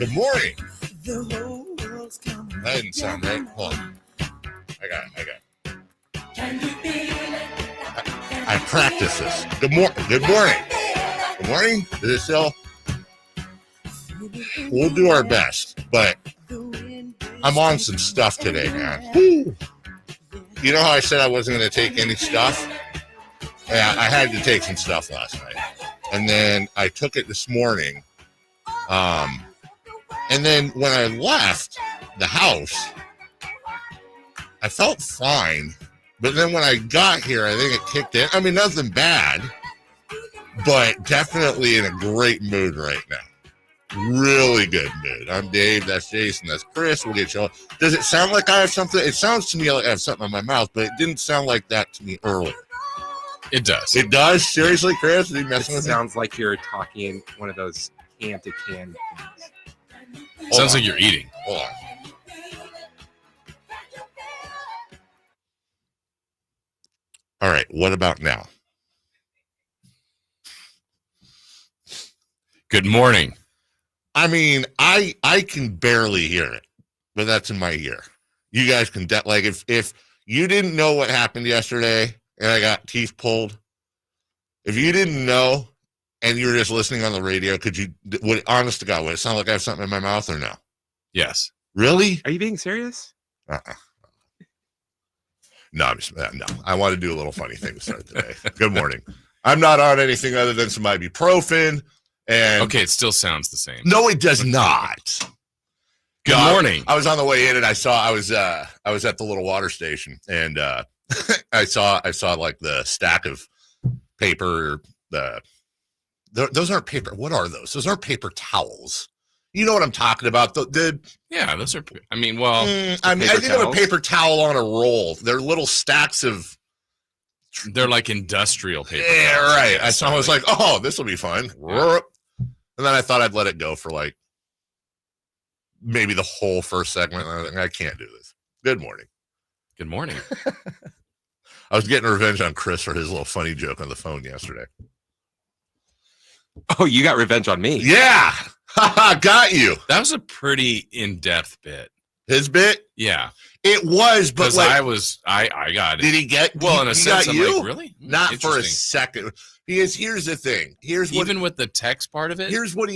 Good morning. That didn't sound right. Hold on. I got it. I practice this. Good morning. Good morning. Is it still? We'll do our best, but I'm on some stuff today, man. You know how I said I wasn't going to take any stuff? Yeah, I had to take some stuff last night. And then I took it this morning. And then when I left the house, I felt fine. But then when I got here, I think it kicked in. I mean, nothing bad, but definitely in a great mood right now. Really good mood. I'm Dave. That's Jason. That's Chris. We'll get you on. Does it sound like I have something? It sounds to me like I have something in my mouth, but it didn't sound like that to me earlier. It does. It does? Seriously, Chris? Are you messing with me? It sounds like you're talking in one of those can-to-can things. Sounds like you're eating. Hold on. All right. What about now? Good morning. I mean, I can barely hear it, but that's in my ear. You guys can like if you didn't know what happened yesterday and I got teeth pulled, if you didn't know and you were just listening on the radio, honest to God, would it sound like I have something in my mouth or no? Yes. Really? Are you being serious? No, no. I want to do a little funny thing to start today. Good morning. I'm not on anything other than some ibuprofen. And okay, it still sounds the same. No, it does not. Good morning. I was on the way in and I was at the little water station and I saw like the stack of paper. Those aren't paper. What are those? Those aren't paper towels. You know what I'm talking about? Yeah, those are. I mean, well, I think of a paper towel on a roll. They're little stacks of. They're like industrial paper. Yeah, towels, right. I was like, oh, this will be fun. Yeah. And then I thought I'd let it go for like maybe the whole first segment. I can't do this. Good morning. Good morning. I was getting revenge on Chris for his little funny joke on the phone yesterday. Oh, you got revenge on me. Yeah. Got you. That was a pretty in-depth bit. His bit? Yeah. It was, but like, I got it. Did he get? Well, in a sense, I'm like, really? Not for a second. Because here's the thing. Even with the text part of it? Here's what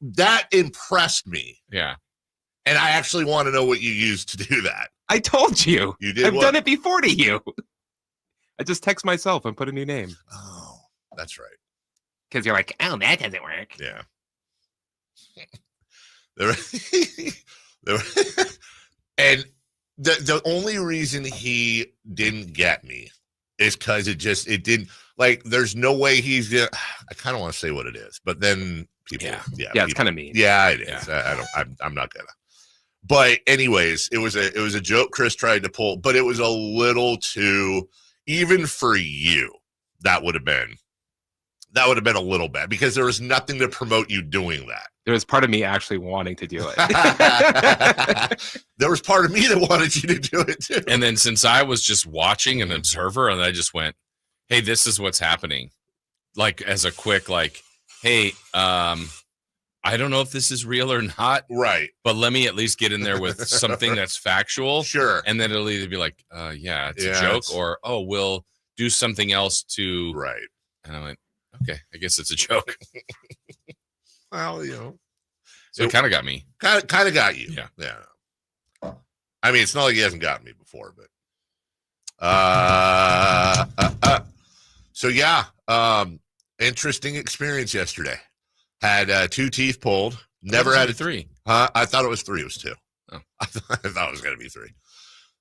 that impressed me. Yeah. And I actually want to know what you used to do that. I told you. You did. I've done it before to you. I just text myself and put a new name. Oh, that's right. Because you're like, oh, that doesn't work. Yeah. And the only reason he didn't get me is because it didn't, like, there's no way he's gonna, I kind of want to say what it is, but then people, yeah, people, it's kind of mean. Yeah, it is. Yeah. I'm not gonna. But anyways, it was a joke Chris tried to pull, but it was a little too, even for you, that would have been a little bad because there was nothing to promote you doing that. There was part of me actually wanting to do it. There was part of me that wanted you to do it too. And then since I was just watching an observer and I just went, hey, this is what's happening. Like as a quick, like, hey, I don't know if this is real or not. Right. But let me at least get in there with something that's factual. Sure. And then it'll either be like, yeah, it's a joke or, oh, we'll do something else to. Right. And I went, okay, I guess it's a joke. Well, you know. So it kind of got me. Kind of got you. Yeah. Yeah. I mean, it's not like he hasn't gotten me before, but. So, yeah. Interesting experience yesterday. Had 2 teeth pulled. Never had 3. I thought it was 3. It was 2. Oh. I thought it was going to be 3.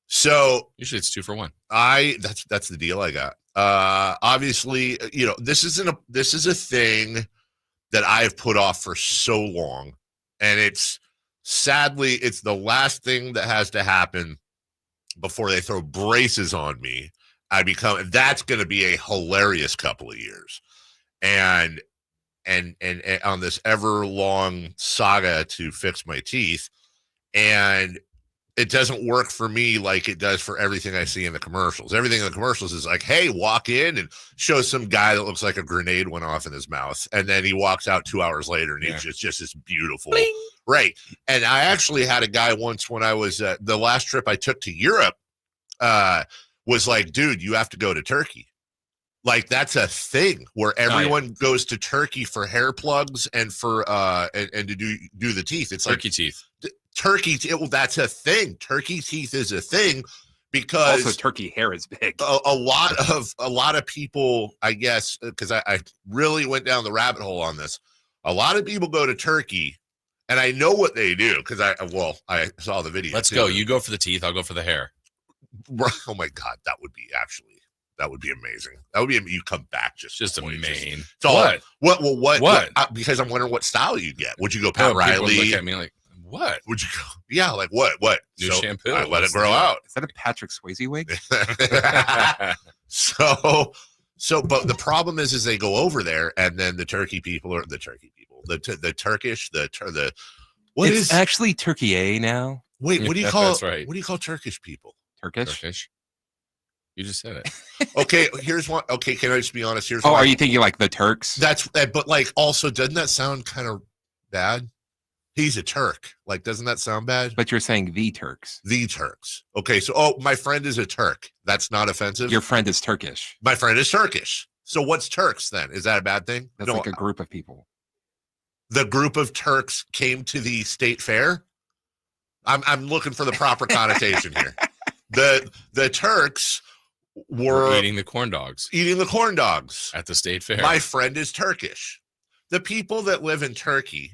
So usually it's 2 for 1. That's the deal I got. Obviously, you know, this is a thing that I've put off for so long, and it's the last thing that has to happen before they throw braces on me. That's going to be a hilarious couple of years, and on this ever long saga to fix my teeth. And it doesn't work for me like it does for everything I see in the commercials. Everything in the commercials is like, hey, walk in and show some guy that looks like a grenade went off in his mouth. And then he walks out 2 hours later and he's just this beautiful. Bling. Right. And I actually had a guy once when I was the last trip I took to Europe was like, dude, you have to go to Turkey. Like that's a thing where everyone goes to Turkey for hair plugs and for and to do the teeth. It's turkey like teeth. Turkey, well, that's a thing. Turkey teeth is a thing because also turkey hair is big. A lot of people, I guess, because I really went down the rabbit hole on this. A lot of people go to Turkey, and I know what they do because I saw the video. Let's go. You go for the teeth. I'll go for the hair. Oh my God, that would be amazing. That would be you come back just amazing. What? Because I'm wondering what style you get. Would you go Pat Riley? Look at me like. What would you go? Yeah, like what? New shampoo. I let it grow out. Is that a Patrick Swayze wig? But the problem is they go over there, and then the Turkish, It's actually Turkey now. Wait, what do you call? That's right. What do you call Turkish people? Turkish. You just said it. Okay, here's one. Okay, can I just be honest? Here's. Are you thinking like the Turks? But like also, doesn't that sound kind of bad? He's a Turk. Like, doesn't that sound bad? But you're saying the Turks. The Turks. Okay, so my friend is a Turk. That's not offensive. Your friend is Turkish. My friend is Turkish. So what's Turks then? Is that a bad thing? That's like a group of people. The group of Turks came to the state fair. I'm looking for the proper connotation here. The Turks were eating the corn dogs. At the state fair. My friend is Turkish. The people that live in Turkey.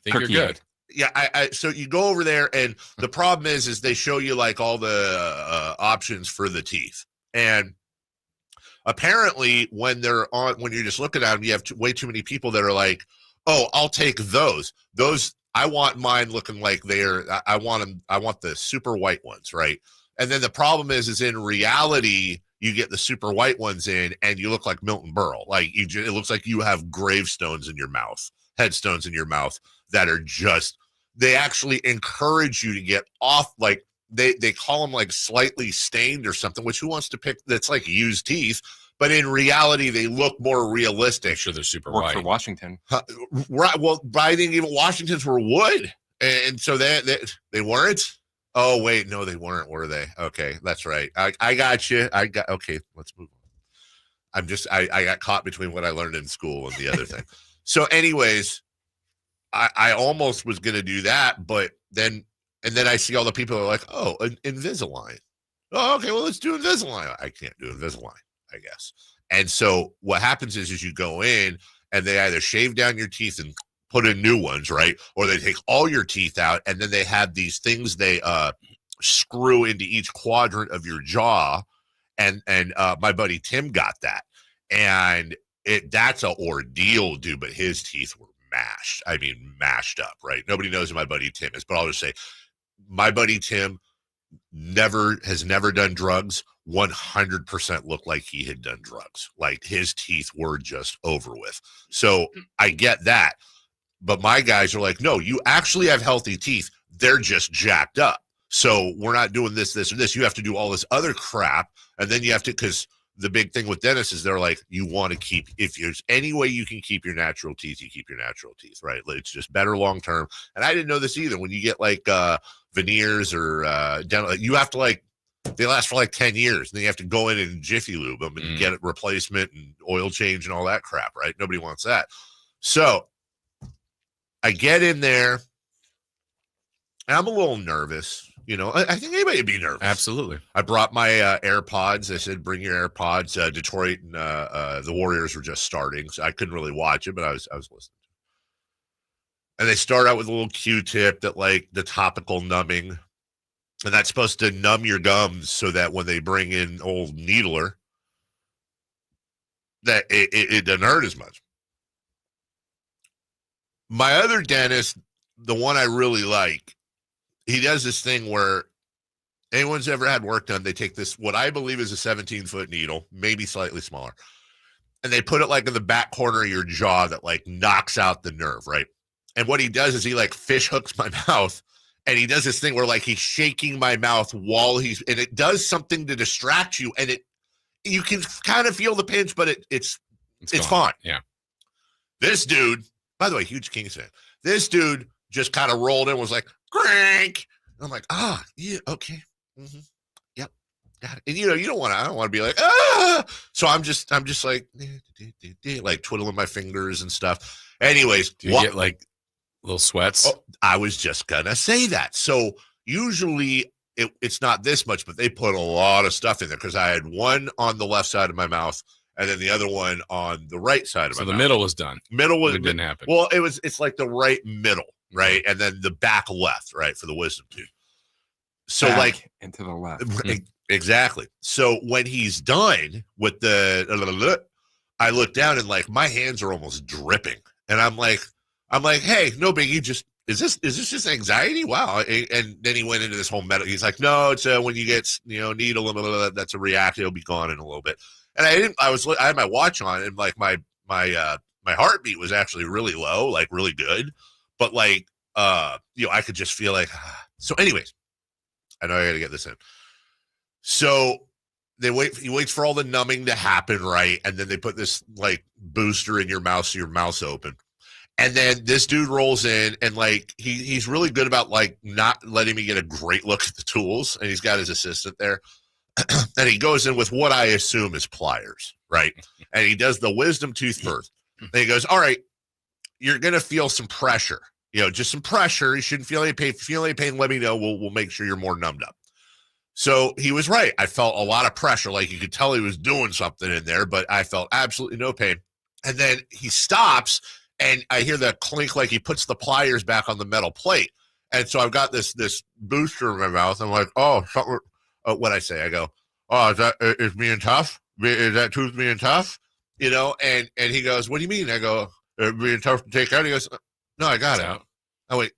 I think you're good. Yeah, so you go over there, and the problem is they show you like all the options for the teeth, and apparently when you're just looking at them, you have way too many people that are like, oh, I'll take those. I want mine looking like I want the super white ones, right? And then the problem is in reality, you get the super white ones in, and you look like Milton Berle. Like it looks like you have gravestones in your mouth, headstones in your mouth. That are they actually encourage you to get off, like they call them like slightly stained or something, which who wants to pick that's like used teeth, but in reality they look more realistic. I'm sure they're super white. For Washington. Right. Well, I think even Washington's were wood. And so they weren't. Oh, wait, no, they weren't, were they? Okay, that's right. I got you. Okay, let's move on. I got caught between what I learned in school and the other thing. So anyways, I almost was going to do that, but then I see all the people are like, oh, Invisalign. Oh, okay, well, let's do Invisalign. I can't do Invisalign, I guess. And so what happens is you go in and they either shave down your teeth and put in new ones, right? Or they take all your teeth out, and then they have these things they screw into each quadrant of your jaw. And my buddy Tim got that. And that's an ordeal, dude, but his teeth were mashed up, right? Nobody knows who my buddy Tim is, but I'll just say my buddy Tim has never done drugs. 100% looked like he had done drugs. Like his teeth were just over with. So I get that. But my guys are like, no, you actually have healthy teeth. They're just jacked up. So we're not doing this, or this. You have to do all this other crap. And then you have to, because the big thing with dentists is they're like, you want to keep, if there's any way you can keep your natural teeth, you keep your natural teeth, right? It's just better long term. And I didn't know this either. When you get like veneers or dental, you have to like, they last for like 10 years. And then you have to go in and Jiffy Lube them and get a replacement and oil change and all that crap, right? Nobody wants that. So I get in there and I'm a little nervous. You know, I think anybody would be nervous. Absolutely. I brought my AirPods. I said, bring your AirPods. Detroit and the Warriors were just starting, so I couldn't really watch it, but I was listening. And they start out with a little Q-tip that like the topical numbing, and that's supposed to numb your gums so that when they bring in old needler, that it doesn't hurt as much. My other dentist, the one I really like, he does this thing where anyone's ever had work done, they take this, what I believe is a 17-foot needle, maybe slightly smaller, and they put it like in the back corner of your jaw that like knocks out the nerve, right? And what he does is he like fish hooks my mouth And he does this thing where like he's shaking my mouth while and it does something to distract you. And you can kind of feel the pinch, but it's fine. Yeah. This dude, by the way, huge Kings fan. This dude just kind of rolled in, was like, crank. And I'm like, yeah, okay. Mm-hmm. Yep. Got it. And I don't want to be like, So I'm just like twiddling my fingers and stuff. Anyways. Do you get like little sweats? Oh, I was just going to say that. So usually it's not this much, but they put a lot of stuff in there because I had one on the left side of my mouth and then the other one on the right side of my mouth. So the middle was done. It didn't happen. Well, it's like the right middle, right? And then the back left, right, for the wisdom tooth. So back like into the left. Exactly. So when he's done with I look down and like my hands are almost dripping. And I'm like, hey, no biggie, just is this just anxiety? Wow. And then he went into this whole medical. He's like, no, it's when you get needle, that's a reaction. It'll be gone in a little bit. And I had my watch on, and like my heartbeat was actually really low, like really good, but like I could just feel like. So, anyways, I know I got to get this in. So he waits for all the numbing to happen, right? And then they put this like booster in your mouth, so your mouth's open. And then this dude rolls in, and like he's really good about like not letting me get a great look at the tools, and he's got his assistant there. And he goes in with what I assume is pliers, right? And he does the wisdom tooth first. And he goes, all right, you're going to feel some pressure, just some pressure. You shouldn't feel any pain. If you feel any pain, let me know. We'll make sure you're more numbed up. So he was right. I felt a lot of pressure. Like you could tell he was doing something in there, but I felt absolutely no pain. And then he stops, and I hear that clink, like he puts the pliers back on the metal plate. And so I've got this booster in my mouth. I'm like, oh, something. What I say, I go, oh, is being tough? Is that tooth being tough? And he goes, what do you mean? I go, being tough to take out? He goes, no, I got it. Oh, wait.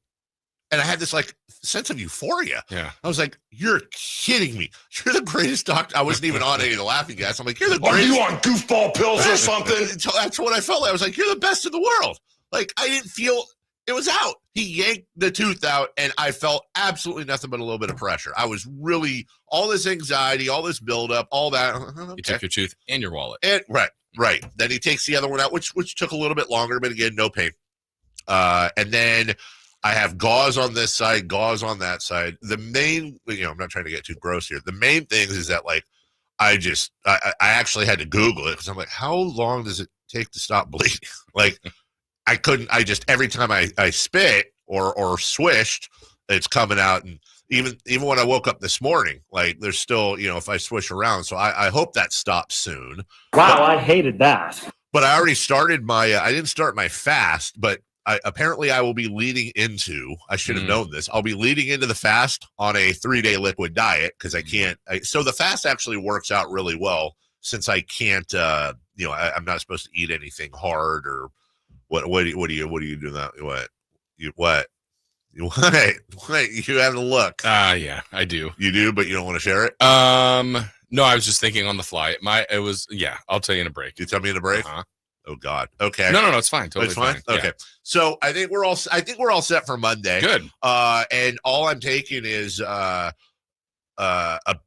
And I had this like sense of euphoria. Yeah. I was like, you're kidding me. You're the greatest doctor. I wasn't even on any of the laughing gas. I'm like, you're the greatest. Are you on goofball pills or something? That's what I felt like. I was like, you're the best in the world. Like, I didn't feel it was out. He yanked the tooth out, and I felt absolutely nothing but a little bit of pressure. I was really, all this anxiety, all this buildup, all that. Okay. He took your tooth and your wallet. And, right. Then he takes the other one out, which took a little bit longer, but again, no pain. And then I have gauze on this side, gauze on that side. The main, I'm not trying to get too gross here. The main thing is that, like, I actually had to Google it because I'm like, how long does it take to stop bleeding? Like, every time I spit or swished, it's coming out. And even when I woke up this morning, like there's still, if I swish around. So I hope that stops soon. Wow, I hated that. But I already started I didn't start my fast, but apparently I will be leading into, I should have known this. I'll be leading into the fast on a 3-day liquid diet because I can't. So the fast actually works out really well since I can't, I'm not supposed to eat anything hard or what do you do that? What? You have to look. Yeah, I do. You do, but you don't want to share it? No, I was just thinking on the fly. I'll tell you in a break. You tell me in a break? Uh-huh. Oh God. Okay. No, it's fine. Totally it's fine. Okay. Yeah. So I think we're all set for Monday. Good. And all I'm taking is a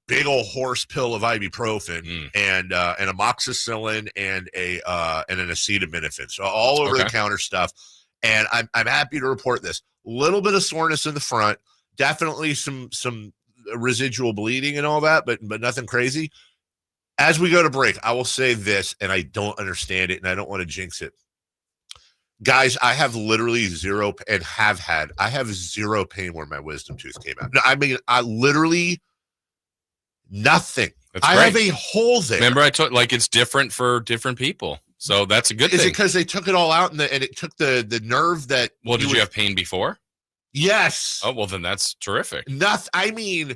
big old horse pill of ibuprofen and an amoxicillin and an acetaminophen. So all over the counter stuff. And I'm happy to report this. A little bit of soreness in the front, definitely some residual bleeding and all that, but nothing crazy. As we go to break, I will say this, and I don't understand it, and I don't want to jinx it. Guys, I have literally zero pain where my wisdom tooth came out. No, I mean, I literally nothing. I have a hole there. Remember, I told it's different for different people, so that's a good thing. Is it because they took it all out and it took the nerve that? Well, did you have pain before? Yes. Oh well, then that's terrific. Nothing. I mean.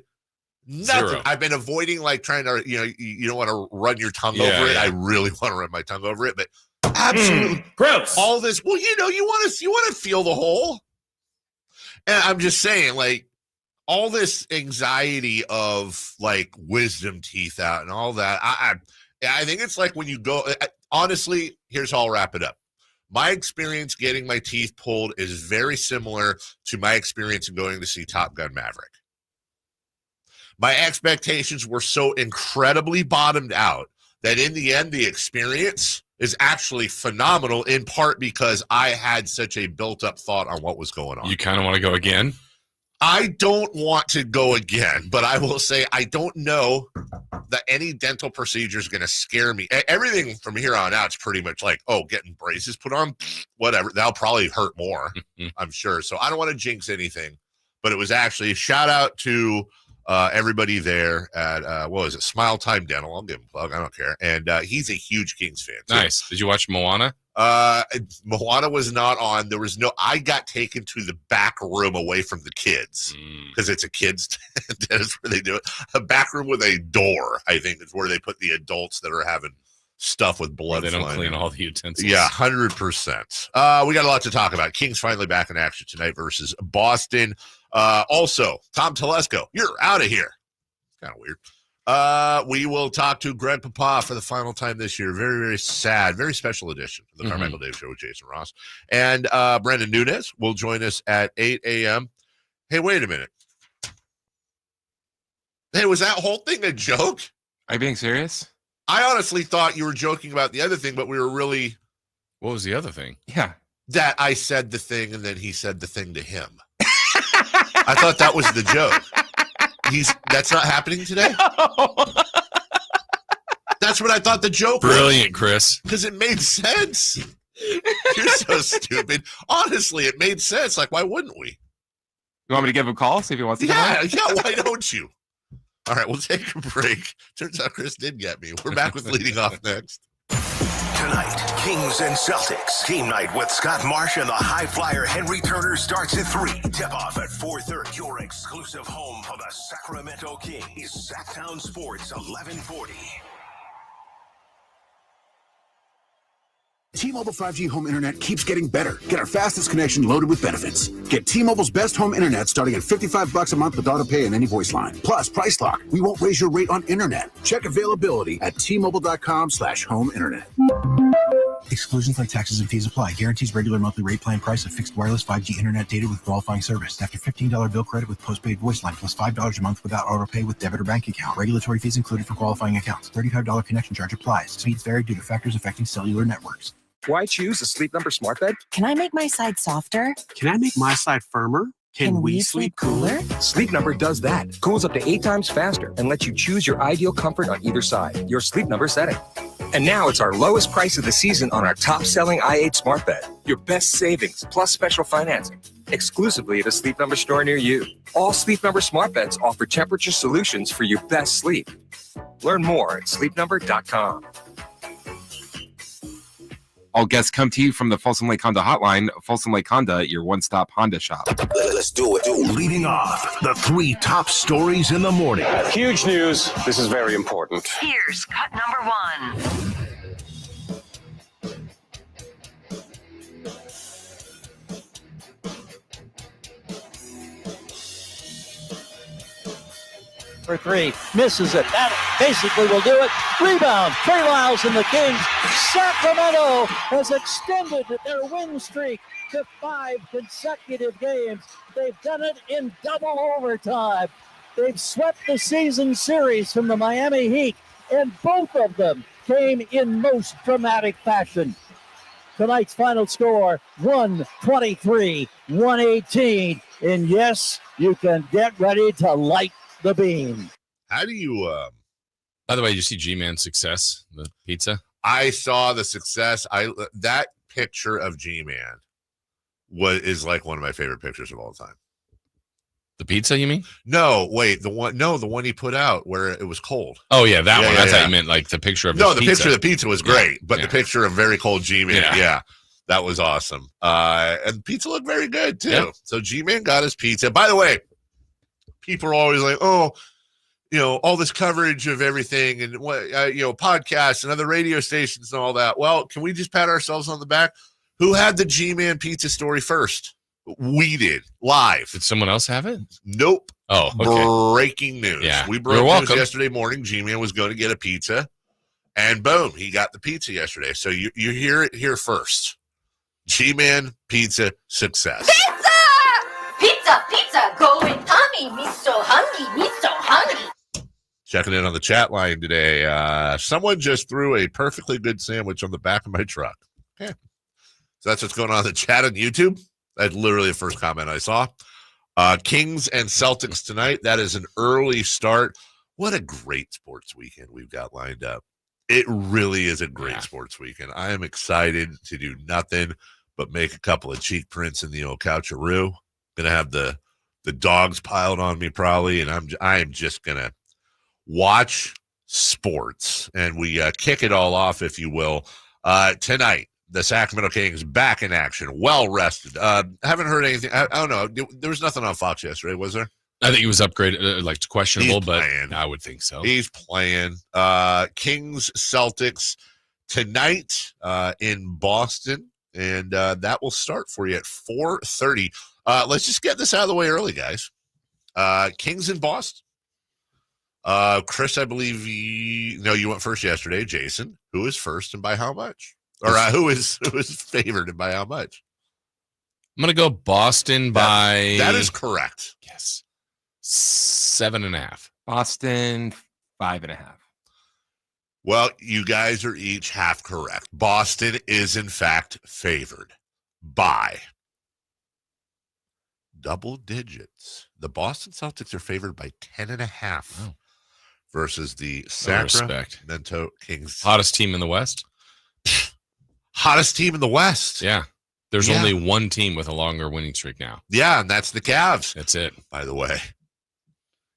Nothing. Zero. I've been avoiding trying to, you don't want to run your tongue over it. I really want to run my tongue over it, but absolutely gross. All this, well, you want to feel the hole. And I'm just saying, all this anxiety of wisdom teeth out and all that. I think it's like when you go, honestly, here's how I'll wrap it up. My experience getting my teeth pulled is very similar to my experience in going to see Top Gun Maverick. My expectations were so incredibly bottomed out that in the end, the experience is actually phenomenal, in part because I had such a built-up thought on what was going on. You kind of want to go again? I don't want to go again, but I will say I don't know that any dental procedure is going to scare me. Everything from here on out is pretty much like, oh, getting braces put on, whatever. That'll probably hurt more, I'm sure. So I don't want to jinx anything, but it was actually a shout out to everybody there at, what was it, Smile Time Dental. I'll give him a plug. I don't care. And he's a huge Kings fan, too. Nice. Did you watch Moana? Moana was not on. There was no, I got taken to the back room away from the kids because it's a kids dentist where they do it. A back room with a door, I think, is where they put the adults that are having stuff with blood. They don't clean in. all the utensils. Yeah, 100%. We got a lot to talk about. Kings finally back in action tonight versus Boston. Also, Tom Telesco, you're out of here. Kind of weird. We will talk to Greg Papa for the final time this year. Very, very sad, very special edition of the Carmichael Dave Show with Jason Ross. And Brendan Nunes will join us at 8 a.m. Hey, wait a minute. Hey, was that whole thing a joke? Are you being serious? I honestly thought you were joking about the other thing, but we were really... What was the other thing? Yeah. That I said the thing and then he said the thing to him. I thought that was the joke. That's not happening today? No. That's what I thought the joke was. Brilliant, Chris. Because it made sense. You're so stupid. Honestly, it made sense. Like, why wouldn't we? You want me to give him a call, see if he wants to come on? Yeah, why don't you? All right, we'll take a break. Turns out Chris did get me. We're back with Leading Off next. Tonight, Kings and Celtics. Team night with Scott Marsh and the high flyer Henry Turner starts at 3. Tip-off at 4:30. Your exclusive home for the Sacramento Kings. Sacktown Sports 1140. T-Mobile 5G home internet keeps getting better. Get our fastest connection loaded with benefits. Get T-Mobile's best home internet starting at $55 a month with auto pay and any voice line. Plus, Price Lock. We won't raise your rate on internet. Check availability at T-Mobile.com/home internet. Exclusions like taxes and fees apply. Guarantees regular monthly rate plan price of fixed wireless 5G internet data with qualifying service. After $15 bill credit with postpaid voice line plus $5 a month without auto pay with debit or bank account. Regulatory fees included for qualifying accounts. $35 connection charge applies. Speeds vary due to factors affecting cellular networks. Why choose a Sleep Number smart bed? Can I make my side softer? Can I make my side firmer? Can we sleep cooler? Sleep Number does that. Cools up to 8 times faster and lets you choose your ideal comfort on either side. Your Sleep Number setting. And now it's our lowest price of the season on our top-selling i8 smart bed. Your best savings plus special financing. Exclusively at a Sleep Number store near you. All Sleep Number smart beds offer temperature solutions for your best sleep. Learn more at sleepnumber.com. All guests come to you from the Folsom Lake Honda hotline. Folsom Lake Honda, your one-stop Honda shop. Let's do it. Leading off, the 3 top stories in the morning. Huge news. This is very important. Here's cut number 1. For 3, misses it. That basically will do it. Rebound, Trey Lyles and the Kings. Sacramento has extended their win streak to 5 consecutive games. They've done it in double overtime. They've swept the season series from the Miami Heat, and both of them came in most dramatic fashion. Tonight's final score, 123-118. And yes, you can get ready to light the beam. How do you By the way, you see G-Man's success, the pizza? I saw the success. That picture of G-Man is like one of my favorite pictures of all time. The pizza, you mean? No, wait, the one he put out where it was cold. Oh yeah, that one. I thought yeah. you meant like the picture of No, his the pizza. picture of the pizza was great, but yeah. the picture of very cold G-Man, yeah, that was awesome. And the pizza looked very good too. Yeah. So G-Man got his pizza. By the way, people are always like, oh, all this coverage of everything and what, podcasts and other radio stations and all that. Well, can we just pat ourselves on the back? Who had the G-Man pizza story first? We did, live. Did someone else have it? Nope. Oh, okay. Breaking news. Yeah. We broke news yesterday morning. G-Man was going to get a pizza, and boom, he got the pizza yesterday. So you hear it here first. G-Man Pizza success. Pizza! Pizza, pizza, going tummy. Me so hungry, me so hungry. Checking in on the chat line today. Someone just threw a perfectly good sandwich on the back of my truck. Yeah. So that's what's going on in the chat on YouTube. That's literally the first comment I saw. Kings and Celtics tonight. That is an early start. What a great sports weekend we've got lined up. It really is a great sports weekend. I am excited to do nothing but make a couple of cheek prints in the old coucharoo. Gonna have the dogs piled on me probably, and I am just gonna watch sports. And we kick it all off, if you will, tonight. The Sacramento Kings back in action, well rested. Haven't heard anything. I don't know. There was nothing on Fox yesterday, was there? I think he was upgraded, like questionable, but I would think so. He's playing. Kings Celtics tonight in Boston, and that will start for you at 4:30. Let's just get this out of the way early, guys. Kings in Boston. Chris, I believe you went first yesterday. Jason, who is first and by how much? Or who is favored and by how much? I'm gonna go Boston by. That is correct. Yes, 7.5. Boston 5.5. Well, you guys are each half correct. Boston is in fact favored by double digits. The Boston Celtics are favored by 10.5 versus the Sacramento Kings. Hottest team in the West. Hottest team in the West. Yeah. There's only one team with a longer winning streak now. Yeah, and that's the Cavs. That's it. By the way.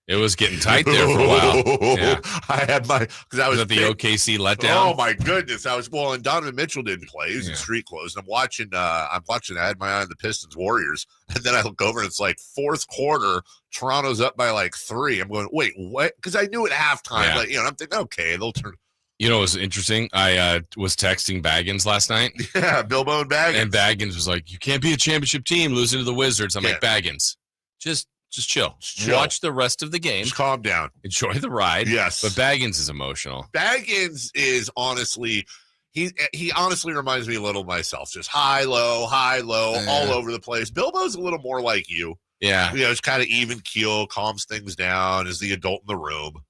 It was getting tight there for a while. Yeah. I had because I was at the OKC letdown. Oh my goodness. And Donovan Mitchell didn't play. He was in street clothes. And I had my eye on the Pistons Warriors. And then I look over and it's like fourth quarter, Toronto's up by like 3. I'm going, wait, what? Because I knew at halftime, I'm thinking, okay, they'll turn. You know what was interesting? I was texting Baggins last night. Yeah, Bilbo and Baggins. And Baggins was like, you can't be a championship team losing to the Wizards. I'm like, Baggins, just chill. Watch the rest of the game. Just calm down. Enjoy the ride. Yes. But Baggins is emotional. Baggins is honestly, he honestly reminds me a little of myself. Just high, low, all over the place. Bilbo's a little more like you. Yeah. It's kind of even keel, calms things down, is the adult in the room.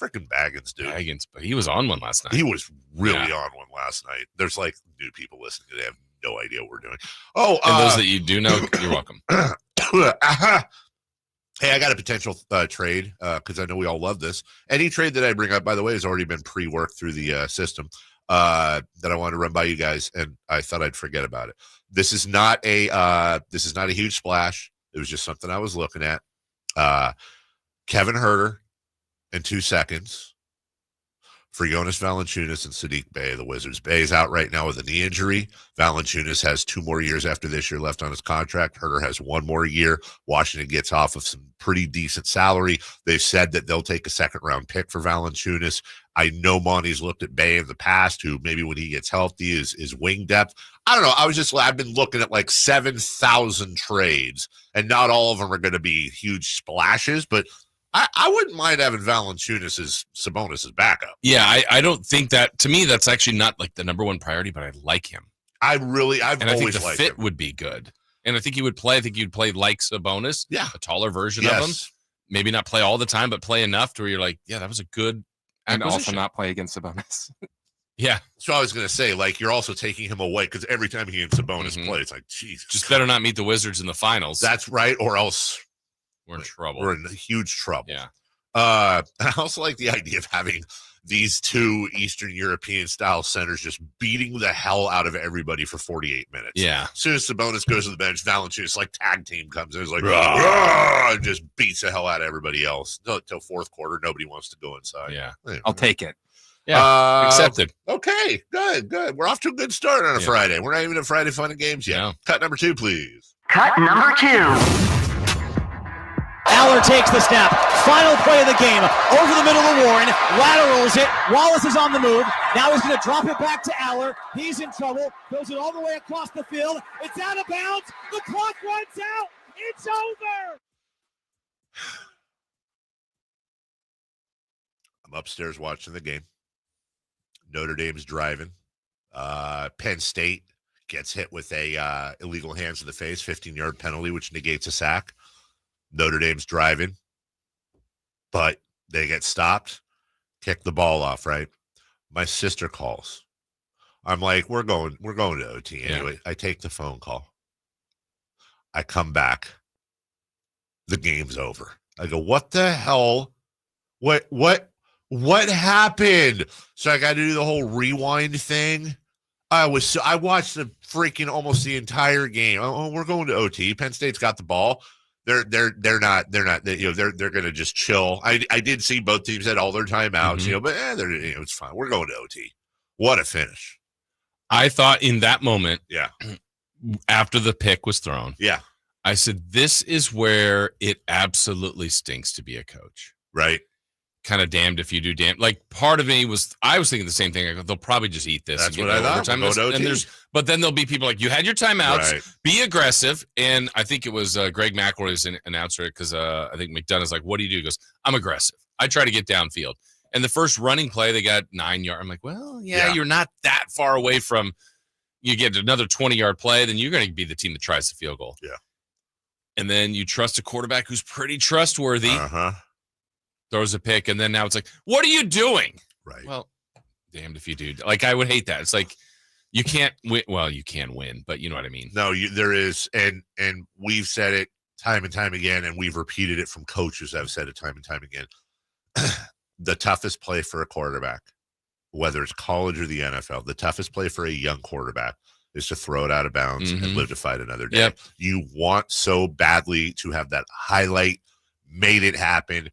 Freaking Baggins, dude. Baggins, but he was on one last night. He was really on one last night. There's like new people listening. They have no idea what we're doing. Oh, and those that you do know, you're welcome. Hey, I got a potential trade because I know we all love this. Any trade that I bring up, by the way, has already been pre-worked through the system that I wanted to run by you guys, and I thought I'd forget about it. This is not a huge splash. It was just something I was looking at. Kevin Huerter in 2 seconds for Jonas Valanciunas and Sadiq Bey, the Wizards. Bey is out right now with a knee injury. Valanciunas has 2 more years after this year left on his contract. Huerter has 1 more year. Washington gets off of some pretty decent salary. They've said that they'll take a second-round pick for Valanciunas. I know Monty's looked at Bey in the past, who maybe when he gets healthy is wing depth. I don't know. I've been looking at like 7,000 trades, and not all of them are going to be huge splashes, but I wouldn't mind having Valanciunas as Sabonis' backup. Yeah, I don't think that, to me, that's actually not like the number one priority, but I like him. I've always liked him. I think the fit would be good. And I think he would play. I think you'd play like Sabonis, a taller version of him. Maybe not play all the time, but play enough to where you're like, yeah, that was a good acquisition. And also not play against Sabonis. Yeah. So I was going to say, like, you're also taking him away because every time he and Sabonis play, it's like, Jesus. Just better not meet the Wizards in the finals. That's right, or else we're in trouble. We're in huge trouble. Yeah. I also like the idea of having these 2 Eastern European style centers just beating the hell out of everybody for 48 minutes. Yeah. As soon as Sabonis goes to the bench, Valanciunas like tag team comes in. It's like, and just beats the hell out of everybody else. Until fourth quarter, nobody wants to go inside. Yeah. I'll take it. Yeah. Accepted. Okay. Good. We're off to a good start on a Friday. We're not even at Friday Fun and Games yet. No. Cut number 2, please. Cut number 2. Aller takes the snap. Final play of the game. Over the middle of Warren. Laterals it. Wallace is on the move. Now he's going to drop it back to Aller. He's in trouble. Goes it all the way across the field. It's out of bounds. The clock runs out. It's over. I'm upstairs watching the game. Notre Dame's driving. Penn State gets hit with a illegal hands to the face, 15-yard penalty, which negates a sack. Notre Dame's driving, but they get stopped, kick the ball off, right? My sister calls. I'm like, we're going to OT anyway. Yeah. I take the phone call. I come back. The game's over. I go, what the hell? What happened? So I got to do the whole rewind thing. I watched the freaking almost the entire game. Oh, we're going to OT. Penn State's got the ball. They're not they're going to just chill. I did see both teams had all their timeouts, but it's fine. We're going to OT. What a finish. I thought in that moment, yeah, after the pick was thrown, yeah, I said, this is where it absolutely stinks to be a coach. Right. Kind of damned if you do damn. Like part of me I was thinking the same thing. I go, they'll probably just eat this. That's what I thought. But then there'll be people like, you had your timeouts, right. Be aggressive. And I think it was Greg McElroy's announcer because I think McDonough's like, what do you do? He goes, I'm aggressive. I try to get downfield. And the first running play, they got 9 yards. I'm like, well, yeah, you're not that far away from. You get another 20-yard play, then you're going to be the team that tries the field goal. Yeah. And then you trust a quarterback who's pretty trustworthy. Uh-huh. Throws a pick, and then now it's like, what are you doing? Right. Well, damned if you do. Like, I would hate that. It's like you can't win. Well, you can win, but you know what I mean. No, there is, and we've said it time and time again, and we've repeated it from coaches. I've said it time and time again. The toughest play for a quarterback, whether it's college or the NFL, the toughest play for a young quarterback is to throw it out of bounds and live to fight another day. Yep. You want so badly to have that highlight, made it happen.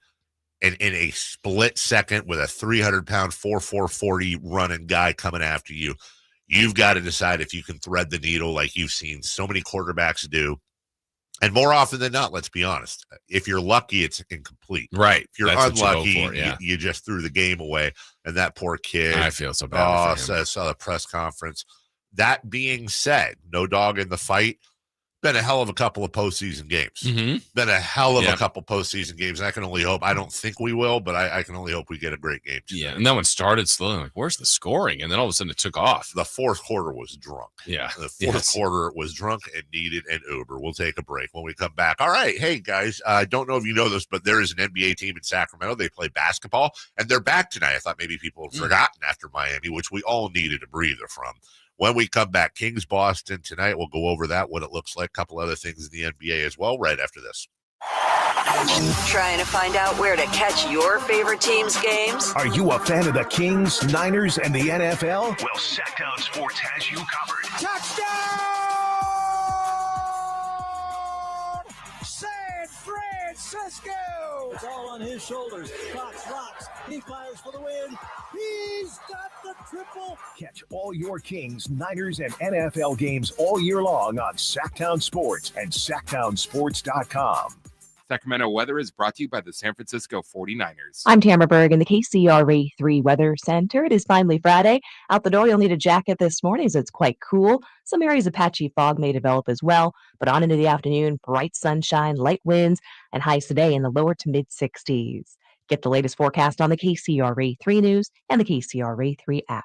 And in a split second with a 300-pound 4.40 running guy coming after you, you've got to decide if you can thread the needle like you've seen so many quarterbacks do. And more often than not, let's be honest, if you're lucky, it's incomplete. Right. If you're unlucky, you just threw the game away. And that poor kid. I feel so bad. I saw the press conference. That being said, no dog in the fight. Been a hell of a couple of postseason games. Been a hell of a couple postseason games. And I can only hope. I don't think we will, but I can only hope we get a great game tonight. Yeah, and that one started slowly. Like, where's the scoring? And then all of a sudden it took off. The fourth quarter was drunk. Yeah. The fourth quarter was drunk and needed an Uber. We'll take a break when we come back. All right. Hey, guys, I don't know if you know this, but there is an NBA team in Sacramento. They play basketball, and they're back tonight. I thought maybe people had forgotten after Miami, which we all needed a breather from. When we come back, Kings Boston tonight, we'll go over that, what it looks like, a couple other things in the NBA as well, right after this. Trying to find out where to catch your favorite team's games? Are you a fan of the Kings, Niners, and the NFL? Well, Sacktown Sports has you covered. Touchdown! San Francisco! It's all on his shoulders. Fox rocks. He fires for the win. He's got the triple. Catch all your Kings, Niners, and NFL games all year long on Sacktown Sports and SacktownSports.com. Sacramento weather is brought to you by the San Francisco 49ers. I'm Tamara Berg in the KCRA 3 Weather Center. It is finally Friday. Out the door, you'll need a jacket this morning as it's quite cool. Some areas of patchy fog may develop as well, but on into the afternoon, bright sunshine, light winds, and highs today in the lower to mid-60s. Get the latest forecast on the KCRA 3 News and the KCRA 3 app.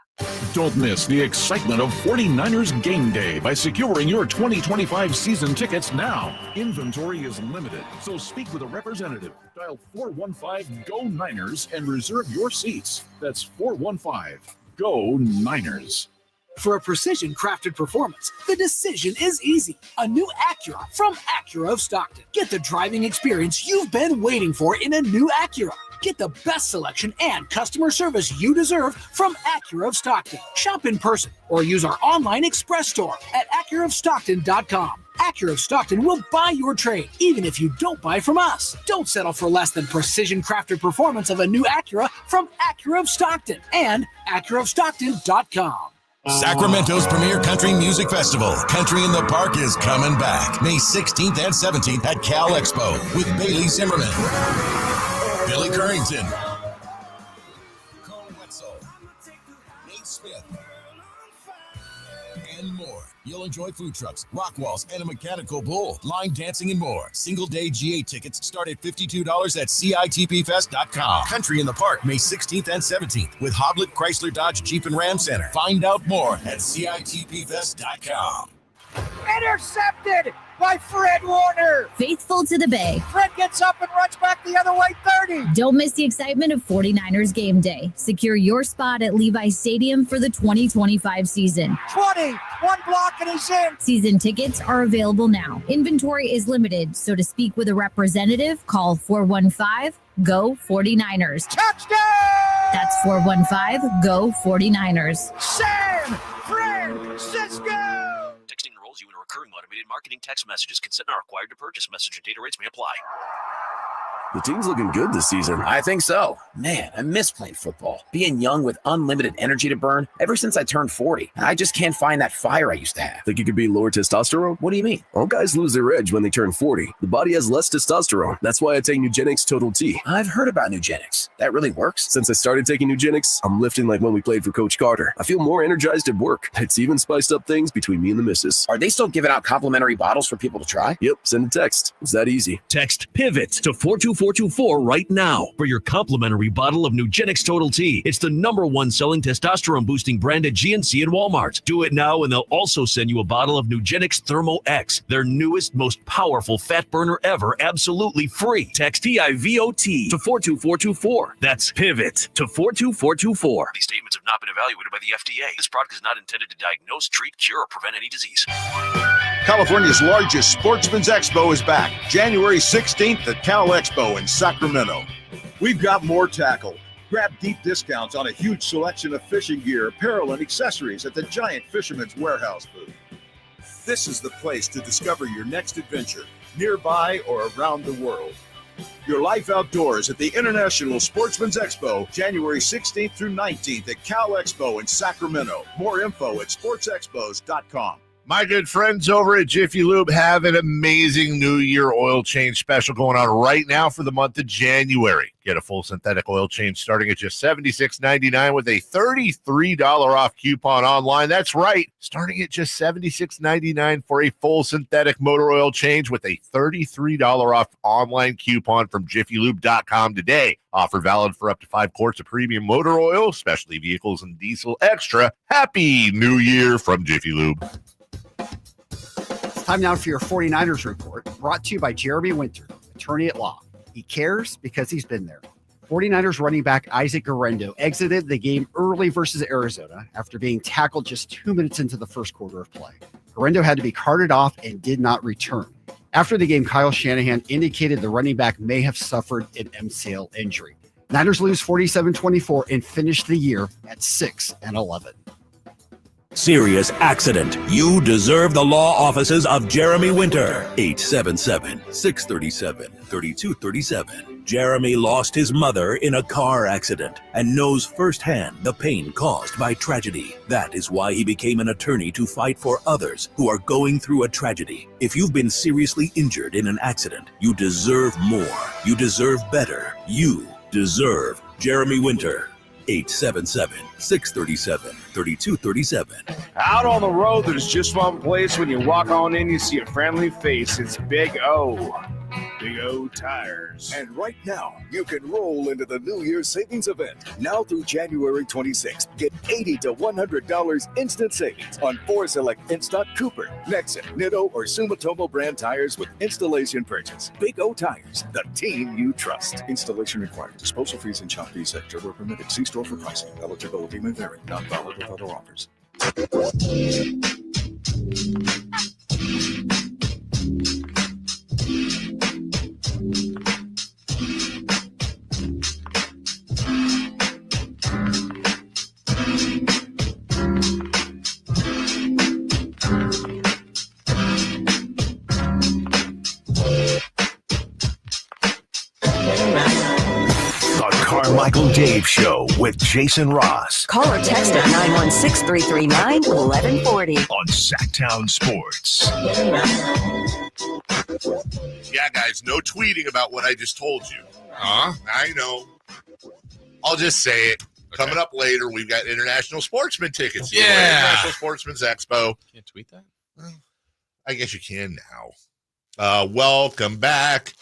Don't miss the excitement of 49ers Game Day by securing your 2025 season tickets now. Inventory is limited, so speak with a representative. Dial 415-GO-NINERS and reserve your seats. That's 415-GO-NINERS. For a precision-crafted performance, the decision is easy. A new Acura from Acura of Stockton. Get the driving experience you've been waiting for in a new Acura. Get the best selection and customer service you deserve from Acura of Stockton. Shop in person or use our online express store at AcuraofStockton.com. Acura of Stockton will buy your trade, even if you don't buy from us. Don't settle for less than precision-crafted performance of a new Acura from Acura of Stockton and AcuraofStockton.com. Sacramento's premier country music festival, Country in the Park, is coming back May 16th and 17th at Cal Expo with Bailey Zimmerman, Billy Currington, Cole Wetzel, Nate Smith, and more. You'll enjoy food trucks, rock walls, and a mechanical bull, line dancing, and more. Single-day GA tickets start at $52 at CITPFest.com. Country in the Park, May 16th and 17th with Hoblit Chrysler Dodge Jeep and Ram Center. Find out more at CITPFest.com. Intercepted by Fred Warner. Faithful to the Bay. Fred gets up and runs back the other way, 30. Don't miss the excitement of 49ers game day. Secure your spot at Levi's Stadium for the 2025 season. 20, one block and he's in. Season tickets are available now. Inventory is limited, so to speak with a representative, call 415-GO-49ers. Touchdown! That's 415-GO-49ers. San Francisco! Texting enrolls you in a recurring automated marketing text messages. Consent not required to purchase. Message and data rates may apply. The team's looking good this season. I think so. Man, I miss playing football. Being young with unlimited energy to burn ever since I turned 40. I just can't find that fire I used to have. Think it could be lower testosterone? What do you mean? All guys lose their edge when they turn 40. The body has less testosterone. That's why I take Nugenix Total T. I've heard about Nugenix. That really works? Since I started taking Nugenix, I'm lifting like when we played for Coach Carter. I feel more energized at work. It's even spiced up things between me and the missus. Are they still giving out complimentary bottles for people to try? Yep, send a text. It's that easy. Text PIVOT to 42424 right now for your complimentary bottle of Nugenix Total T. It's the #1 selling testosterone boosting brand at GNC and Walmart. Do it now and they'll also send you a bottle of Nugenix Thermo X, their newest, most powerful fat burner ever, absolutely free. Text PIVOT to 42424. That's PIVOT to 42424. These statements have not been evaluated by the FDA. This product is not intended to diagnose, treat, cure, or prevent any disease. California's largest Sportsman's Expo is back, January 16th at Cal Expo in Sacramento. We've got more tackle. Grab deep discounts on a huge selection of fishing gear, apparel, and accessories at the giant Fisherman's Warehouse booth. This is the place to discover your next adventure, nearby or around the world. Your life outdoors at the International Sportsman's Expo, January 16th through 19th at Cal Expo in Sacramento. More info at sportsexpos.com. My good friends over at Jiffy Lube have an amazing New Year oil change special going on right now for the month of January. Get a full synthetic oil change starting at just $76.99 with a $33 off coupon online. That's right, starting at just $76.99 for a full synthetic motor oil change with a $33 off online coupon from JiffyLube.com today. Offer valid for up to 5 quarts of premium motor oil, specialty vehicles, and diesel extra. Happy New Year from Jiffy Lube. Time now for your 49ers report, brought to you by Jeremy Winter, attorney at law. He cares because he's been there. 49ers running back Isaac Guerrero exited the game early versus Arizona after being tackled just 2 minutes into the first quarter of play. Guerrero had to be carted off and did not return. After the game, Kyle Shanahan indicated the running back may have suffered an MCL injury. Niners lose 47-24 and finish the year at 6-11. Serious accident. You deserve the law offices of Jeremy Winter. 877-637-3237. Jeremy lost his mother in a car accident and knows firsthand the pain caused by tragedy. That is why he became an attorney to fight for others who are going through a tragedy. If you've been seriously injured in an accident, you deserve more. You deserve better. You deserve Jeremy Winter. 877-637-3237. Out on the road, there's just one place when you walk on in, you see a friendly face. It's Big O. Big O Tires. And right now, you can roll into the New Year's savings event. Now through January 26th, get $80 to $100 instant savings on 4 select in-stock Cooper, Nexen, Nitto, or Sumitomo brand tires with installation purchase. Big O Tires, the team you trust. Installation required. Disposal fees and shop fees extra were permitted. See store for pricing. Eligibility may vary. Not valid with other offers. Carmichael Dave Show with Jason Ross. Call or text at 916-339-1140. On Sacktown Sports. Yeah, guys, no tweeting about what I just told you. Huh? I know. I'll just say it. Coming up later, we've got International Sportsman tickets. Yeah. International Sportsman's Expo. Can't tweet that? Well, I guess you can now. Welcome back.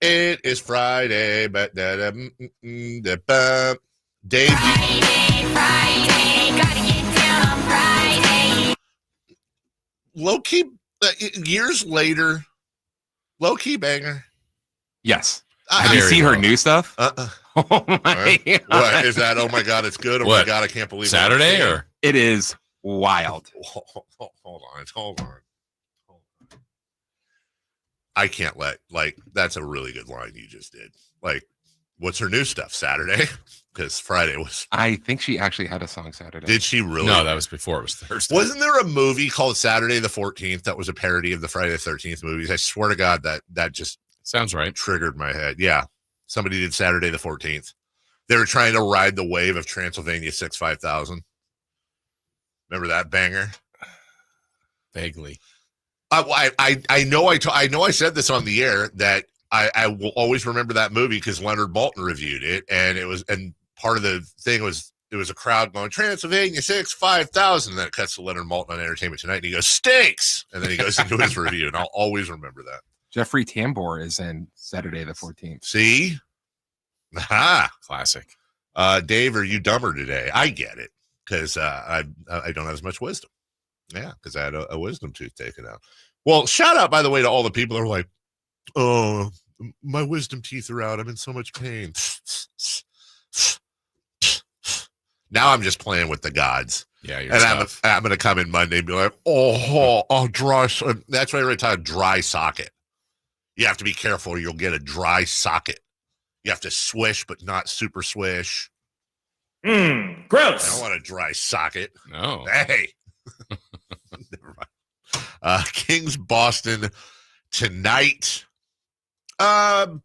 It is Friday, but Dave. Friday, gotta get down on Friday. Low key, years later, low key banger. Yes. Have you seen her new stuff? Oh my God. What is that? Oh my God, it's good. Oh my God, I can't believe Saturday or it is wild. Hold on. I can't that's a really good line you just did. Like, what's her new stuff? Saturday? Because Friday was. I think she actually had a song Saturday. Did she really? No, that was before it was Thursday. Wasn't there a movie called Saturday the 14th that was a parody of the Friday the 13th movies? I swear to God that just sounds right. Triggered my head. Yeah. Somebody did Saturday the 14th. They were trying to ride the wave of Transylvania 5000. Remember that banger? Vaguely. I know I said this on the air that I will always remember that movie because Leonard Maltin reviewed it, and part of the thing was it was a crowd going Transylvania 5000, and then it cuts to Leonard Maltin on Entertainment Tonight, and he goes stinks, and then he goes into his review, and I'll always remember that. Jeffrey Tambor is in Saturday the 14th. See, classic. Dave, are you dumber today? I get it because I don't have as much wisdom. Yeah, because I had a wisdom tooth taken out. Well, shout out, by the way, to all the people that are like, oh, my wisdom teeth are out. I'm in so much pain. Now I'm just playing with the gods. Yeah, and I'm going to come in Monday and be like, dry. That's why every time dry socket. You have to be careful or you'll get a dry socket. You have to swish, but not super swish. Gross. I don't want a dry socket. No. Hey. Never mind. Kings Boston tonight. I'm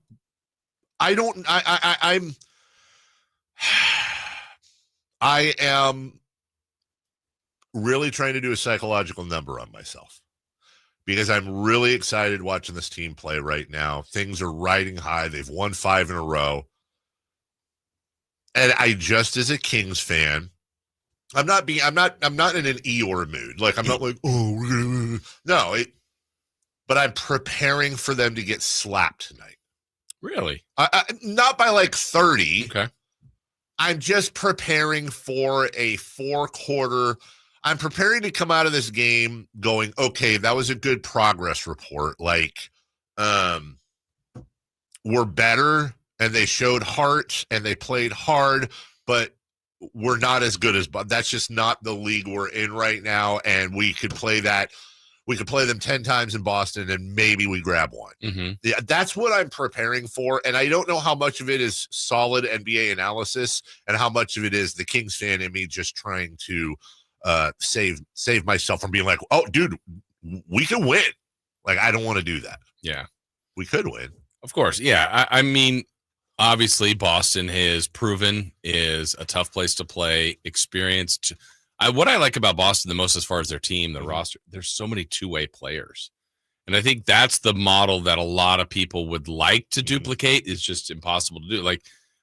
really trying to do a psychological number on myself because I'm really excited watching this team play right now. Things are riding high. They've won 5 in a row. And I just, as a Kings fan, I'm not in an Eeyore mood. Like, I'm not like, but I'm preparing for them to get slapped tonight. Really? Not by like 30. Okay. I'm just preparing for a 4-quarter. I'm preparing to come out of this game going, okay, that was a good progress report. Like, we're better and they showed heart and they played hard, but we're not as good as, but that's just not the league we're in right now. And we could play that. We could play them 10 times in Boston and maybe we grab one. Mm-hmm. Yeah, that's what I'm preparing for. And I don't know how much of it is solid NBA analysis and how much of it is the Kings fan in me just trying to save myself from being like, oh, dude, we can win. Like, I don't want to do that. Yeah. We could win. Of course. Yeah. I mean, obviously, Boston has proven is a tough place to play, experienced. What I like about Boston the most as far as their team, their roster, there's so many two-way players. And I think that's the model that a lot of people would like to duplicate. Is just impossible to do. Like,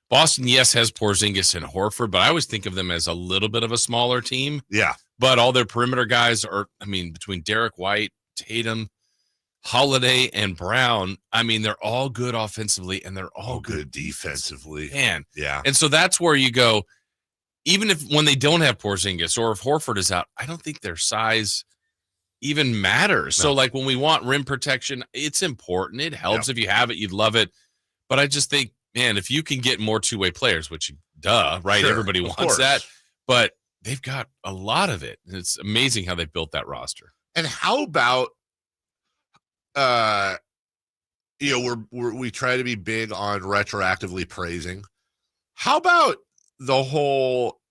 Boston, yes, has Porzingis and Horford, but I always think of them as a little bit of a smaller team. Yeah. But all their perimeter guys are, I mean, between Derek White, Tatum, Holiday, and Brown, I mean, they're all good offensively and they're all good defensively. Man. Yeah. And so that's where you go, even if when they don't have Porzingis or if Horford is out, I don't think their size even matters. No. So, like, when we want rim protection, it's important. It helps if you have it. You'd love it. But I just think, man, if you can get more two-way players, which, right? Sure, everybody wants that. But they've got a lot of it. It's amazing how they've built that roster. And how about, we try to be big on retroactively praising. How about the whole,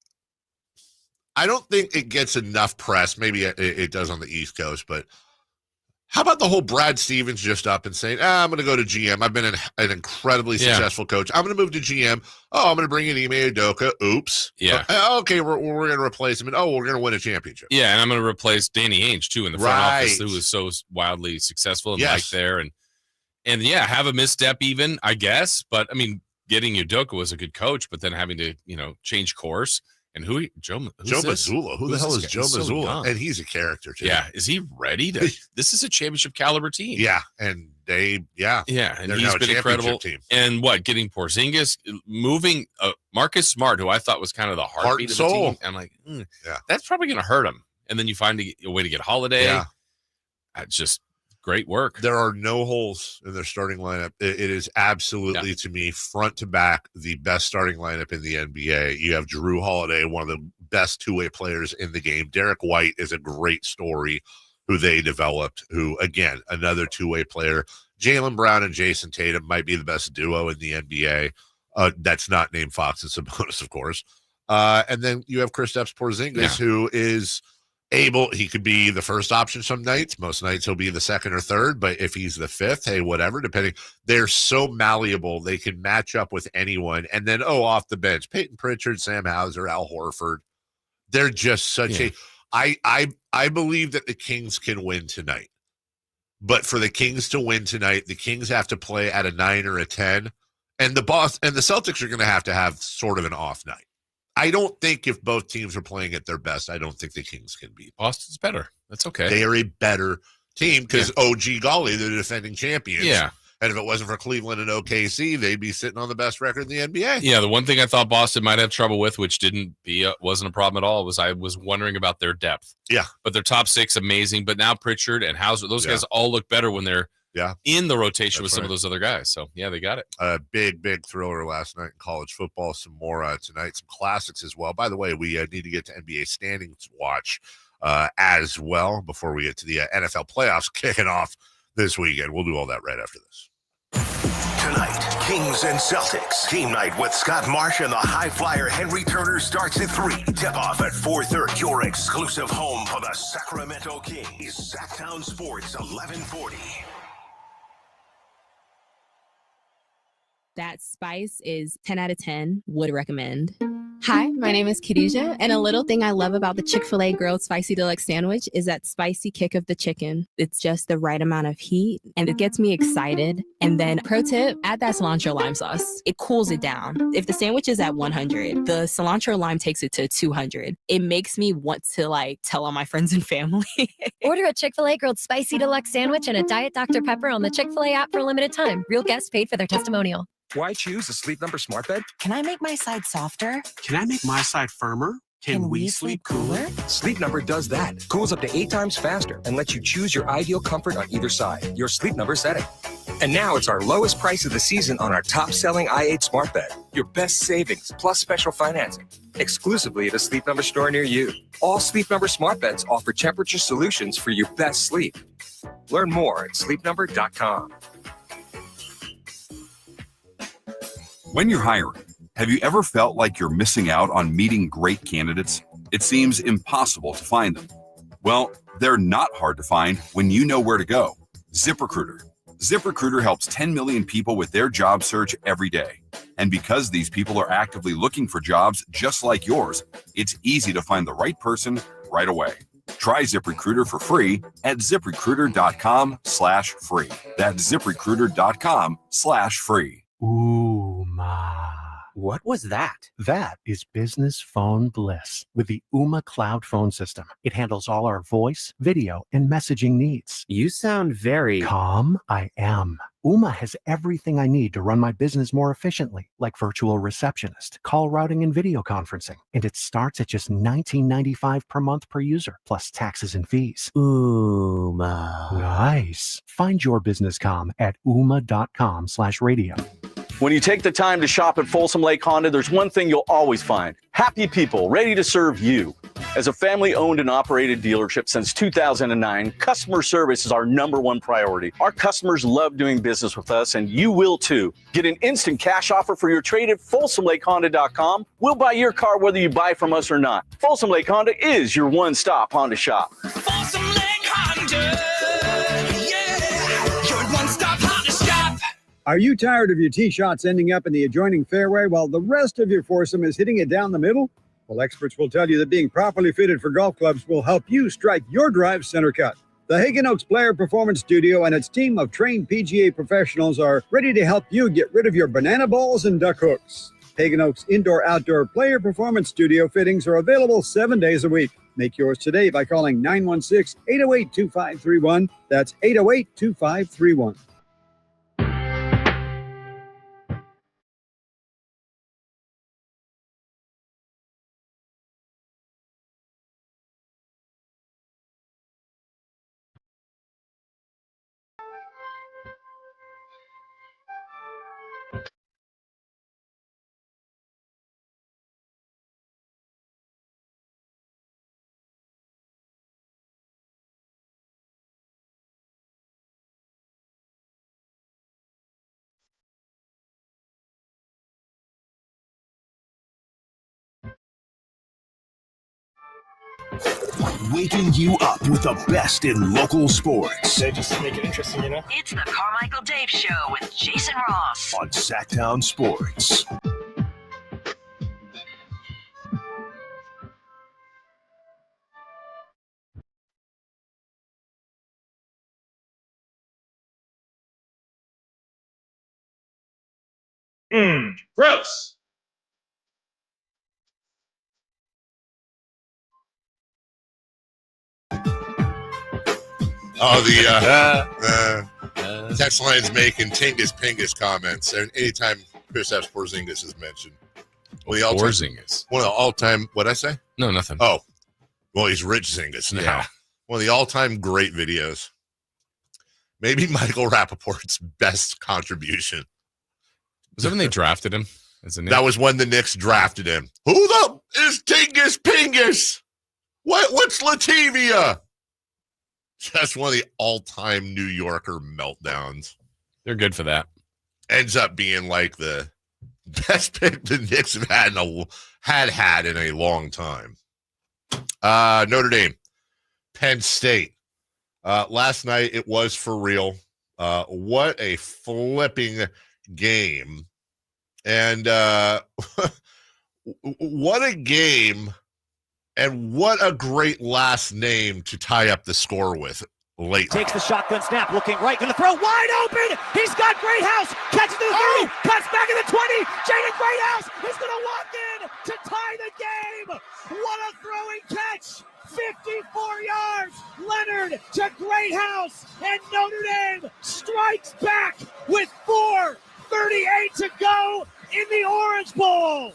I don't think it gets enough press. Maybe it does on the East Coast, but how about the whole Brad Stevens just up and saying, I'm going to go to GM. I've been an incredibly successful coach. I'm going to move to GM. Oh, I'm going to bring in Ime Udoka. Oops. Yeah. Okay, we're going to replace him. And we're going to win a championship. Yeah, and I'm going to replace Danny Ainge, too, in the front office, who was so wildly successful and liked there. And yeah, have a misstep even, I guess. But, I mean, getting Udoka was a good coach, but then having to, change course. And Joe Mazzulla. Who the hell is Joe Mazzulla? And he's a character too. Yeah. Is he ready to? This is a championship caliber team. Yeah. And and he's been incredible. Team. And getting Porzingis, moving Marcus Smart, who I thought was kind of the heartbeat of the team. I'm like, that's probably going to hurt him. And then you find a way to get Holiday. Yeah. It's just great work. There are no holes in their starting lineup. It is absolutely, to me, front to back, the best starting lineup in the NBA. You have Drew Holiday, one of the best two-way players in the game. Derek White is a great story who they developed, who, again, another two-way player. Jaylen Brown and Jason Tatum might be the best duo in the NBA. That's not named Fox and Sabonis, of course. And then you have Kristaps Porzingis, who is he could be the first option some nights. Most nights he'll be the second or third, but if he's the fifth, hey, whatever, depending. They're so malleable. They can match up with anyone. And then, off the bench, Peyton Pritchard, Sam Hauser, Al Horford. They're just such I believe that the Kings can win tonight. But for the Kings to win tonight, the Kings have to play at a 9 or a 10. And the Celtics are going to have sort of an off night. I don't think if both teams are playing at their best, I don't think the Kings can beat. Boston's better. That's okay. They are a better team because, golly, they're the defending champions. Yeah. And if it wasn't for Cleveland and OKC, they'd be sitting on the best record in the NBA. Yeah, the one thing I thought Boston might have trouble with, which wasn't a problem at all, was I was wondering about their depth. Yeah. But their top six, amazing. But now Pritchard and Hauser, those guys all look better when they're in the rotation with some of those other guys. So, they got it. A big thriller last night in college football. Some more tonight. Some classics as well. By the way, we need to get to NBA standings watch as well before we get to the NFL playoffs kicking off this weekend. We'll do all that right after this. Tonight, Kings and Celtics. Game night with Scott Marsh and the high flyer Henry Turner starts at 3. Tip-off at 4:30. Your exclusive home for the Sacramento Kings. Sacktown Sports 1140. That spice is 10 out of 10. Would recommend. Hi, my name is Khadijah, and a little thing I love about the Chick-fil-A Grilled Spicy Deluxe Sandwich is that spicy kick of the chicken. It's just the right amount of heat, and it gets me excited. And then, pro tip, add that cilantro lime sauce. It cools it down. If the sandwich is at 100, the cilantro lime takes it to 200. It makes me want to, tell all my friends and family. Order a Chick-fil-A Grilled Spicy Deluxe Sandwich and a Diet Dr. Pepper on the Chick-fil-A app for a limited time. Real guests paid for their testimonial. Why choose a Sleep Number smart bed? Can I make my side softer? Can I make my side firmer? Can we sleep cooler? Sleep Number does that. Cools up to 8 times faster and lets you choose your ideal comfort on either side. Your Sleep Number setting. And now it's our lowest price of the season on our top-selling i8 smart bed. Your best savings plus special financing. Exclusively at a Sleep Number store near you. All Sleep Number smart beds offer temperature solutions for your best sleep. Learn more at sleepnumber.com. When you're hiring, have you ever felt like you're missing out on meeting great candidates? It seems impossible to find them. Well, they're not hard to find when you know where to go. ZipRecruiter. ZipRecruiter helps 10 million people with their job search every day. And because these people are actively looking for jobs just like yours, it's easy to find the right person right away. Try ZipRecruiter for free at ZipRecruiter.com/free. That's ZipRecruiter.com/free. Ooh, ma. What was that? That is business phone bliss with the Ooma Cloud Phone System. It handles all our voice, video, and messaging needs. You sound very calm. I am. Ooma has everything I need to run my business more efficiently, like virtual receptionist, call routing, and video conferencing. And it starts at just $19.95 per month per user, plus taxes and fees. Ooma. Nice. Find your business comm at ooma.com/radio. When you take the time to shop at Folsom Lake Honda, there's one thing you'll always find: happy people ready to serve you. As a family-owned and operated dealership since 2009, customer service is our #1 priority. Our customers love doing business with us, and you will too. Get an instant cash offer for your trade at FolsomLakeHonda.com. We'll buy your car whether you buy from us or not. Folsom Lake Honda is your one-stop Honda shop. Folsom Lake Honda, yeah, your one-stop Honda shop. Are you tired of your tee shots ending up in the adjoining fairway while the rest of your foursome is hitting it down the middle? Well, experts will tell you that being properly fitted for golf clubs will help you strike your drive center cut. The Hagen Oaks Player Performance Studio and its team of trained PGA professionals are ready to help you get rid of your banana balls and duck hooks. Hagen Oaks Indoor-Outdoor Player Performance Studio fittings are available 7 days a week. Make yours today by calling 916-808-2531. That's 808-2531. Waking you up with the best in local sports. They just make it interesting, you know? It's the Carmichael Dave Show with Jason Ross On Sacktown Sports. Gross. Oh, the text line's making Tingus Pingus comments, and anytime Kristaps Porzingis is mentioned. Porzingis. One of the all-time, what'd I say? No, nothing. Oh, well, he's Rich Zingas now. Yeah. One of the all-time great videos. Maybe Michael Rappaport's best contribution. Was that when they drafted him? That was when the Knicks drafted him. Who the is Tingus Pingus? What's Lativia? Just one of the all-time New Yorker meltdowns. They're good for that. Ends up being like the best pick the Knicks have had in a long time. Notre Dame, Penn State. Last night it was for real. What a flipping game. And what a game. And what a great last name to tie up the score with late. Takes the shotgun snap, looking right, gonna throw wide open. He's got Greathouse, catches the 30, cuts back in the 20. Jaden Greathouse is gonna walk in to tie the game. What a throwing catch! 54 yards. Leonard to Greathouse, and Notre Dame strikes back with 4:38 to go in the Orange Bowl.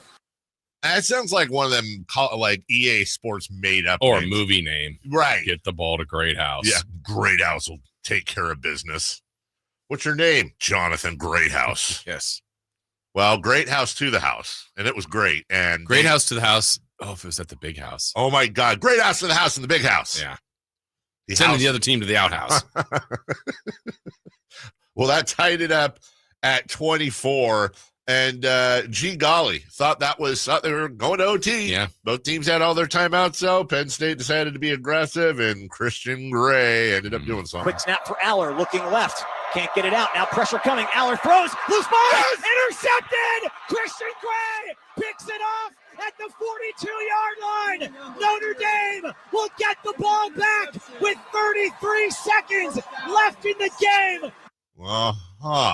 That sounds like one of them like EA Sports made up or names. A movie name. Right. Get the ball to Greathouse. Yeah, Greathouse will take care of business. What's your name? Jonathan Greathouse. Yes. Well, Greathouse to the house, and it was great. And Greathouse to the house. Oh, if it was at the big house. Oh my God, Greathouse to the house and the big house. Yeah. Sending the other team to the outhouse. Well, that tied it up at 24. And gee golly, thought they were going to OT. Yeah. Both teams had all their timeouts, so Penn State decided to be aggressive, and Christian Gray ended up doing something. Quick snap for Aller, looking left. Can't get it out. Now pressure coming. Aller throws. Loose ball. Yes! Intercepted. Christian Gray picks it off at the 42-yard line. Notre Dame will get the ball back with 33 seconds left in the game.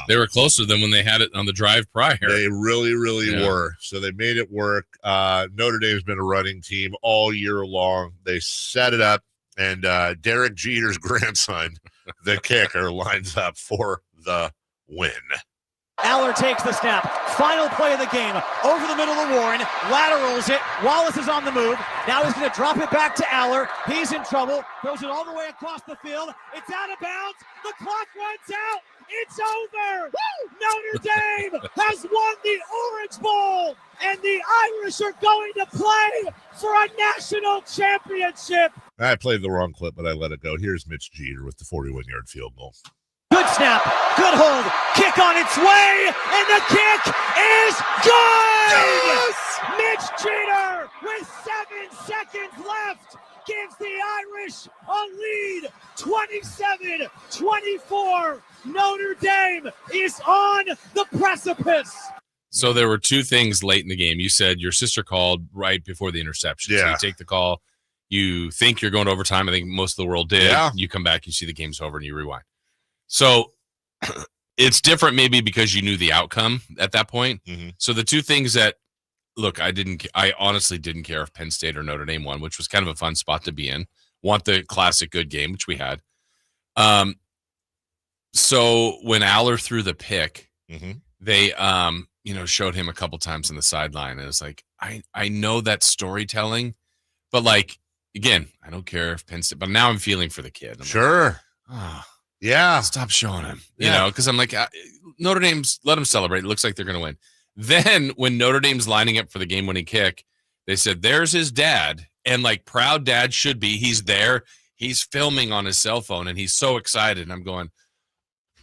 They were closer than when they had it on the drive prior. They really, really were. So they made it work. Notre Dame's been a running team all year long. They set it up, and Derek Jeter's grandson, the kicker, lines up for the win. Aller takes the snap. Final play of the game. Over the middle of Warren. Laterals it. Wallace is on the move. Now he's going to drop it back to Aller. He's in trouble. Throws it all the way across the field. It's out of bounds. The clock runs out. It's over. Woo! Notre Dame has won the Orange Bowl, and the Irish are going to play for a national championship. I played the wrong clip, but I let it go. Here's Mitch Jeter with the 41-yard field goal. Good snap, good hold, kick on its way, and the kick is good! Yes! Mitch Jeter, with 7 seconds left, gives the Irish a lead, 27-24. Notre Dame is on the precipice. So there were two things late in the game. You said your sister called right before the interception. So you take the call. You think you're going to overtime. I think most of the world did. Yeah. You come back, you see the game's over, and you rewind. So it's different maybe because you knew the outcome at that point. Mm-hmm. So the two things that, look, I honestly didn't care if Penn State or Notre Dame won, which was kind of a fun spot to be in. Want the classic good game, which we had. So when Aller threw the pick, they showed him a couple times on the sideline, and it's like, I know that's storytelling, but like, again, I don't care if Penn State, but now I'm feeling for the kid. I'm sure. Like, oh, yeah. Stop showing him, because I'm like, Notre Dame's, let them celebrate. It looks like they're going to win. Then when Notre Dame's lining up for the game-winning kick, they said, there's his dad. And like proud dad should be, he's there. He's filming on his cell phone, and he's so excited. And I'm going,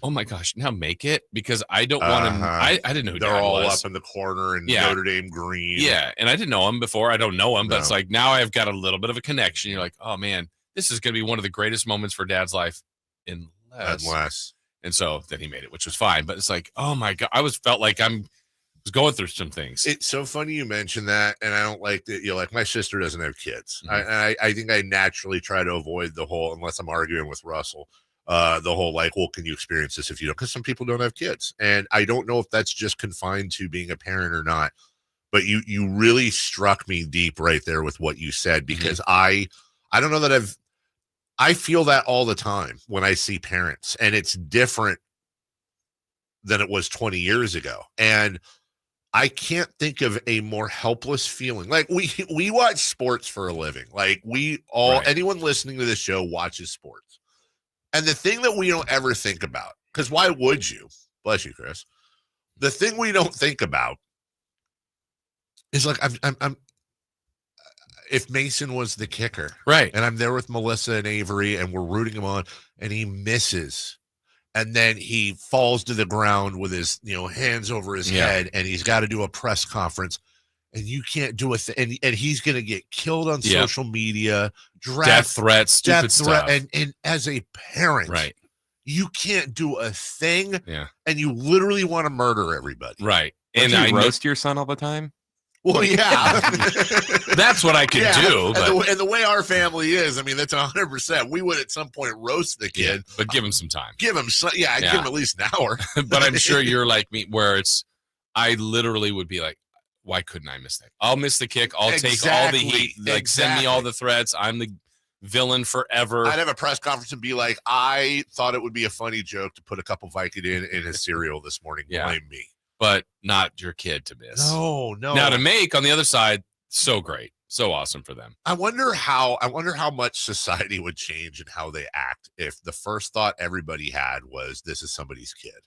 oh my gosh, now make it, because I don't want him. I didn't know who they're dad all was. up in the corner in Notre Dame green. Yeah, and I didn't know him before. I don't know him, but No. it's like now I've got a little bit of a connection. You're like, oh man, this is going to be one of the greatest moments for dad's life, unless. And so then he made it, which was fine. But it's like, oh my god, felt like I was going through some things. It's so funny you mentioned that, and I don't like that. Like my sister doesn't have kids. I think I naturally try to avoid the whole, unless I'm arguing with Russell. The whole like, well, can you experience this if you don't? Because some people don't have kids, and I don't know if that's just confined to being a parent or not. But you really struck me deep right there with what you said, because I don't know that I feel that all the time when I see parents, and it's different than it was 20 years ago. And I can't think of a more helpless feeling. Like we watch sports for a living. Like anyone listening to this show watches sports. And the thing that we don't ever think about, because why would you? Bless you, Chris. The thing we don't think about is like, I'm if Mason was the kicker, right, and I'm there with Melissa and Avery, and we're rooting him on, and he misses, and then he falls to the ground with his hands over his head, and he's got to do a press conference, and you can't do a thing, and he's going to get killed on social media, death threats, stupid stuff, and as a parent, right, you can't do a thing, yeah, and you literally want to murder everybody, right, and I roast your son all the time. Well, yeah, that's what I could do. But and the way our family is, I mean, that's 100%. We would at some point roast the kid, but give him some time. Give him some, I'd give him at least an hour. But I'm sure you're like me, where I literally would be like, why couldn't I miss that? I'll miss the kick. I'll take all the heat. Like, send me all the threats. I'm the villain forever. I'd have a press conference and be like, I thought it would be a funny joke to put a couple Vicodin in his cereal this morning. Blame me. But not your kid to miss. No. Now to make on the other side, so great, so awesome for them. I wonder how much society would change and how they act if the first thought everybody had was, this is somebody's kid,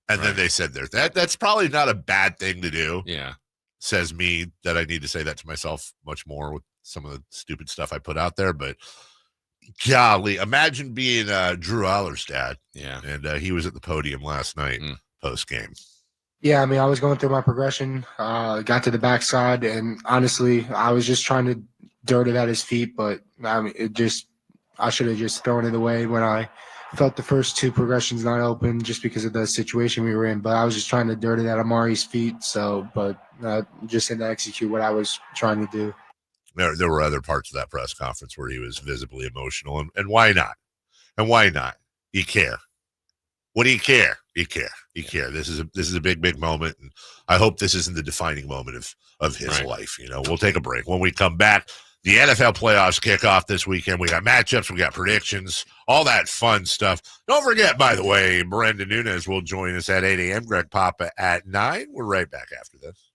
and then they said that's probably not a bad thing to do. Yeah, says me that I need to say that to myself much more with some of the stupid stuff I put out there. But golly, imagine being Drew Aller's dad. Yeah, and he was at the podium last night post game. Yeah, I mean, I was going through my progression, got to the backside, and honestly, I was just trying to dirt it at his feet, but I mean, I should have just thrown it away when I felt the first two progressions not open just because of the situation we were in. But I was just trying to dirt it at Amari's feet, but just didn't execute what I was trying to do. There were other parts of that press conference where he was visibly emotional, and why not? And why not? You care. What do you care? You care. You care. This is a big moment, and I hope this isn't the defining moment of his life. We'll take a break. When we come back, the NFL playoffs kick off this weekend. We got matchups, we got predictions, all that fun stuff. Don't forget, by the way, Brendan Nunes will join us at 8 a.m. Greg Papa at 9. We're right back after this.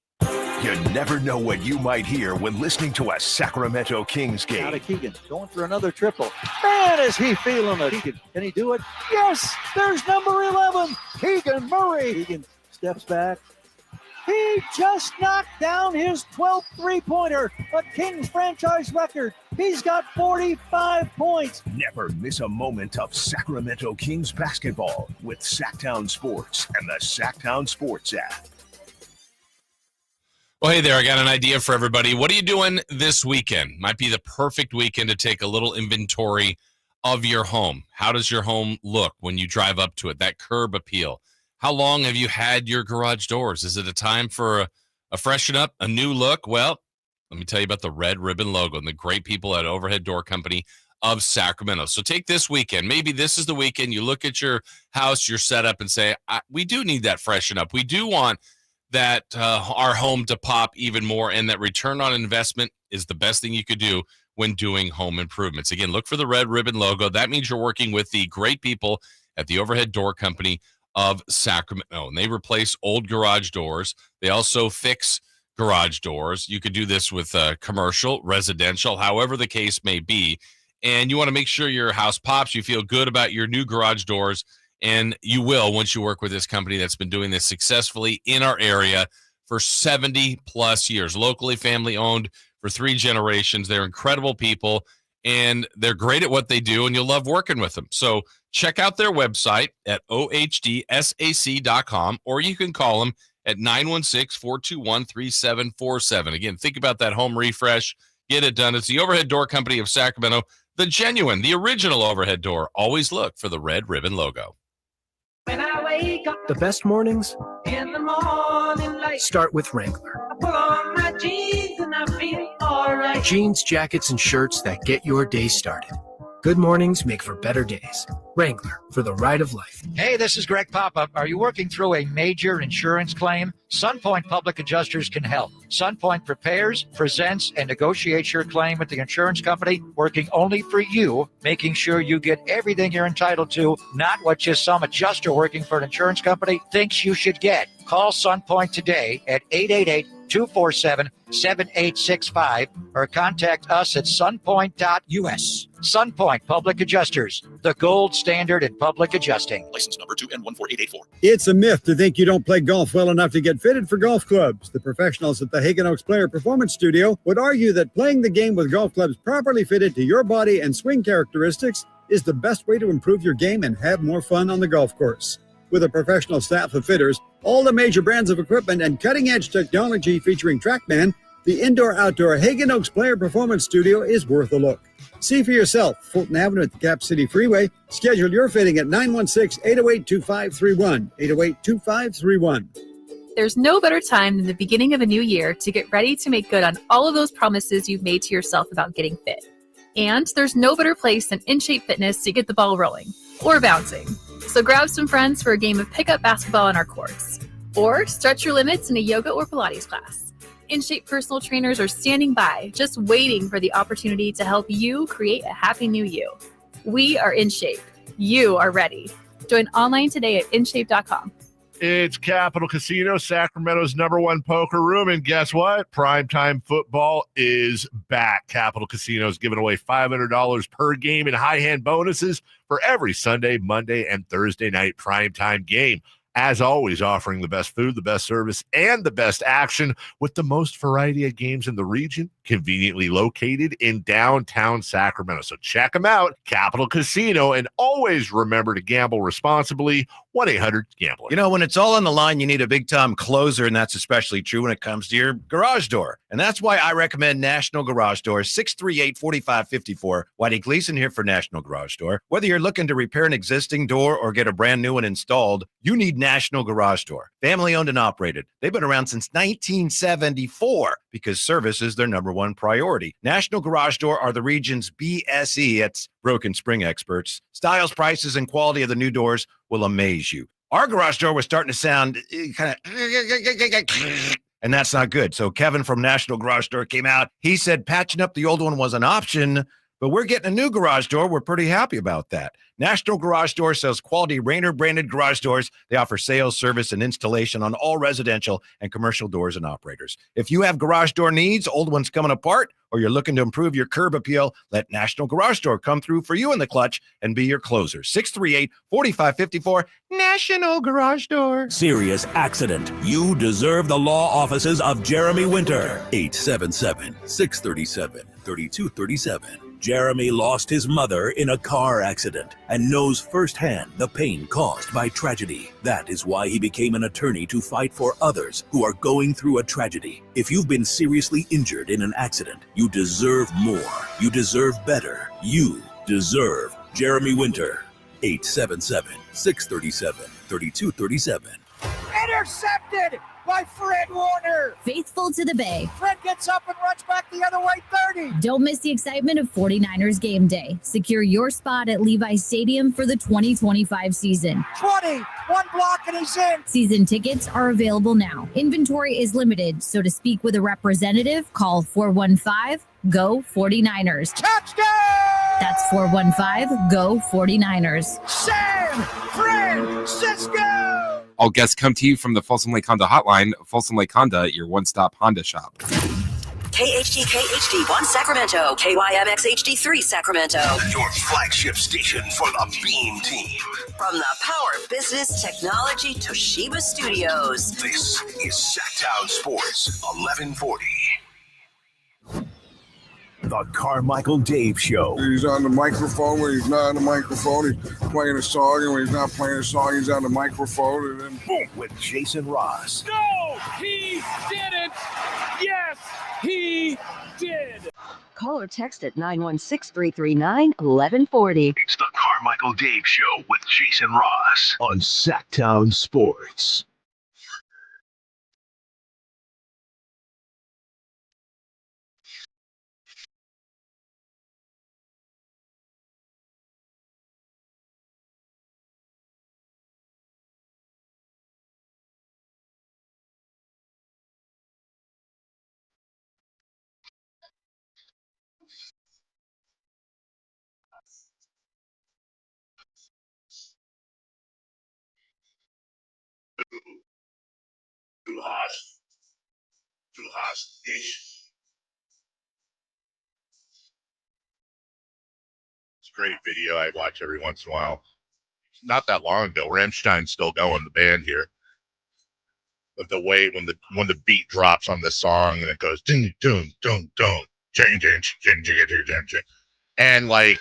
You never know what you might hear when listening to a Sacramento Kings game. Out of Keegan, going for another triple. Man, is he feeling it. Can he do it? Yes, there's number 11, Keegan Murray. Keegan steps back. He just knocked down his 12th three-pointer, a Kings franchise record. He's got 45 points. Never miss a moment of Sacramento Kings basketball with Sacktown Sports and the Sacktown Sports app. Well, hey there, I got an idea for everybody. What are you doing this weekend? Might be the perfect weekend to take a little inventory of your home. How does your home look when you drive up to it? That curb appeal. How long have you had your garage doors? Is it a time for a freshen up, a new look? Well, Let me tell you about the red ribbon logo and the great people at Overhead Door Company of Sacramento. So take this weekend. Maybe this is the weekend you look at your house, your setup, and say, we do need that freshen up. We do want that our home to pop even more, and that return on investment is the best thing you could do when doing home improvements. Again, look for the red ribbon logo. That means you're working with the great people at the Overhead Door Company of Sacramento, and they replace old garage doors. They also fix garage doors. You could do this with commercial, residential, however the case may be. And you want to make sure your house pops. You feel good about your new garage doors, and you will once you work with this company that's been doing this successfully in our area for 70 plus years. Locally family owned for 3 generations. They're incredible people, and they're great at what they do, and you'll love working with them. So check out their website at ohdsac.com, or you can call them at 916-421-3747. Again, think about that home refresh. Get it done. It's the Overhead Door Company of Sacramento, the genuine, the original overhead door. Always look for the red ribbon logo. When I wake up The best mornings in the morning light, start with Wrangler. I pull on my jeans and I feel alright. Jeans, jackets, and shirts that get your day started. Good mornings make for better days. Wrangler, for the ride of life. Hey, this is Greg Papa. Are you working through a major insurance claim? SunPoint Public Adjusters can help. SunPoint prepares, presents, and negotiates your claim with the insurance company, working only for you, making sure you get everything you're entitled to, not what just some adjuster working for an insurance company thinks you should get. Call SunPoint today at 888-247-7865 or contact us at sunpoint.us. SunPoint Public Adjusters, the gold standard in public adjusting. License number 2N14884. It's a myth to think you don't play golf well enough to get fitted for golf clubs. The professionals at the Hagen Oaks Player Performance Studio would argue that playing the game with golf clubs properly fitted to your body and swing characteristics is the best way to improve your game and have more fun on the golf course. With a professional staff of fitters, all the major brands of equipment, and cutting-edge technology featuring TrackMan, the indoor-outdoor Hagen Oaks Player Performance Studio is worth a look. See for yourself. Fulton Avenue at the Cap City Freeway. Schedule your fitting at 916-808-2531. 808-2531. There's no better time than the beginning of a new year to get ready to make good on all of those promises you've made to yourself about getting fit. And there's no better place than InShape Fitness to get the ball rolling or bouncing. So grab some friends for a game of pickup basketball on our courts. Or stretch your limits in a yoga or Pilates class. InShape personal trainers are standing by, just waiting for the opportunity to help you create a happy new you. We are InShape. You are ready. Join online today at InShape.com. It's Capital Casino, Sacramento's #1 poker room. And guess what? Primetime football is back. Capital Casino is giving away $500 per game in high hand bonuses for every Sunday, Monday, and Thursday night primetime game. As always, offering the best food, the best service, and the best action with the most variety of games in the region, conveniently located in downtown Sacramento. So check them out, Capital Casino, and always remember to gamble responsibly. 1-800-GAMBLER. You know, when it's all on the line, you need a big-time closer, and that's especially true when it comes to your garage door. And that's why I recommend National Garage Door, 638-4554. Whitey Gleason here for National Garage Door. Whether you're looking to repair an existing door or get a brand new one installed, you need National Garage Door. Family-owned and operated. They've been around since 1974 because service is their #1 priority. National Garage Door are the region's BSE. It's broken spring experts. Styles, prices, and quality of the new doors will amaze you. Our garage door was starting to sound kind of, and that's not good. So Kevin from National Garage Door came out. He said patching up the old one was an option, but we're getting a new garage door. We're pretty happy about that. National Garage Door sells quality Rainer branded garage doors. They offer sales, service, and installation on all residential and commercial doors and operators. If you have garage door needs, old ones coming apart, or you're looking to improve your curb appeal, let National Garage Door come through for you in the clutch and be your closer. 638-4554, National Garage Door. Serious accident. You deserve the law offices of Jeremy Winter. 877-637-3237. Jeremy lost his mother in a car accident and knows firsthand the pain caused by tragedy. That is why he became an attorney to fight for others who are going through a tragedy. If you've been seriously injured in an accident, you deserve more. You deserve better. You deserve Jeremy Winter. 877-637-3237. Intercepted by Fred Warner. Faithful to the Bay. Fred gets up and runs back the other way 30. Don't miss the excitement of 49ers game day. Secure your spot at Levi's Stadium for the 2025 season. 20, one block and he's in. Season tickets are available now. Inventory is limited, so to speak with a representative, call 415-GO-49ers. Touchdown! That's 415-GO-49ers. San Francisco! All guests come to you from the Folsom Lake Honda hotline. Folsom Lake Honda, your one-stop Honda shop. KHD1 Sacramento, KYMX HD3 Sacramento. Your flagship station for the Beam Team. From the Power Business Technology Toshiba Studios. This is Sacktown Sports 1140. The Carmichael Dave Show. He's on the microphone when he's not on the microphone. He's playing a song, and when he's not playing a song, he's on the microphone. And then boom, with Jason Ross. No, he didn't. Yes, he did. Call or text at 916-339-1140. It's the Carmichael Dave Show with Jason Ross on Sacktown Sports. Too hot. Too hot. It's a great video I watch every once in a while. Not that long ago, Rammstein's still going, the band here. But the way when the beat drops on the song and it goes ding ding ding ding ding ding ding ding ding, and like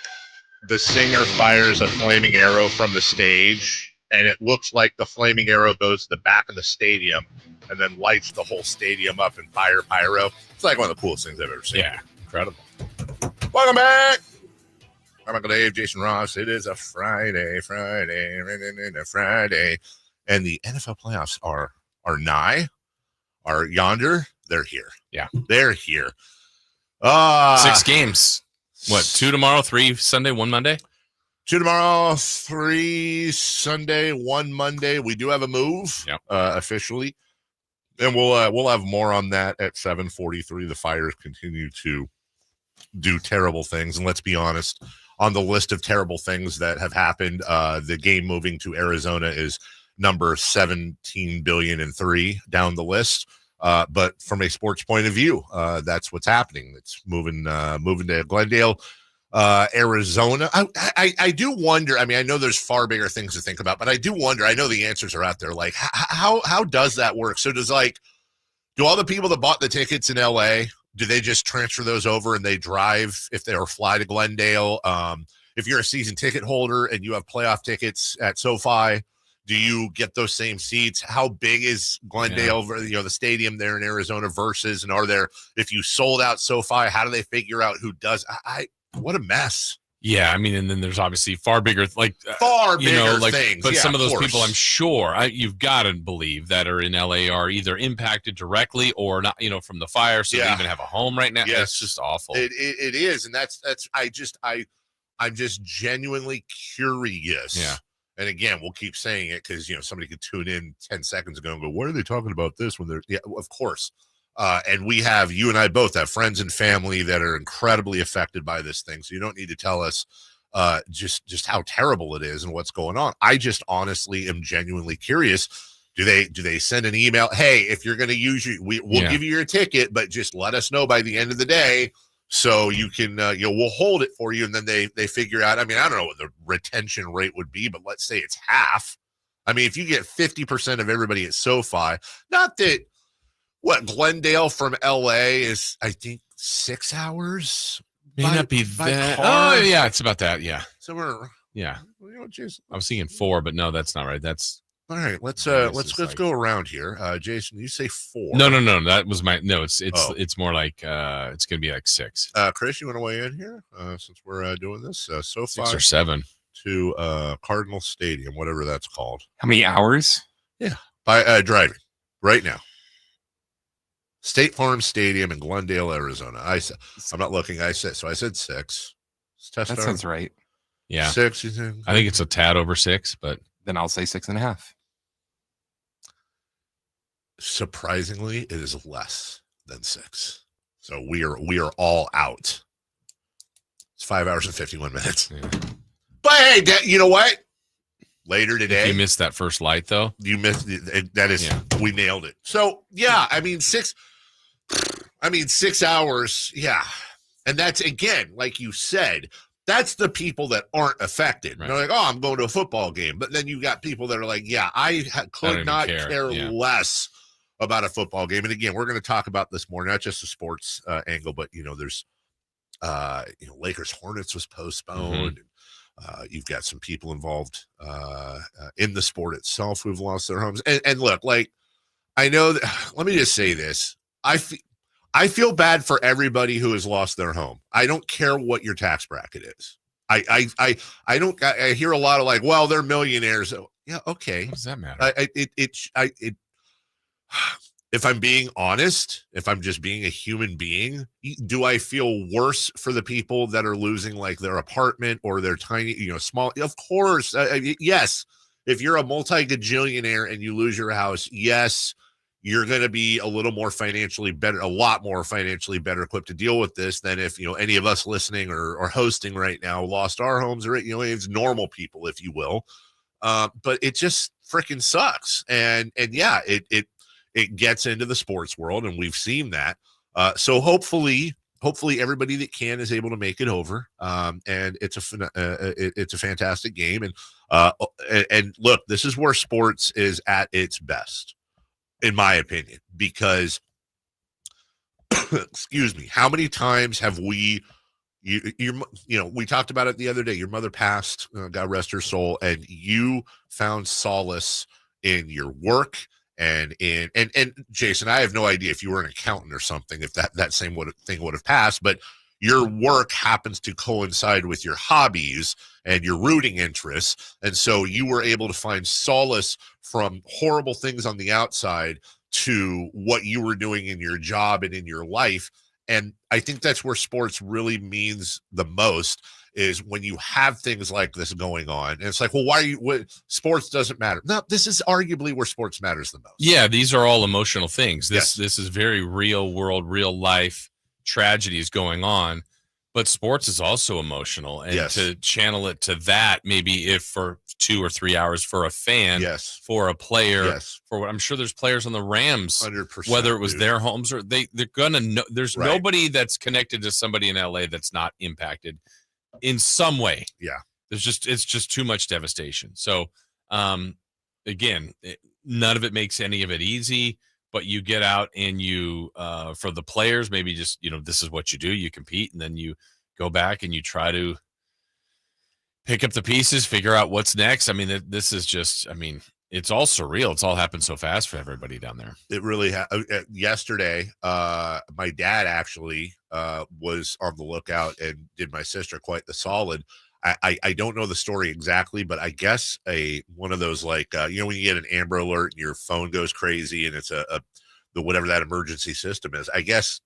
the singer fires a flaming arrow from the stage, and it looks like the flaming arrow goes to the back of the stadium and then lights the whole stadium up in pyro. It's like one of the coolest things I've ever seen. Yeah, incredible. Welcome back. Carmichael Dave, Jason Ross. It is a Friday, and the NFL playoffs are yonder. They're here. Yeah, they're here. 6 games. What? 2 tomorrow, 3 Sunday, 1 Monday. 2 tomorrow, 3 Sunday, 1 Monday. We do have a move, officially, and we'll have more on that at 7:43. The Fires continue to do terrible things, and let's be honest, on the list of terrible things that have happened, the game moving to Arizona is number 17,000,000,003 down the list. But from a sports point of view, that's what's happening. It's moving to Glendale, Arizona. I do wonder. I mean, I know there's far bigger things to think about, but I do wonder. I know the answers are out there. Like, how does that work? So do all the people that bought the tickets in LA, do they just transfer those over and they drive if they fly to Glendale? If you're a season ticket holder and you have playoff tickets at SoFi, do you get those same seats? How big is Glendale, the stadium there in Arizona versus, and are there, if you sold out SoFi, how do they figure out who does? What a mess. Yeah, I mean, and then there's obviously far bigger things. But some of those people, I'm sure, you've got to believe that are in LA are either impacted directly or not, from the fire. So they even have a home right now. Yes. It's just awful. It is, and I'm just genuinely curious. Yeah. And again, we'll keep saying it because somebody could tune in 10 seconds ago and go, "What are they talking about this?" When they're of course. And you and I both have friends and family that are incredibly affected by this thing. So you don't need to tell us just how terrible it is and what's going on. I just honestly am genuinely curious. Do they send an email? Hey, if you're going to use we'll give you your ticket, but just let us know by the end of the day so you can we'll hold it for you. And then they figure out. I mean, I don't know what the retention rate would be, but let's say it's half. I mean, if you get 50% of everybody at SoFi, not that. What, Glendale from LA is, I think, 6 hours. May not be that. Car. Oh, yeah, it's about that. Yeah. So we're I was thinking 4, but no, that's not right. That's all right. Let's go around here. Jason, you say 4. No. That was it's more like it's gonna be like 6. Chris, you want to weigh in here since we're doing this? SoFi 6 or 7 to Cardinal Stadium, whatever that's called. How many hours? Yeah, by driving right now. State Farm Stadium in Glendale, Arizona. I'm not looking. I said 6. That sounds right. Yeah. 6, you think? I think it's a tad over 6, but then I'll say 6.5. Surprisingly, it is less than 6. So we are all out. It's 5 hours and 51 minutes. Yeah. But hey, you know what? Later today, if you missed that first light, though. You missed it. That is, we nailed it. So yeah, I mean 6 hours. Yeah, and that's, again, like you said, that's the people that aren't affected. Right. They're like, oh, I'm going to a football game, but then you got people that are like, yeah, I could not care less about a football game. And again, we're going to talk about this more, not just the sports angle, but there's Lakers Hornets was postponed. Mm-hmm. You've got some people involved in the sport itself who've lost their homes. And look, like, I know that, let me just say this. I feel bad for everybody who has lost their home. I don't care what your tax bracket is. I hear a lot of like, well, they're millionaires. Yeah. Okay. What does that matter? If I'm being honest, if I'm just being a human being, do I feel worse for the people that are losing like their apartment or their tiny, small? Of course. Yes. If you're a multi-gajillionaire and you lose your house, yes, you're going to be a lot more financially better equipped to deal with this than if, any of us listening or hosting right now lost our homes, or, it's normal people, if you will. But it just freaking sucks. And yeah, it gets into the sports world, and we've seen that. So hopefully everybody that can is able to make it over. And it's a fantastic game. And look, this is where sports is at its best, in my opinion, because excuse me, how many times have we talked about it the other day. Your mother passed, God rest her soul, and you found solace in your work. And Jason, I have no idea if you were an accountant or something, if that same thing would have passed, but your work happens to coincide with your hobbies and your rooting interests. And so you were able to find solace from horrible things on the outside to what you were doing in your job and in your life. And I think that's where sports really means the most, is when you have things like this going on. And it's like, well, sports doesn't matter. No, this is arguably where sports matters the most. Yeah, these are all emotional things. This is very real world, real life tragedies going on. But sports is also emotional. And to channel it to that, maybe if for 2 or 3 hours for a fan, for a player, for what I'm sure there's players on the Rams, 100%, whether it was their homes or they're going to know. There's nobody that's connected to somebody in LA that's not impacted in some way. Yeah. It's just too much devastation. So, again, none of it makes any of it easy, but you get out and you, for the players, maybe just, this is what you do. You compete, and then you go back and you try to pick up the pieces, figure out what's next. I mean, this is just, it's all surreal. It's all happened so fast for everybody down there. It really yesterday, my dad actually was on the lookout and did my sister quite the solid. I don't know the story exactly, but I guess one of those, like, when you get an Amber Alert and your phone goes crazy and it's the whatever that emergency system is, I guess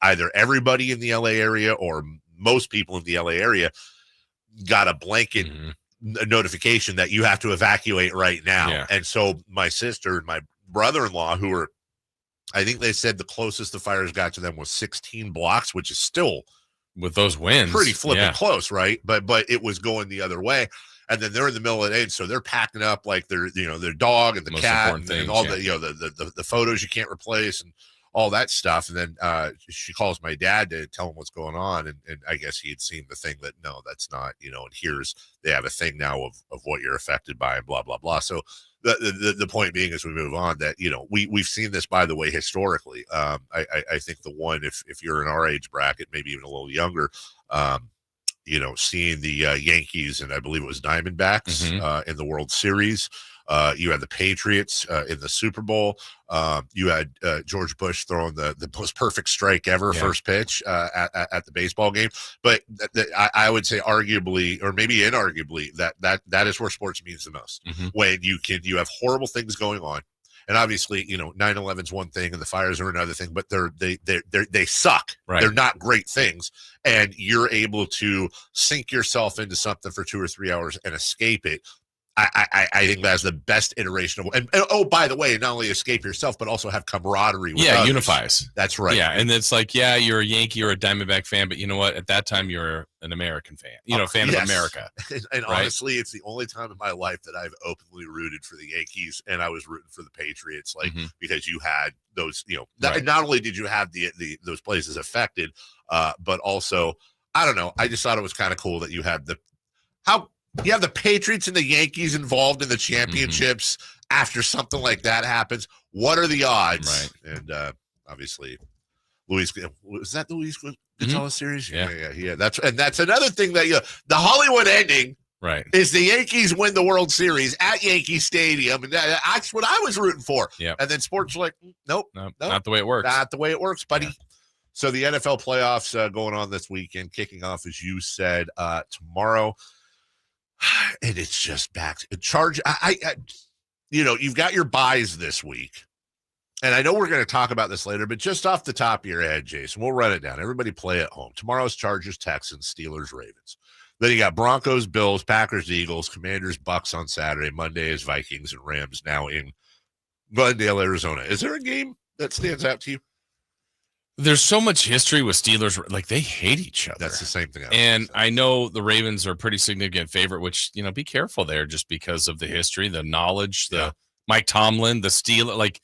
either everybody in the LA area or most people in the LA area got a blanket notification that you have to evacuate right now. Yeah. And so my sister and my brother-in-law, who were, I think they said the closest the fires got to them was 16 blocks, which is still, with those winds, pretty flipping close, right? But it was going the other way. And then they're in the middle of the day, and so they're packing up like their dog and the cat and all the photos you can't replace and all that stuff. And then she calls my dad to tell him what's going on. And I guess he had seen the thing that, no, that's not, and they have a thing now of what you're affected by and blah, blah, blah. So the point being, as we move on, that, we've seen this, by the way, historically. I think the one, if you're in our age bracket, maybe even a little younger, seeing the Yankees and I believe it was Diamondbacks in the World Series. You had the Patriots in the Super Bowl. You had George Bush throwing the most perfect strike ever, first pitch at the baseball game. But I would say arguably, or maybe inarguably, that is where sports means the most. When you have horrible things going on, And obviously, 9/11's one thing and the fires are another thing, but they suck. Right. They're not great things. And you're able to sink yourself into something for 2 or 3 hours and escape it. I think that's the best iteration of, and oh, by the way, not only escape yourself, but also have camaraderie with others. Unifies. That's right. Yeah, and it's like, you're a Yankee or a Diamondback fan, but you know what? At that time, you're an American fan. Fan of America. And honestly, it's the only time in my life that I've openly rooted for the Yankees, and I was rooting for the Patriots, because you had those, not only did you have those places affected, but also, I don't know, I just thought it was kind of cool that you had you have the Patriots and the Yankees involved in the championships after something like that happens. What are the odds? Right. And obviously, was that the Luis Gonzalez series? Yeah. That's another thing that the Hollywood ending. Right. Is the Yankees win the World Series at Yankee Stadium, and that's what I was rooting for. Yeah. And then sports are like, nope, not the way it works. Not the way it works, buddy. Yeah. So the NFL playoffs going on this weekend, kicking off, as you said, tomorrow. And it's just back to charge. You've got your buys this week. And I know we're going to talk about this later, but just off the top of your head, Jason, we'll run it down. Everybody play at home. Tomorrow's Chargers, Texans, Steelers, Ravens. Then you got Broncos, Bills, Packers, Eagles, Commanders, Bucks on Saturday. Monday is Vikings and Rams now in Glendale, Arizona. Is there a game that stands out to you? There's so much history with Steelers. Like, they hate each other. That's the same thing. I know the Ravens are a pretty significant favorite, which, be careful there just because of the history, the knowledge, the Mike Tomlin, the Steelers. Like,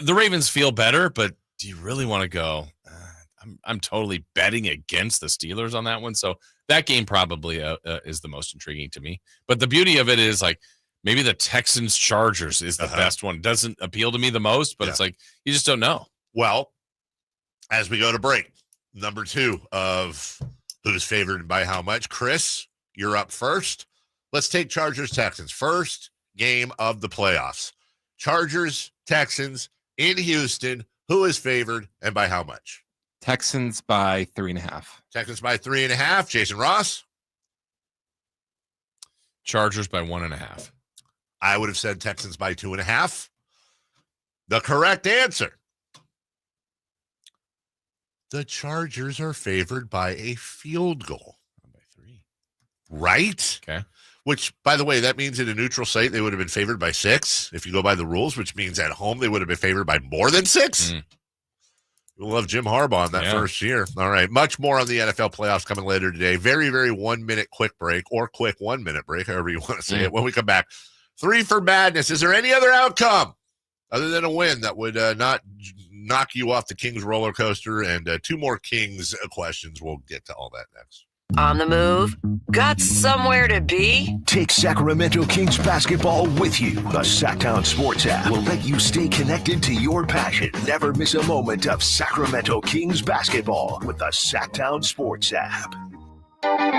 the Ravens feel better, but do you really want to go? I'm totally betting against the Steelers on that one. So that game probably is the most intriguing to me. But the beauty of it is, like, maybe the Texans Chargers is the best one. It doesn't appeal to me the most, but it's like, you just don't know. Well, as we go to break, number 2 of who's favored by how much. Chris, you're up first. Let's take Chargers Texans. First game of the playoffs. Chargers Texans in Houston. Who is favored and by how much? Texans by 3.5. Texans by 3.5. Jason Ross? Chargers by 1.5. I would have said Texans by 2.5. The correct answer. The Chargers are favored by a field goal. By 3. Right? Okay. Which, by the way, that means in a neutral site, they would have been favored by 6 if you go by the rules, which means at home, they would have been favored by more than 6. We'll love Jim Harbaugh in that first year. All right. Much more on the NFL playoffs coming later today. Very, very 1-minute quick break or quick 1-minute break, however you want to say it. When we come back, 3 for madness. Is there any other outcome other than a win that would not knock you off the Kings roller coaster? And 2 more Kings questions. We'll get to all that next. On the move? Got somewhere to be? Take Sacramento Kings basketball with you. The Sacktown Sports app will let you stay connected to your passion. Never miss a moment of Sacramento Kings basketball with the Sacktown Sports app.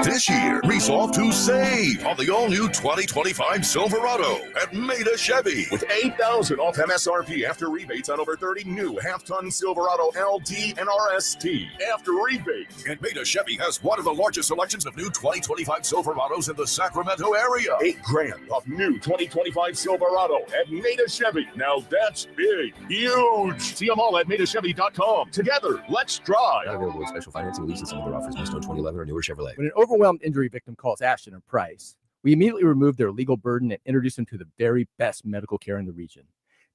This year, resolve to save on the all-new 2025 Silverado at Maida Chevy with $8,000 off MSRP after rebates on over 30 new half-ton Silverado LT and RST after rebates. And Maida Chevy has one of the largest selections of new 2025 Silverados in the Sacramento area. $8,000 off new 2025 Silverado at Maida Chevy. Now that's big, huge. See them all at MaidaChevy.com. Together, let's drive. Not available with special financing, leases, and other offers based on 2011 or newer Chevrolet. When an overwhelmed injury victim calls Ashton or Price, we immediately remove their legal burden and introduce them to the very best medical care in the region.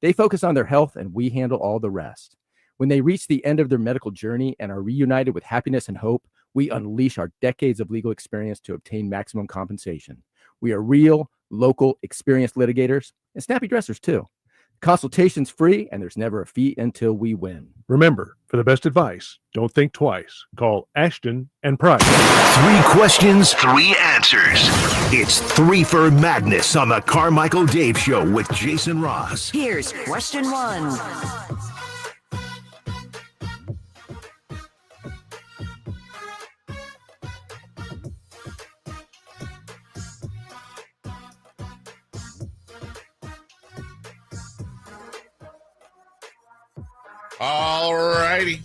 They focus on their health, and we handle all the rest. When they reach the end of their medical journey and are reunited with happiness and hope, we unleash our decades of legal experience to obtain maximum compensation. We are real, local, experienced litigators and snappy dressers, too. Consultation's free, and there's never a fee until we win. Remember, for the best advice, don't think twice. Call Ashton and Price. 3 questions, 3 answers. It's 3 for Madness on the Carmichael Dave Show with Jason Ross. Here's question 1. All righty.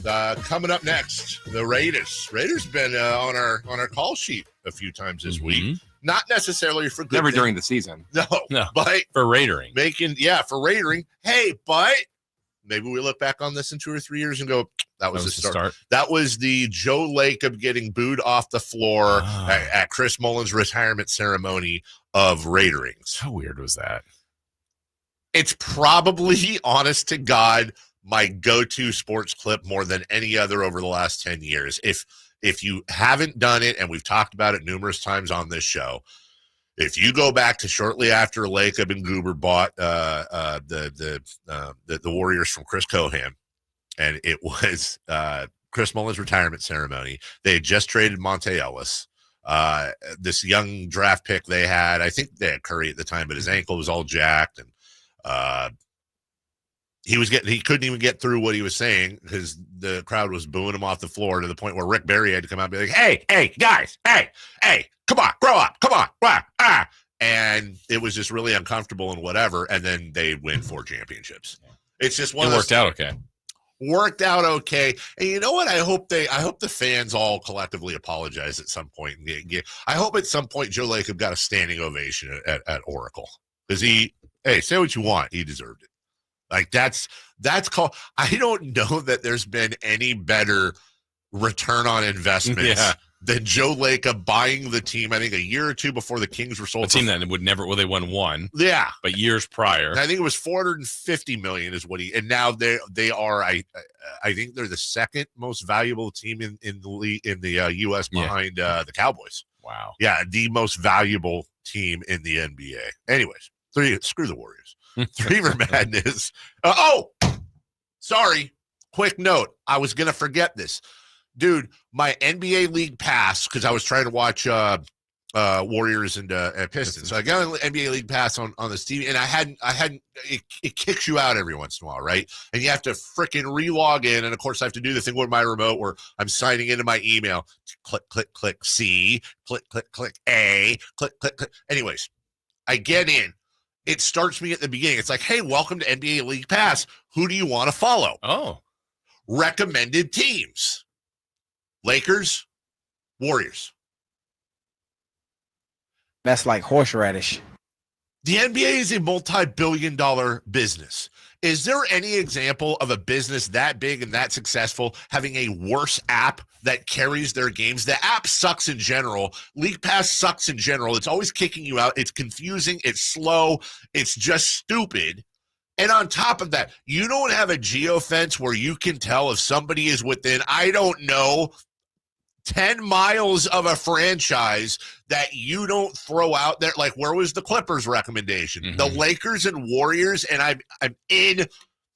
Coming up next, the Raiders. Raiders been on our call sheet a few times this week. Not necessarily for good. Never during the season. No, but for Raidering. For Raidering. Hey, but maybe we look back on this in 2 or 3 years and go, that was the start. That was the Joe Lacob getting booed off the floor at Chris Mullins' retirement ceremony of Raiderings. How weird was that? It's probably, honest to God, my go-to sports clip more than any other over the last 10 years. If you haven't done it, and we've talked about it numerous times on this show, if you go back to shortly after Lacob and Goober bought the Warriors from Chris Cohan, and it was Chris Mullins' retirement ceremony. They had just traded Monte Ellis, this young draft pick they had. I think they had Curry at the time, but his ankle was all jacked, and he couldn't even get through what he was saying because the crowd was booing him off the floor to the point where Rick Barry had to come out and be like, hey, guys, hey, come on, grow up, come on, and it was just really uncomfortable and whatever, and then they win 4 championships. It's just one. It worked out okay. Worked out okay, and you know what? I hope the fans all collectively apologize at some point. I hope at some point Joe Lacob got a standing ovation at Oracle because say what you want, he deserved it. Like that's called. I don't know that there's been any better return on investments than Joe Lacob buying the team. I think a year or two before the Kings were sold. A team that would never. Well, they won 1. Yeah, but years prior, and I think it was $450 million is what and now they are. I think they're the second most valuable team in the U.S. behind the Cowboys. Wow. Yeah, the most valuable team in the NBA. Anyways, screw the Warriors. Fever Madness. Sorry. Quick note. I was going to forget this. Dude, my NBA League Pass, because I was trying to watch Warriors and Pistons. So I got an NBA League Pass on this TV, and I hadn't it kicks you out every once in a while, right? And you have to freaking re-log in, and of course I have to do the thing with my remote where I'm signing into my email. Click, click, click C, click, click, click A, click, click, click. Anyways, I get in. It starts me at the beginning. It's like, hey, welcome to NBA League Pass. Who do you want to follow? Recommended teams. Lakers, Warriors. That's like horseradish. The NBA is a multi-billion-dollar business. Is there any example of a business that big and that successful having a worse app that carries their games? The app sucks in general. League Pass sucks in general. It's always kicking you out. It's confusing. It's slow. It's just stupid. And on top of that, you don't have a geofence where you can tell if somebody is within, 10 miles of a franchise that you don't throw out there. Like, where was the Clippers recommendation? Mm-hmm. The Lakers and Warriors, and I'm in,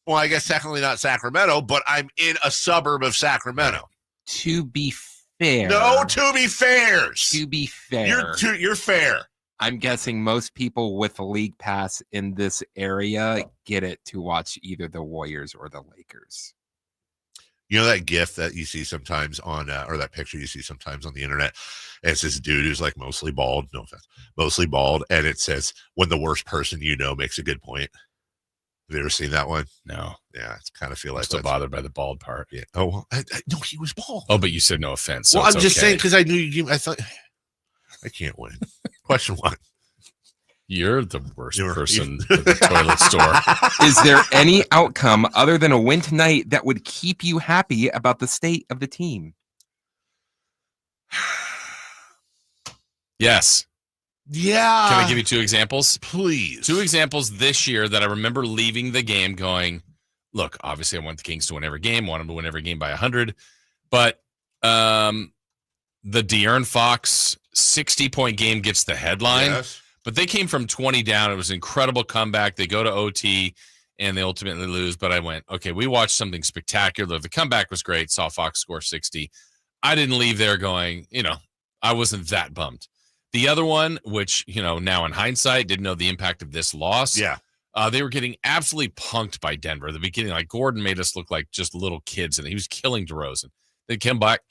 well, I guess technically not Sacramento, but I'm in a suburb of Sacramento. To be fair. No, to be fairs. To be fair. You're fair. I'm guessing most people with a League Pass in this area get it to watch either the Warriors or the Lakers. You know that GIF that you see sometimes on, or that picture you see sometimes on the internet? And it's this dude who's like mostly bald, no offense, mostly bald. And it says, when the worst person you know makes a good point. Have you ever seen that one? No. Yeah, it's kind of feel like I'm still bothered by the bald part. Yeah. Oh, well, no, he was bald. Oh, but you said no offense. So well, I'm just saying because I knew you. I thought I can't win. Question 1. You're the worst person at the toilet store. Is there any outcome other than a win tonight that would keep you happy about the state of the team? Yes. Yeah. Can I give you 2 examples? Please. 2 examples this year that I remember leaving the game going, look, obviously I want the Kings to win every game, want them to win every game by 100. But the De'Aaron Fox 60-point game gets the headline. Yes. But they came from 20 down. It was an incredible comeback. They go to OT, and they ultimately lose. But I went, okay, we watched something spectacular. The comeback was great. Saw Fox score 60. I didn't leave there going, I wasn't that bummed. The other one, which, now in hindsight, didn't know the impact of this loss. Yeah. They were getting absolutely punked by Denver at the beginning. Like, Gordon made us look like just little kids, and he was killing DeRozan. They come back.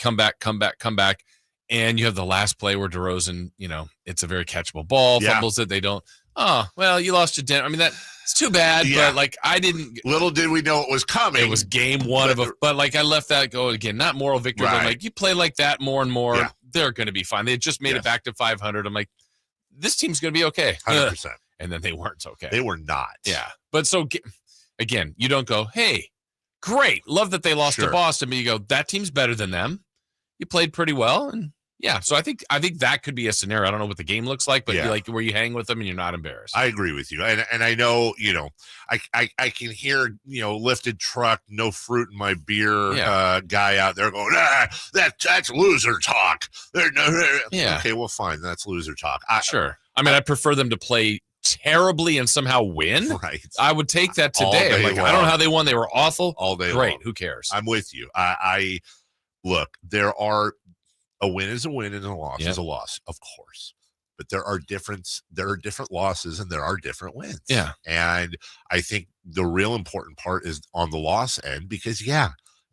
And you have the last play where DeRozan, it's a very catchable ball, fumbles it. They don't oh, well, you lost to Denver. I mean, it's too bad, but like I didn't. Little did we know it was coming. It was game one but like I left that go again. Not moral victory, but like you play like that more and more, they're going to be fine. They just made it back to 500. I'm like, this team's going to be okay. 100%. And then they weren't okay. They were not. Yeah. But so, again, you don't go, hey, great. Love that they lost to Boston. But you go, that team's better than them. You played pretty well. And yeah, so I think that could be a scenario. I don't know what the game looks like, but like where you hang with them and you're not embarrassed. I agree with you. And I know, I can hear, lifted truck, no fruit in my beer guy out there going, that's loser talk. Okay, well, fine. That's loser talk. Sure. I mean, I prefer them to play terribly and somehow win. Right. I would take that today. I'm like, I don't know how they won. They were awful. All day Great. long. Who cares? I'm with you. I look, a win is a win and a loss is a loss, of course. But there are different losses and there are different wins. Yeah. And I think the real important part is on the loss end because,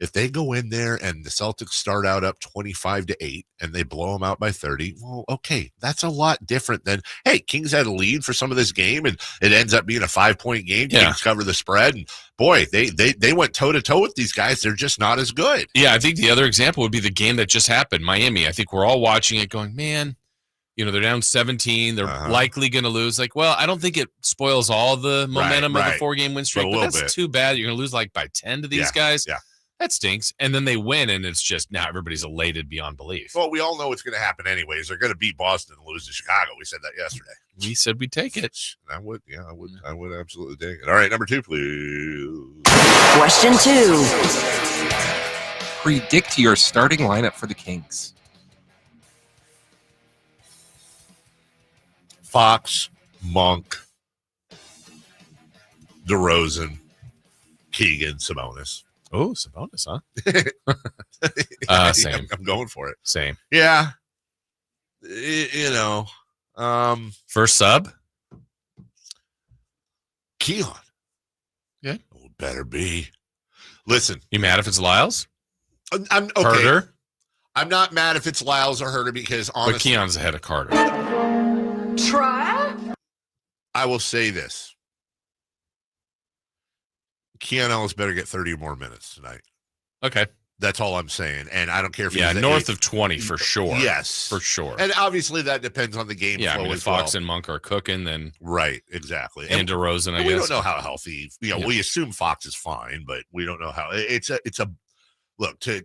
if they go in there and the Celtics start out up 25-8 and they blow them out by 30, well, okay, that's a lot different than, hey, Kings had a lead for some of this game and it ends up being a 5-point game. Kings cover the spread. And boy, they went toe-to-toe with these guys. They're just not as good. Yeah, I think the other example would be the game that just happened, Miami. I think we're all watching it going, man, they're down 17. They're likely going to lose. Like, well, I don't think it spoils all the momentum of the 4-game win streak, but that's too bad. You're going to lose like by 10 to these guys. Yeah. That stinks. And then they win, and it's just now everybody's elated beyond belief. Well, we all know what's going to happen anyways. They're going to beat Boston and lose to Chicago. We said that yesterday. We said we'd take it. I would absolutely take it. All right, number 2, please. Question 2. Predict your starting lineup for the Kings. Fox, Monk, DeRozan, Keegan, Sabonis. Oh, Sabonis, huh? Same. I'm going for it. Same. Yeah. First sub? Keon. Yeah. Oh, better be. Listen. You mad if it's Lyles? I'm okay. Herter? I'm not mad if it's Lyles or Herter because honestly. But Keon's ahead of Carter. Try? I will say this. Keon Ellis better get 30 more minutes tonight. Okay. That's all I'm saying. And I don't care if he's north of 20 for sure. Yes. For sure. And obviously that depends on the game flow I mean, as if Fox well. and Monk are cooking, then right, exactly. And DeRozan, I guess. We don't know how healthy. We assume Fox is fine, but we don't know how. It's a look, to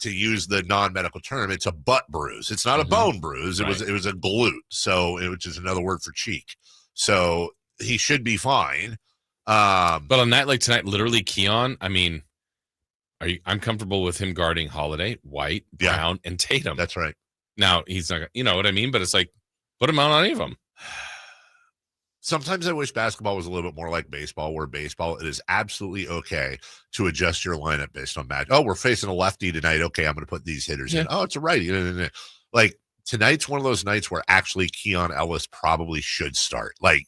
use the non-medical term, it's a butt bruise. It's not a bone bruise. It was a glute. So which is another word for cheek. So he should be fine. But on a night like tonight, literally Keon, I mean, I'm comfortable with him guarding Holiday, White, Brown, and Tatum. That's right. Now he's not, you know what I mean? But it's like, put him out on any of them. Sometimes I wish basketball was a little bit more like baseball, where baseball, it is absolutely okay to adjust your lineup based on match. Oh, we're facing a lefty tonight. Okay, I'm going to put these hitters in. Oh, it's a righty. Like tonight's one of those nights where actually Keon Ellis probably should start. Like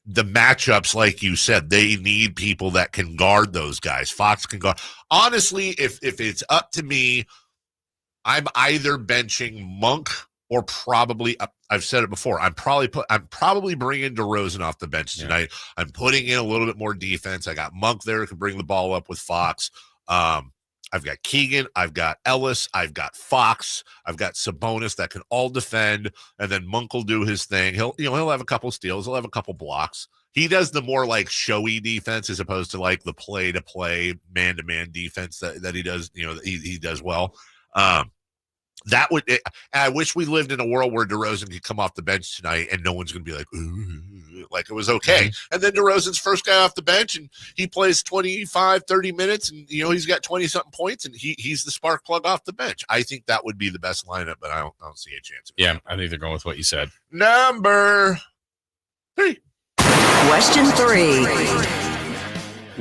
the matchups, like you said, they need people that can guard those guys. Fox can guard. Honestly, if it's up to me, I'm either benching Monk or probably, I've said it before, I'm probably bringing DeRozan off the bench tonight. I'm putting in a little bit more defense. I got Monk there who can bring the ball up with Fox. I've got Keegan, I've got Ellis, I've got Fox, I've got Sabonis that can all defend, and then Monk will do his thing. He'll have a couple steals, he'll have a couple blocks. He does the more like showy defense as opposed to like the play-to-play, man-to-man defense that he does. He does well. I wish we lived in a world where DeRozan could come off the bench tonight and no one's going to be like, ooh, like it was okay. And then DeRozan's first guy off the bench and he plays 25, 30 minutes and, he's got 20-something points and he's the spark plug off the bench. I think that would be the best lineup, but I don't see a chance of it. Yeah, I think they're going with what you said. Number 3. Question 3.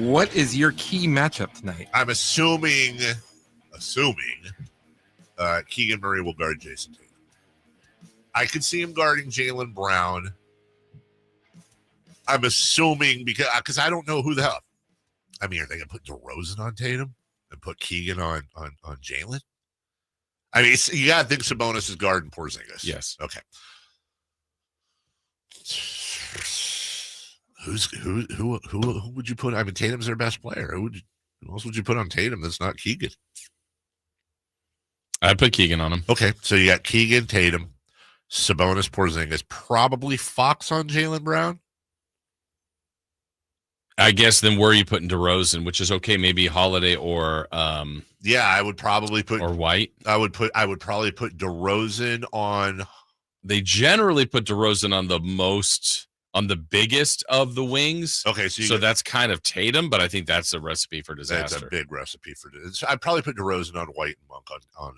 What is your key matchup tonight? I'm assuming Keegan Murray will guard Jason Tatum. I could see him guarding Jaylen Brown. I'm assuming because I don't know who the hell. I mean, are they going to put DeRozan on Tatum and put Keegan on Jaylen? I mean, you got to think Sabonis is guarding Porzingis. Yes. Okay. Who would you put? I mean, Tatum's their best player. Who else would you put on Tatum that's not Keegan? I'd put Keegan on him. Okay, so you got Keegan, Tatum, Sabonis, Porzingis, probably Fox on Jaylen Brown. I guess then where are you putting DeRozan, which is okay, maybe Holiday or yeah, I would probably put or White. I would probably put DeRozan on. They generally put DeRozan on the biggest of the wings. Okay, so that's kind of Tatum, but I think that's a recipe for disaster. That's a big recipe for disaster. I'd probably put DeRozan on White and Monk on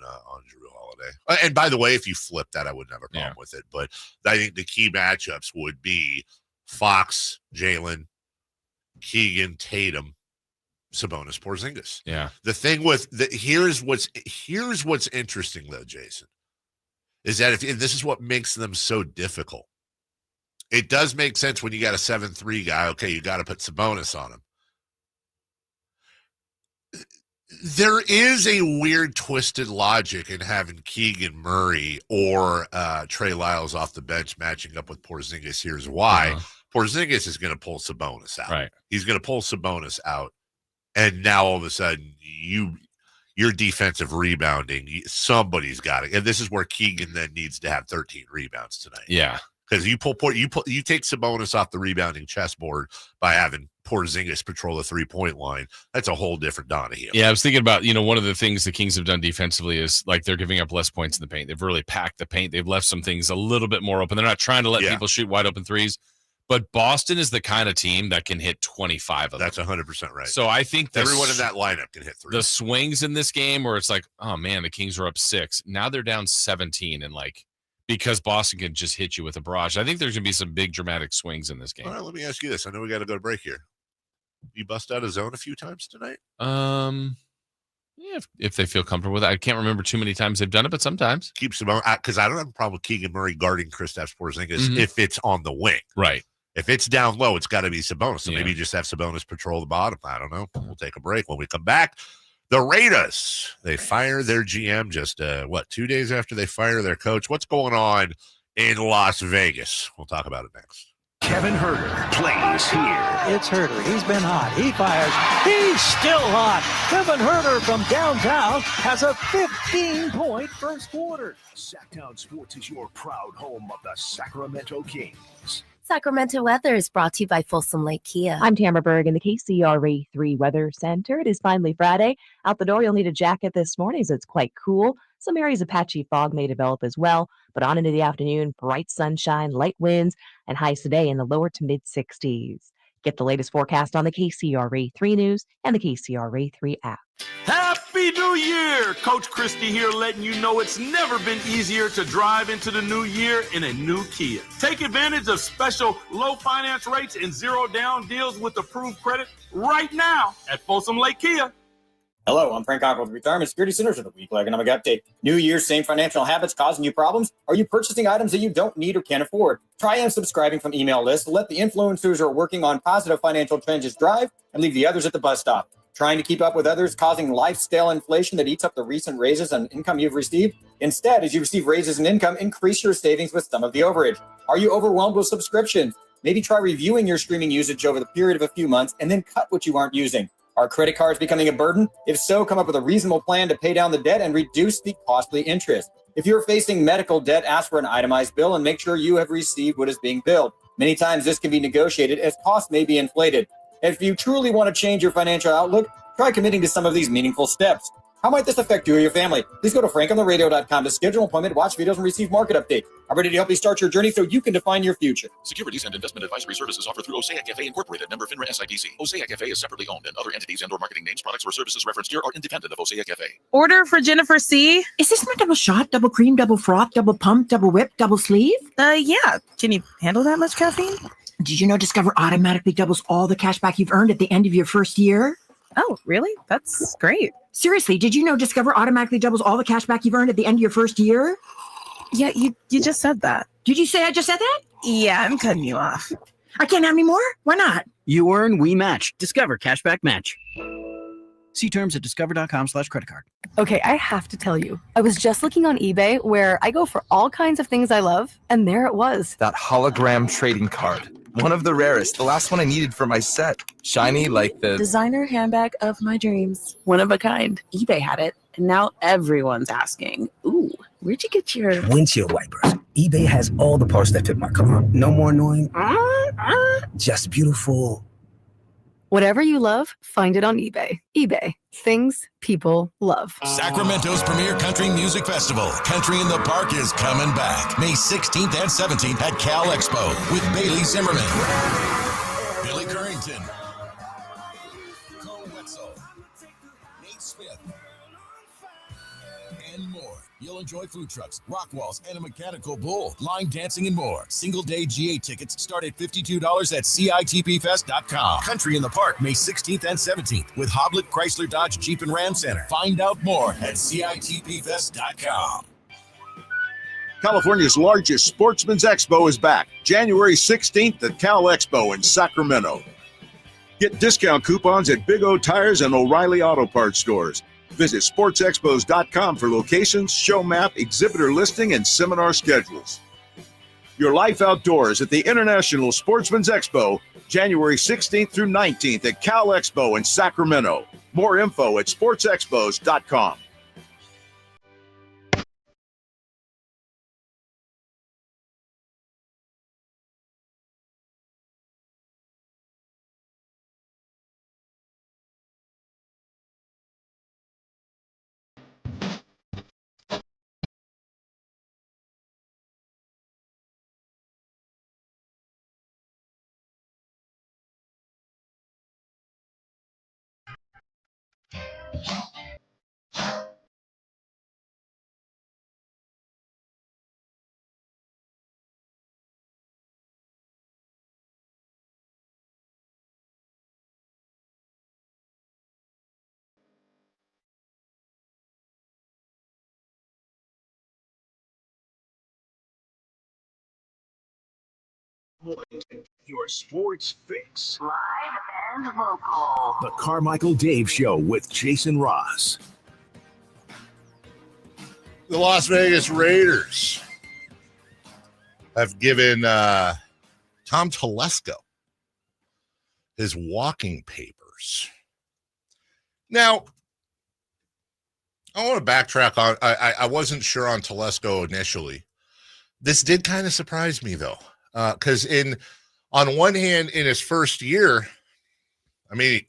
Drew Holiday. And by the way, if you flip that, I wouldn't have a problem with it. But I think the key matchups would be Fox, Jaylen, Keegan, Tatum, Sabonis, Porzingis. Yeah. The thing with here's what's interesting though, Jason, is that if this is what makes them so difficult. It does make sense when you got a 7-3 guy. Okay, you got to put Sabonis on him. There is a weird, twisted logic in having Keegan Murray or Trey Lyles off the bench matching up with Porzingis. Here's why. Porzingis is going to pull Sabonis out. Right. He's going to pull Sabonis out. And now all of a sudden, your defensive rebounding, somebody's got it. And this is where Keegan then needs to have 13 rebounds tonight. Yeah. Because you take Sabonis off the rebounding chessboard by having Porzingis patrol the 3-point line. That's a whole different Donahue. Yeah, I was thinking about, one of the things the Kings have done defensively is like they're giving up less points in the paint. They've really packed the paint. They've left some things a little bit more open. They're not trying to let people shoot wide open threes. But Boston is the kind of team that can hit 25 of them. That's 100% right. So I think everyone in that lineup can hit 3. The swings in this game where it's like, oh man, the Kings are up 6. Now they're down 17 and because Boston can just hit you with a barrage. I think there's going to be some big dramatic swings in this game. All right, let me ask you this. I know we got to go to break here. You bust out a zone a few times tonight? Yeah, if they feel comfortable with it. I can't remember too many times they've done it, but sometimes. Keep Sabonis, because I don't have a problem with Keegan Murray guarding Kristaps Porzingis if it's on the wing. Right. If it's down low, it's got to be Sabonis. So maybe you just have Sabonis patrol the bottom. I don't know. We'll take a break. When we come back, the Raiders, they fire their GM just, 2 days after they fire their coach. What's going on in Las Vegas? We'll talk about it next. Kevin Herter plays here. It's Herter. He's been hot. He fires. He's still hot. Kevin Herter from downtown has a 15-point first quarter. Sacktown Sports is your proud home of the Sacramento Kings. Sacramento weather is brought to you by Folsom Lake Kia. I'm Tamara Berg in the KCRA 3 Weather Center. It is finally Friday. Out the door, you'll need a jacket this morning as it's quite cool. Some areas of patchy fog may develop as well, but on into the afternoon, bright sunshine, light winds, and highs today in the lower to mid 60s. Get the latest forecast on the KCRA 3 News and the KCRA 3 app. Happy New Year! Coach Christie here letting you know it's never been easier to drive into the new year in a new Kia. Take advantage of special low finance rates and zero down deals with approved credit right now at Folsom Lake Kia. Hello, I'm Frank Cock with Retirement Security Centers with a weekly economic update. New Year's, same financial habits causing you problems? Are you purchasing items that you don't need or can't afford? Try unsubscribing from email lists. Let the influencers who are working on positive financial trends just drive and leave the others at the bus stop. Trying to keep up with others, causing lifestyle inflation that eats up the recent raises and income you've received? Instead, as you receive raises and income, increase your savings with some of the overage. Are you overwhelmed with subscriptions? Maybe try reviewing your streaming usage over the period of a few months and then cut what you aren't using. Are credit cards becoming a burden? If so, come up with a reasonable plan to pay down the debt and reduce the costly interest. If you're facing medical debt, ask for an itemized bill and make sure you have received what is being billed. Many times this can be negotiated as costs may be inflated. If you truly want to change your financial outlook, try committing to some of these meaningful steps. How might this affect you or your family? Please go to frankontheradio.com to schedule an appointment, watch videos, and receive market updates. I'm ready to help you start your journey so you can define your future. Securities and investment advisory services offered through Osaic FA Incorporated, member FINRA SIPC. Osaic FA is separately owned, and other entities and/or marketing names, products, or services referenced here are independent of Osaic FA. Order for Jennifer C. Is this my double shot, double cream, double froth, double pump, double whip, double sleeve? Yeah. Can you handle that much caffeine? Did you know Discover automatically doubles all the cash back you've earned at the end of your first year? Oh, really? That's great. Seriously, did you know Discover automatically doubles all the cash back you've earned at the end of your first year? Yeah, you just said that. Did you say I just said that? Yeah, I'm cutting you off. I can't have any more? Why not? You earn, we match. Discover Cashback Match. See terms at discover.com/creditcard. Okay, I have to tell you, I was just looking on eBay where I go for all kinds of things I love, and there it was. That hologram trading card. One of the rarest. The last one I needed for my set. Shiny like the designer handbag of my dreams. One of a kind. eBay had it, and now everyone's asking, ooh, where'd you get your windshield wipers? eBay has all the parts that fit my car. No more annoying. Just beautiful. Whatever you love, find it on eBay. eBay. Things people love. Sacramento's premier country music festival, Country in the Park, is coming back May 16th and 17th at Cal Expo with Bailey Zimmerman, Billy Currington, Cole Wetzel, Nate Smith, and more. You'll enjoy food trucks, rock walls, and a mechanical bull, line dancing, and more. Single-day GA tickets start at $52 at CITPFest.com. Country in the Park, May 16th and 17th with Hoblit Chrysler Dodge Jeep and Ram Center. Find out more at CITPFest.com. California's largest Sportsman's Expo is back, January 16th at Cal Expo in Sacramento. Get discount coupons at Big O Tires and O'Reilly Auto Parts stores. Visit sportsexpos.com for locations, show map, exhibitor listing, and seminar schedules. Your life outdoors at the International Sportsman's Expo, January 16th through 19th at Cal Expo in Sacramento. More info at sportsexpos.com. Your sports fix. Live and local. The Carmichael Dave Show with Jason Ross. The Las Vegas Raiders have given Tom Telesco his walking papers. Now, I want to backtrack on. I wasn't sure on Telesco initially. This did kind of surprise me though, because on one hand, in his first year, I mean, he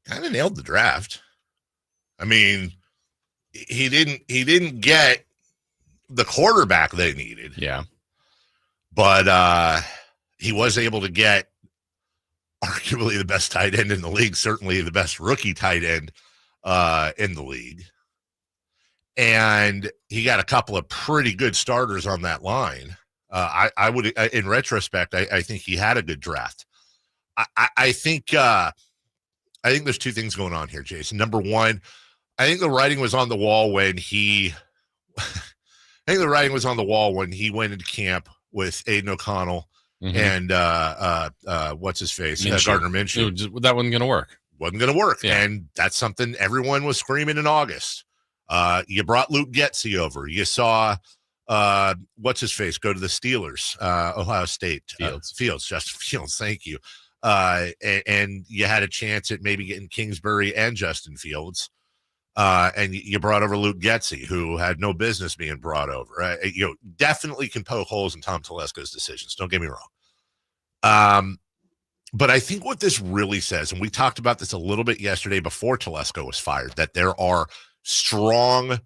kind of nailed the draft. I mean, he didn't get the quarterback they needed. Yeah, but he was able to get arguably the best tight end in the league, certainly the best rookie tight end in the league. And he got a couple of pretty good starters on that line. I would, in retrospect, I think he had a good draft. I think there's two things going on here, Jason. Number one, I think the writing was on the wall when he went into camp with Aiden O'Connell and what's his face, Gardner Minshew. That wasn't going to work. Wasn't going to work, and that's something everyone was screaming in August. You brought Luke Getsy over. You saw what's his face go to the Steelers, Ohio State. Justin Fields. Thank you. And you had a chance at maybe getting Kingsbury and Justin Fields. And you brought over Luke Getsy, who had no business being brought over. Definitely can poke holes in Tom Telesco's decisions. Don't get me wrong. But I think what this really says, and we talked about this a little bit yesterday before Telesco was fired, that there are strong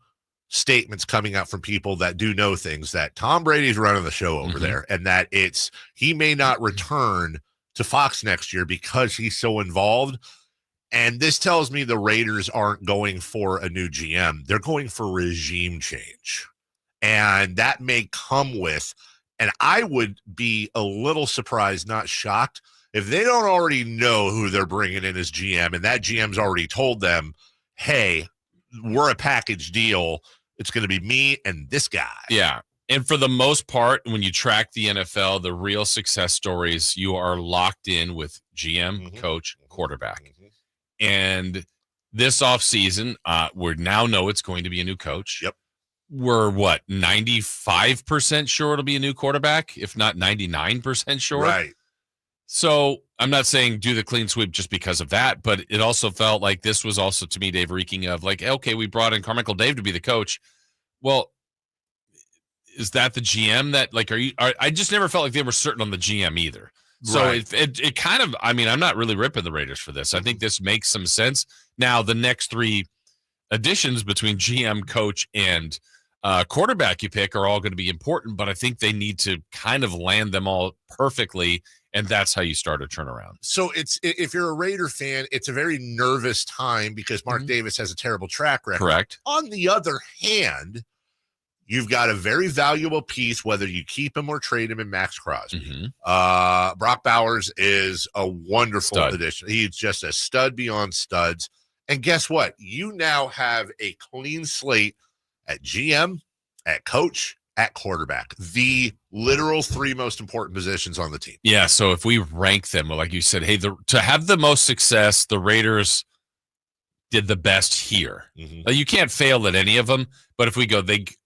statements coming out from people that do know things, that Tom Brady's running the show over there, and that he may not return to Fox next year because he's so involved. And this tells me the Raiders aren't going for a new GM. They're going for regime change. And that may come with, and I would be a little surprised, not shocked, if they don't already know who they're bringing in as GM, and that GM's already told them, hey, we're a package deal. It's going to be me and this guy. Yeah. And for the most part, when you track the NFL, the real success stories, you are locked in with GM, coach, quarterback. And this offseason, we now know it's going to be a new coach. Yep. we're 95% sure it'll be a new quarterback, if not 99% sure. Right. So I'm not saying do the clean sweep just because of that, but it also felt like this was also, to me, Dave, reeking of like, okay, we brought in Carmichael Dave to be the coach. Well, is that the GM that like, I just never felt like they were certain on the GM either. So Right. it kind of, I mean, I'm not really ripping the Raiders for this. I think this makes some sense. Now, the next three additions between GM, coach, and quarterback you pick are all going to be important, but I think they need to kind of land them all perfectly, and that's how you start a turnaround. So if you're a Raider fan, it's a very nervous time because Mark Davis has a terrible track record. Correct. On the other hand, you've got a very valuable piece, whether you keep him or trade him, in Max Crosby. Brock Bowers is a wonderful addition. He's just a stud beyond studs. And guess what? You now have a clean slate at GM, at coach, at quarterback. The literal three most important positions on the team. Yeah, so if we rank them, like you said, hey, to have the most success, the Raiders did the best here. Like, you can't fail at any of them, but if we go,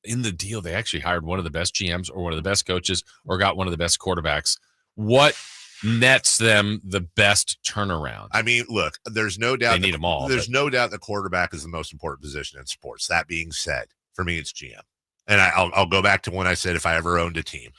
in the deal, they actually hired one of the best GMs or one of the best coaches or got one of the best quarterbacks. What nets them the best turnaround? I mean, look, there's no doubt they need them all. There's no doubt the quarterback is the most important position in sports. That being said, for me, it's GM. And I'll go back to when I said if I ever owned a team,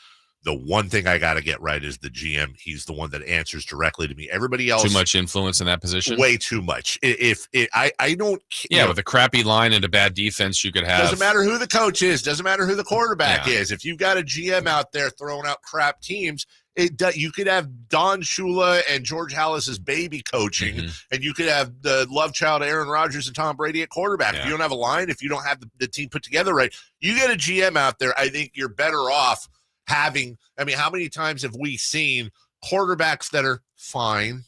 the one thing I got to get right is the GM. He's the one that answers directly to me. Everybody else, too much influence in that position. Way too much. I don't. Yeah, with a crappy line and a bad defense, you could have. Doesn't matter who the coach is. Doesn't matter who the quarterback is. If you've got a GM out there throwing out crap teams, you could have Don Shula and George Halas's baby coaching, and you could have the love child Aaron Rodgers and Tom Brady at quarterback. If you don't have a line, if you don't have the team put together right, you get a GM out there, I think you're better off having. I mean, how many times have we seen quarterbacks that are fine?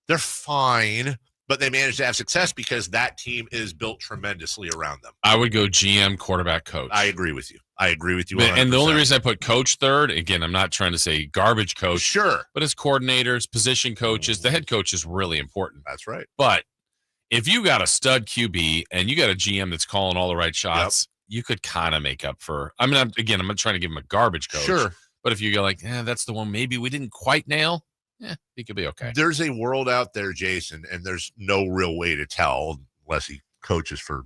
They're fine, but they manage to have success because that team is built tremendously around them. I would go GM, quarterback, coach. I agree with you. 100%. And the only reason I put coach third, again, I'm not trying to say garbage coach. Sure. But as coordinators, position coaches, the head coach is really important. That's right. But if you got a stud QB and you got a GM that's calling all the right shots, you could kind of make up for. I mean, I'm not trying to give him a garbage coach. Sure. But if you go like, that's the one maybe we didn't quite nail, he could be okay. There's a world out there, Jason, and there's no real way to tell unless he coaches for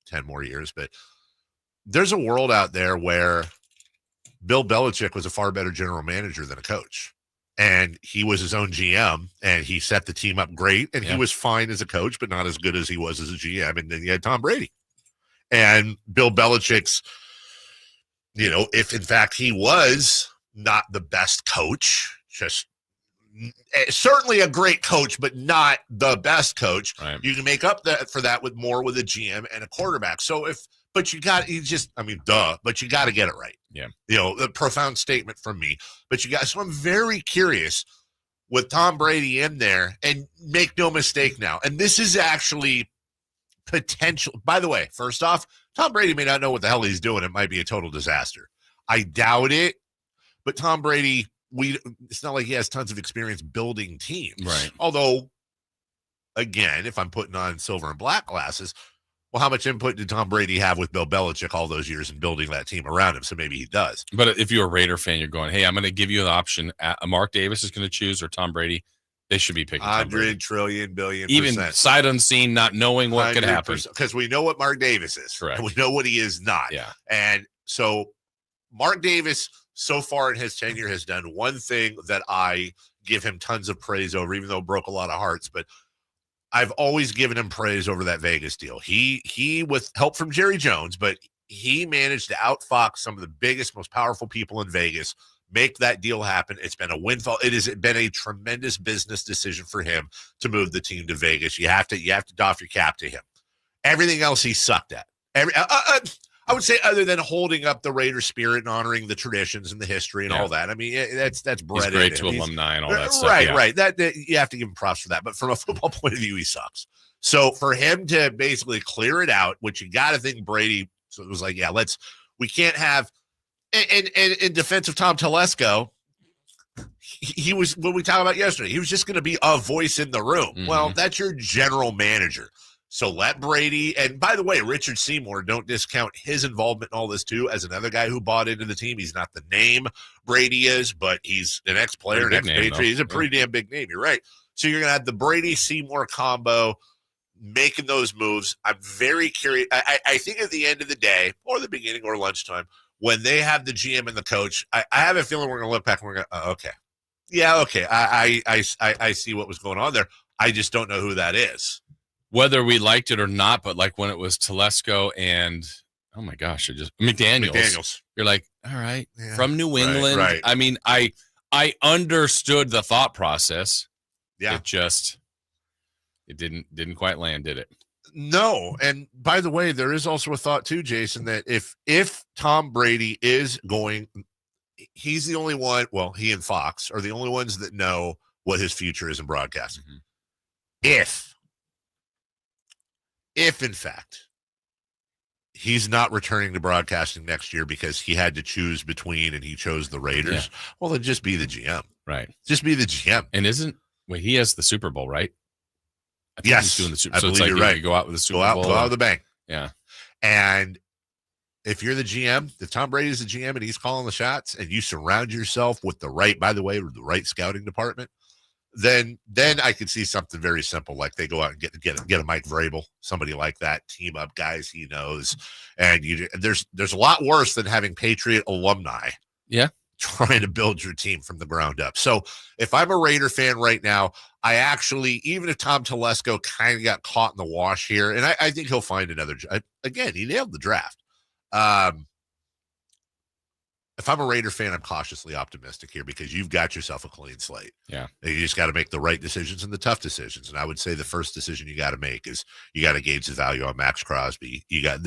10 more years. But there's a world out there where Bill Belichick was a far better general manager than a coach. And he was his own GM, and he set the team up great. And he was fine as a coach, but not as good as he was as a GM. And then you had Tom Brady. And Bill Belichick's, if in fact he was not the best coach, just certainly a great coach, but not the best coach. Right. You can make up for that with a GM and a quarterback. So but you got to get it right. Yeah. A profound statement from me, so I'm very curious with Tom Brady in there, and make no mistake now. And this is actually potential. By the way, first off, Tom Brady may not know what the hell he's doing. It might be a total disaster. I doubt it, but Tom Brady, it's not like he has tons of experience building teams. Right. Although, again, if I'm putting on silver and black glasses, well, how much input did Tom Brady have with Bill Belichick all those years in building that team around him? So maybe he does. But if you're a Raider fan, you're going, hey, I'm going to give you an option. Mark Davis is going to choose or Tom Brady. They should be picking 100 trillion billion even percent. Sight unseen, not knowing what could happen. Because we know what Mark Davis is. Correct. And we know what he is not. Yeah. And so Mark Davis, so far in his tenure, has done one thing that I give him tons of praise over, even though it broke a lot of hearts. But I've always given him praise over that Vegas deal. He with help from Jerry Jones, but he managed to outfox some of the biggest, most powerful people in Vegas, make that deal happen. It's been a windfall. It has been a tremendous business decision for him to move the team to Vegas. You have to doff your cap to him. Everything else he sucked at. I would say, other than holding up the Raider spirit and honoring the traditions and the history and all that. I mean, that's bred. He's great to alumni and all that stuff. Right. That you have to give him props for that. But from a football point of view, he sucks. So for him to basically clear it out, which you got to think Brady. So it was like, we can't have. And in defense of Tom Telesco, he was, what we talked about yesterday, he was just going to be a voice in the room. Well, that's your general manager. So let Brady, and by the way, Richard Seymour, don't discount his involvement in all this too, as another guy who bought into the team. He's not the name Brady is, but he's an ex-player, an ex-Patriot. He's a pretty damn big name. You're right. So you're going to have the Brady-Seymour combo making those moves. I'm very curious. I think at the end of the day, or the beginning or lunchtime, when they have the GM and the coach, I have a feeling we're going to look back and we're going to, okay. Yeah, okay. I see what was going on there. I just don't know who that is. Whether we liked it or not, but like when it was Telesco and oh my gosh, McDaniels. You're like, all right, from New England. Right. I mean, I understood the thought process. Yeah. It didn't quite land, did it? No. And by the way, there is also a thought too, Jason, that if Tom Brady is going, he's the only one, well, he and Fox are the only ones that know what his future is in broadcasting. Mm-hmm. If in fact he's not returning to broadcasting next year because he had to choose between and he chose the Raiders, well, then just be the GM. Right. Just be the GM. And he has the Super Bowl, right? I think yes. He's doing the Super Bowl. So it's like you go out with the Super Bowl. Go out with the bang. Yeah. And if you're the GM, if Tom Brady is the GM and he's calling the shots and you surround yourself with the right scouting department, then I could see something very simple, like they go out and get a Mike Vrabel, somebody like that, team up guys he knows, and there's a lot worse than having Patriot alumni, trying to build your team from the ground up. So if I'm a Raider fan right now, I actually, even if Tom Telesco kind of got caught in the wash here, and I think he'll find another. Again, he nailed the draft. If I'm a Raider fan, I'm cautiously optimistic here because you've got yourself a clean slate. Yeah. And you just got to make the right decisions and the tough decisions. And I would say the first decision you got to make is you got to gauge the value on Max Crosby. You got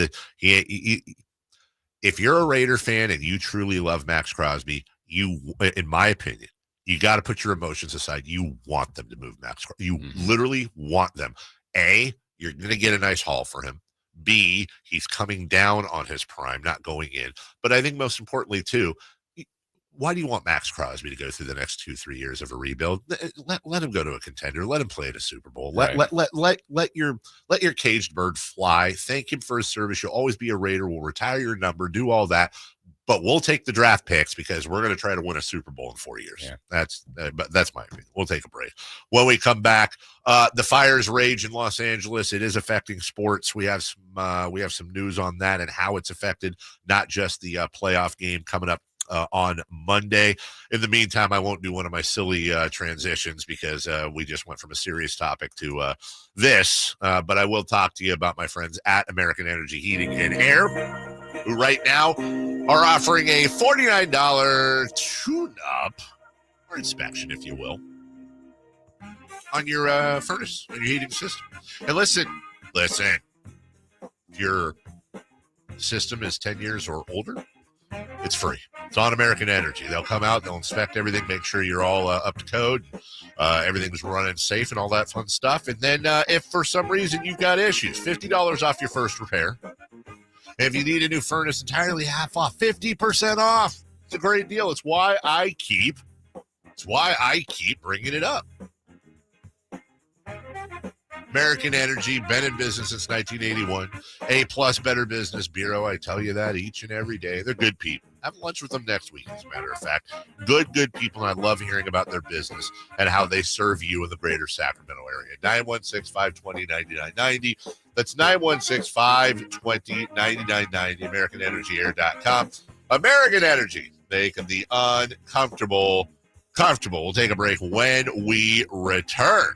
if you're a Raider fan and you truly love Max Crosby, in my opinion, you got to put your emotions aside. You want them to move Max Crosby. You literally want them. A, you're going to get a nice haul for him. B, he's coming down on his prime, not going in. But I think most importantly, too, why do you want Max Crosby to go through the next 2-3 years of a rebuild? Let him go to a contender. Let him play at a Super Bowl. Let your caged bird fly. Thank him for his service. You'll always be a Raider. We'll retire your number, do all that. But we'll take the draft picks because we're going to try to win a Super Bowl in 4 years. Yeah. That's my opinion. We'll take a break. When we come back, the fires rage in Los Angeles. It is affecting sports. We have some news on that and how it's affected not just the playoff game coming up on Monday. In the meantime, I won't do one of my silly transitions because we just went from a serious topic to this. But I will talk to you about my friends at American Energy Heating and Air, who right now are offering a $49 tune-up or inspection, if you will, on your furnace, on your heating system. And listen, if your system is 10 years or older, it's free. It's on American Energy. They'll come out, they'll inspect everything, make sure you're all up to code, everything's running safe and all that fun stuff. And then if for some reason you've got issues, $50 off your first repair. If you need a new furnace, entirely half off, 50% off. It's a great deal. It's why I keep bringing it up. American Energy, been in business since 1981. A+ Better Business Bureau. I tell you that each and every day. They're good people. Have lunch with them next week, as a matter of fact. Good people, and I love hearing about their business and how they serve you in the greater Sacramento area. 916-520-9990. That's 916-520-9990, AmericanEnergyAir.com. American Energy, making the uncomfortable comfortable. We'll take a break when we return.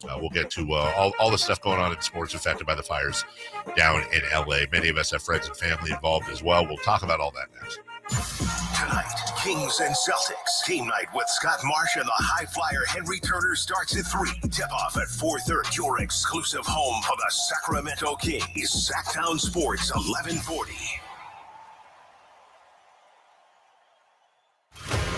We'll get to all the stuff going on in sports affected by the fires down in L.A. Many of us have friends and family involved as well. We'll talk about all that next. Tonight, Kings and Celtics. Team night with Scott Marsh and the high flyer Henry Turner starts at 3. Tip-off at 4:30. Your exclusive home for the Sacramento Kings. Sacktown Sports, 1140.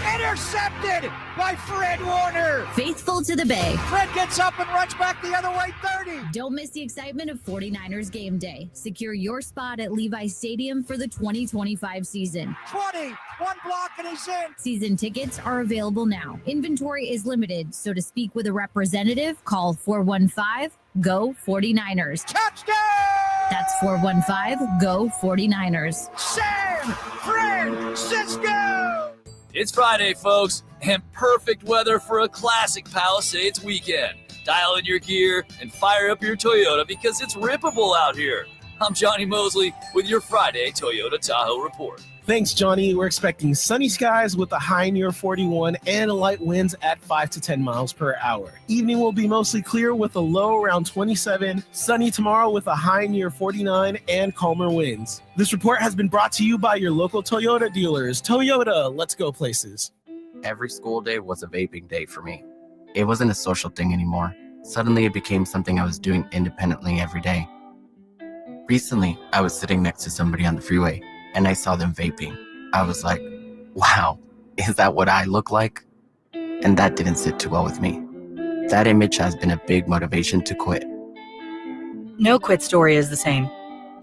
Enter Intercepted by Fred Warner. Faithful to the Bay. Fred gets up and runs back the other way 30. Don't miss the excitement of 49ers game day. Secure your spot at Levi's Stadium for the 2025 season. 20, one block and he's in. Season tickets are available now. Inventory is limited, so to speak with a representative, call 415-GO-49ers. Touchdown! That's 415-GO-49ers. San Francisco! It's Friday, folks, and perfect weather for a classic Palisades weekend. Dial in your gear and fire up your Toyota because it's rippable out here. I'm Johnny Mosley with your Friday Toyota Tahoe report. Thanks, Johnny. We're expecting sunny skies with a high near 41 and light winds at 5 to 10 miles per hour. Evening will be mostly clear with a low around 27. Sunny tomorrow with a high near 49 and calmer winds. This report has been brought to you by your local Toyota dealers. Toyota, let's go places. Every school day was a vaping day for me. It wasn't a social thing anymore. Suddenly it became something I was doing independently every day. Recently, I was sitting next to somebody on the freeway and I saw them vaping. I was like, wow, is that what I look like? And that didn't sit too well with me. That image has been a big motivation to quit. No quit story is the same.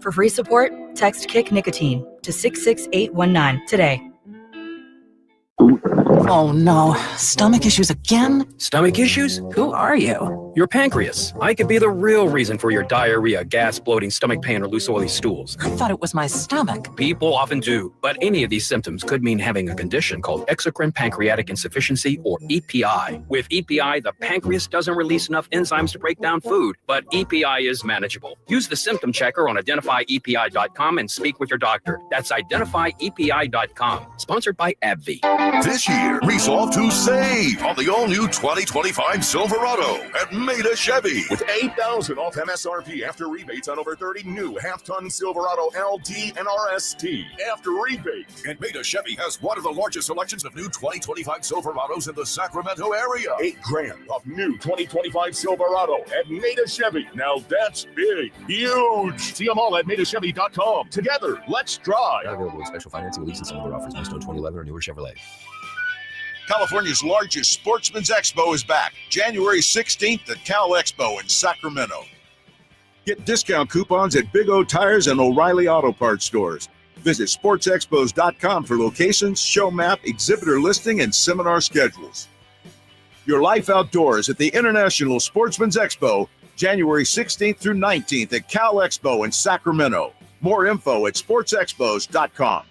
For free support, text Kick Nicotine to 66819 today. Oh no, stomach issues again? Stomach issues? Who are you? Your pancreas. I could be the real reason for your diarrhea, gas, bloating, stomach pain, or loose oily stools. I thought it was my stomach. People often do, but any of these symptoms could mean having a condition called exocrine pancreatic insufficiency, or EPI. With EPI, the pancreas doesn't release enough enzymes to break down food, but EPI is manageable. Use the symptom checker on identifyepi.com and speak with your doctor. That's identifyepi.com. Sponsored by AbbVie. This year, resolve to save on the all-new 2025 Silverado at Maida Chevy. With $8,000 off MSRP after rebates on over 30 new half-ton Silverado LT and RST. After rebates. And Maida Chevy has one of the largest selections of new 2025 Silverados in the Sacramento area. $8,000 off new 2025 Silverado at Maida Chevy. Now that's big. Huge. See them all at MaidaChevy.com. Together, let's drive. Not available with special financing, lease, and some other offers. Must own 2011 or newer Chevrolet. California's largest Sportsman's Expo is back, January 16th at Cal Expo in Sacramento. Get discount coupons at Big O Tires and O'Reilly Auto Parts stores. Visit sportsexpos.com for locations, show map, exhibitor listing, and seminar schedules. Your life outdoors at the International Sportsman's Expo, January 16th through 19th at Cal Expo in Sacramento. More info at sportsexpos.com.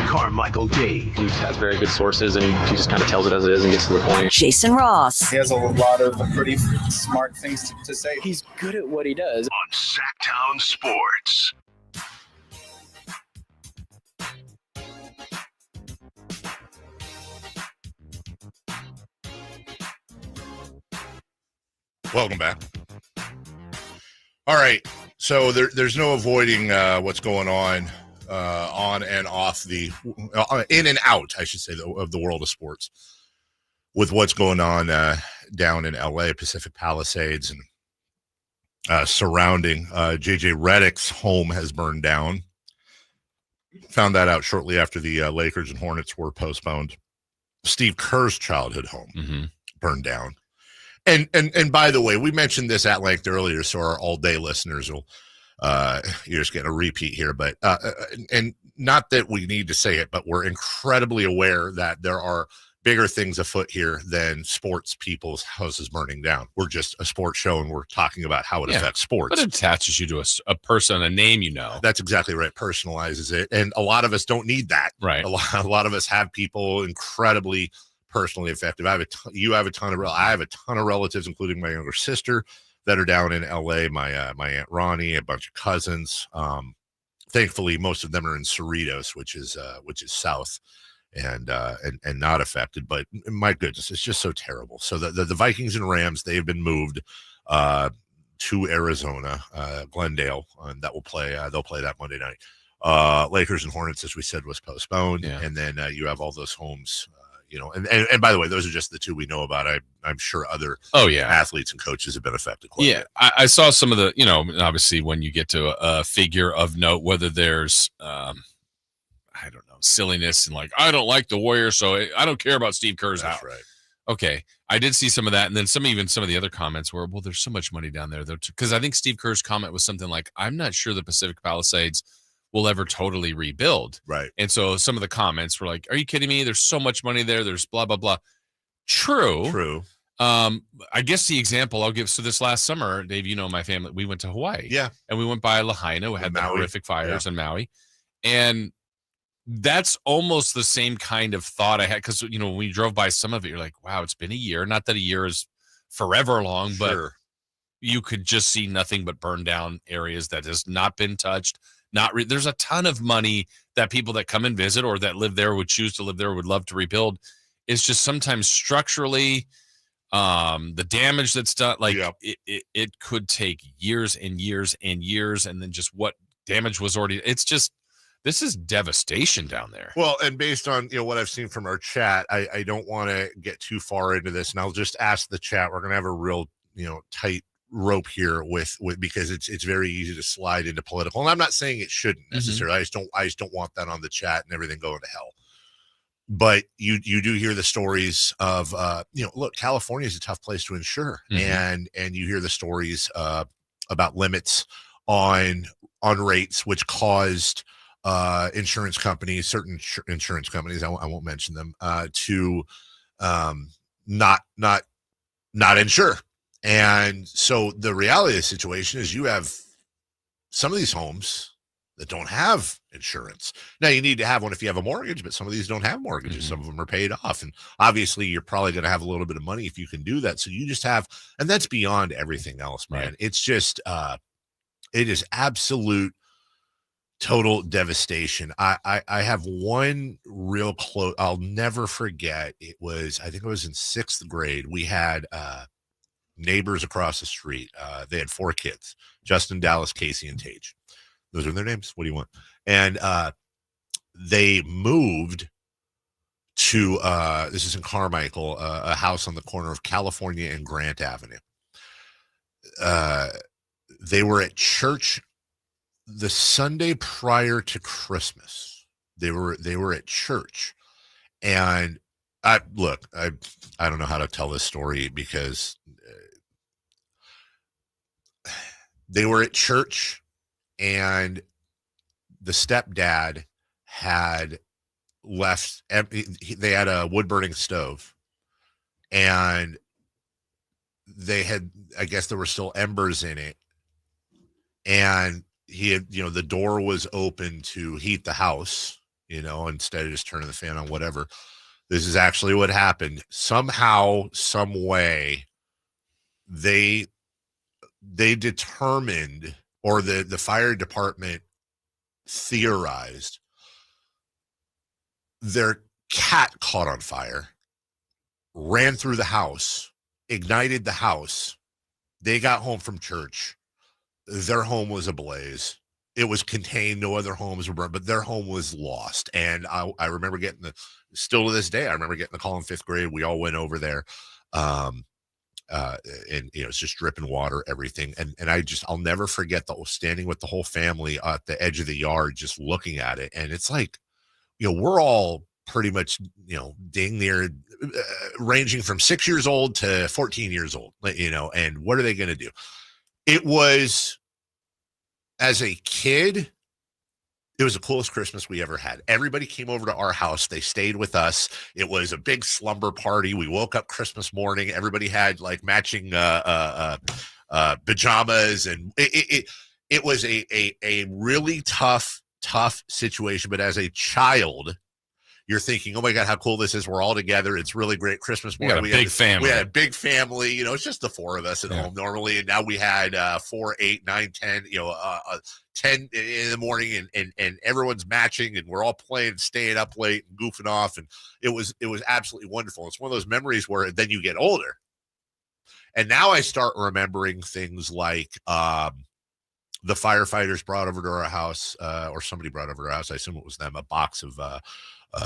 Carmichael Dave. He has very good sources, and he just kind of tells it as it is and gets to the point. Jason Ross. He has a lot of pretty smart things to say. He's good at what he does. On Sacktown Sports. Welcome back. All right, so there's no avoiding what's going on and off the in and out, I should say, of the world of sports with what's going on down in LA, Pacific Palisades, and surrounding. JJ Redick's home has burned down. Found that out shortly after the Lakers and Hornets were postponed. Steve Kerr's childhood home burned down. And by the way, we mentioned this at length earlier, so our all-day listeners will you're just getting a repeat here, but and not that we need to say it, but we're incredibly aware that there are bigger things afoot here than sports people's houses burning down. We're just a sports show, and we're talking about how it affects sports. But it attaches you to a person, a name, That's exactly right. Personalizes it, and a lot of us don't need that. Right. A lot of us have people incredibly personally effective. I have a ton of relatives, including my younger sister, that are down in LA. My Aunt Ronnie, a bunch of cousins. Thankfully, most of them are in Cerritos, which is south. And not affected, but my goodness, it's just so terrible. So the Vikings and Rams, they've been moved to Arizona, Glendale, and that will play. They'll play that Monday night. Lakers and Hornets, as we said, was postponed, and then you have all those homes. And by the way, those are just the two we know about. I'm sure other athletes and coaches have been affected quite a bit. I saw some of the, obviously when you get to a figure of note, whether there's I don't know, silliness and like, I don't like the Warriors, so I don't care about Steve Kerr's house. Right. Okay. I did see some of that. And then some of the other comments were, well, there's so much money down there though. Cause I think Steve Kerr's comment was something like, I'm not sure the Pacific Palisades will ever totally rebuild. Right. And so some of the comments were like, are you kidding me? There's so much money there. There's blah, blah, blah. True. I guess the example I'll give. So this last summer, Dave, my family, we went to Hawaii. Yeah. And we went by Lahaina. We had the horrific fires in Maui. And that's almost the same kind of thought I had. Cause when we drove by some of it, you're like, wow, it's been a year. Not that a year is forever long, but you could just see nothing but burned down areas that has not been touched. There's a ton of money that people that come and visit or that live there would choose to live there, would love to rebuild. It's just sometimes structurally, the damage that's done, like it could take years and years and years. And then just what damage was already, it's just, this is devastation down there. Well, and based on what I've seen from our chat, I don't want to get too far into this, and I'll just ask the chat. We're gonna have a real tight rope here with because it's very easy to slide into political, and I'm not saying it shouldn't necessarily. I just don't want that on the chat and everything going to hell. But you do hear the stories of look, California is a tough place to insure, and you hear the stories about limits on rates, which caused insurance companies, certain insurance companies, I won't mention them, to not insure. And so the reality of the situation is you have some of these homes that don't have insurance. Now you need to have one if you have a mortgage, but some of these don't have mortgages. Some of them are paid off. And obviously you're probably going to have a little bit of money if you can do that. So you just have, and that's beyond everything else, man. Right. It's just, it is absolute total devastation. I have one real close, I'll never forget. I think it was in 6th grade. We had neighbors across the street. They had 4 kids, Justin, Dallas, Casey, and Tage. Those are their names. What do you want? And they moved to, this is in Carmichael, a house on the corner of California and Grant Avenue. They were at church the Sunday prior to Christmas. They were at church, and I don't know how to tell this story because they were at church, and the stepdad had left. They had a wood burning stove, and they had, I guess there were still embers in it, and he had, the door was open to heat the house, instead of just turning the fan on, whatever. This is actually what happened. Somehow, some way, they determined, or the fire department theorized, their cat caught on fire, ran through the house, ignited the house. They got home from church. Their home was ablaze. It was contained. No other homes were burned, but their home was lost. And I remember still to this day, I remember getting the call in 5th grade. We all went over there. And it's just dripping water, everything. And I'll never forget standing with the whole family at the edge of the yard, just looking at it. And it's like, we're all pretty much, dang near ranging from 6 years old to 14 years old, and what are they going to do? It was, as a kid, it was the coolest Christmas we ever had. Everybody came over to our house. They stayed with us. It was a big slumber party. We woke up Christmas morning. Everybody had like matching pajamas, and it was a really tough situation. But as a child, you're thinking, oh my God, how cool this is. We're all together. It's really great. Christmas morning. We had a big family. It's just the four of us at home normally. And now we had 4, 8, 9, 10, 10 in the morning, and everyone's matching, and we're all playing, staying up late and goofing off. And it was absolutely wonderful. It's one of those memories where then you get older. And now I start remembering things like the firefighters brought over to our house, or somebody brought over to our house. I assume it was them, a box of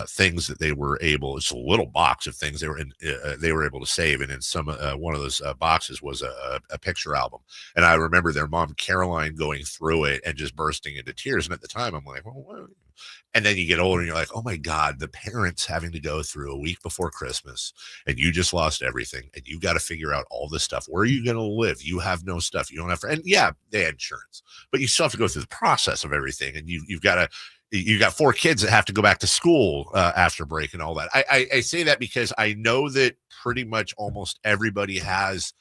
things that they were able. It's a little box of things they were able to save, and in some one of those boxes was a picture album. And I remember their mom Caroline going through it and just bursting into tears. And at the time, I'm like, well, what? And then you get older and you're like, oh my God, the parents having to go through a week before Christmas, and you just lost everything, and you got to figure out all this stuff. Where are you going to live? You have no stuff. You don't have, and yeah, they had insurance, but you still have to go through the process of everything, and you got 4 kids that have to go back to school after break and all that. I say that because I know that pretty much almost everybody has,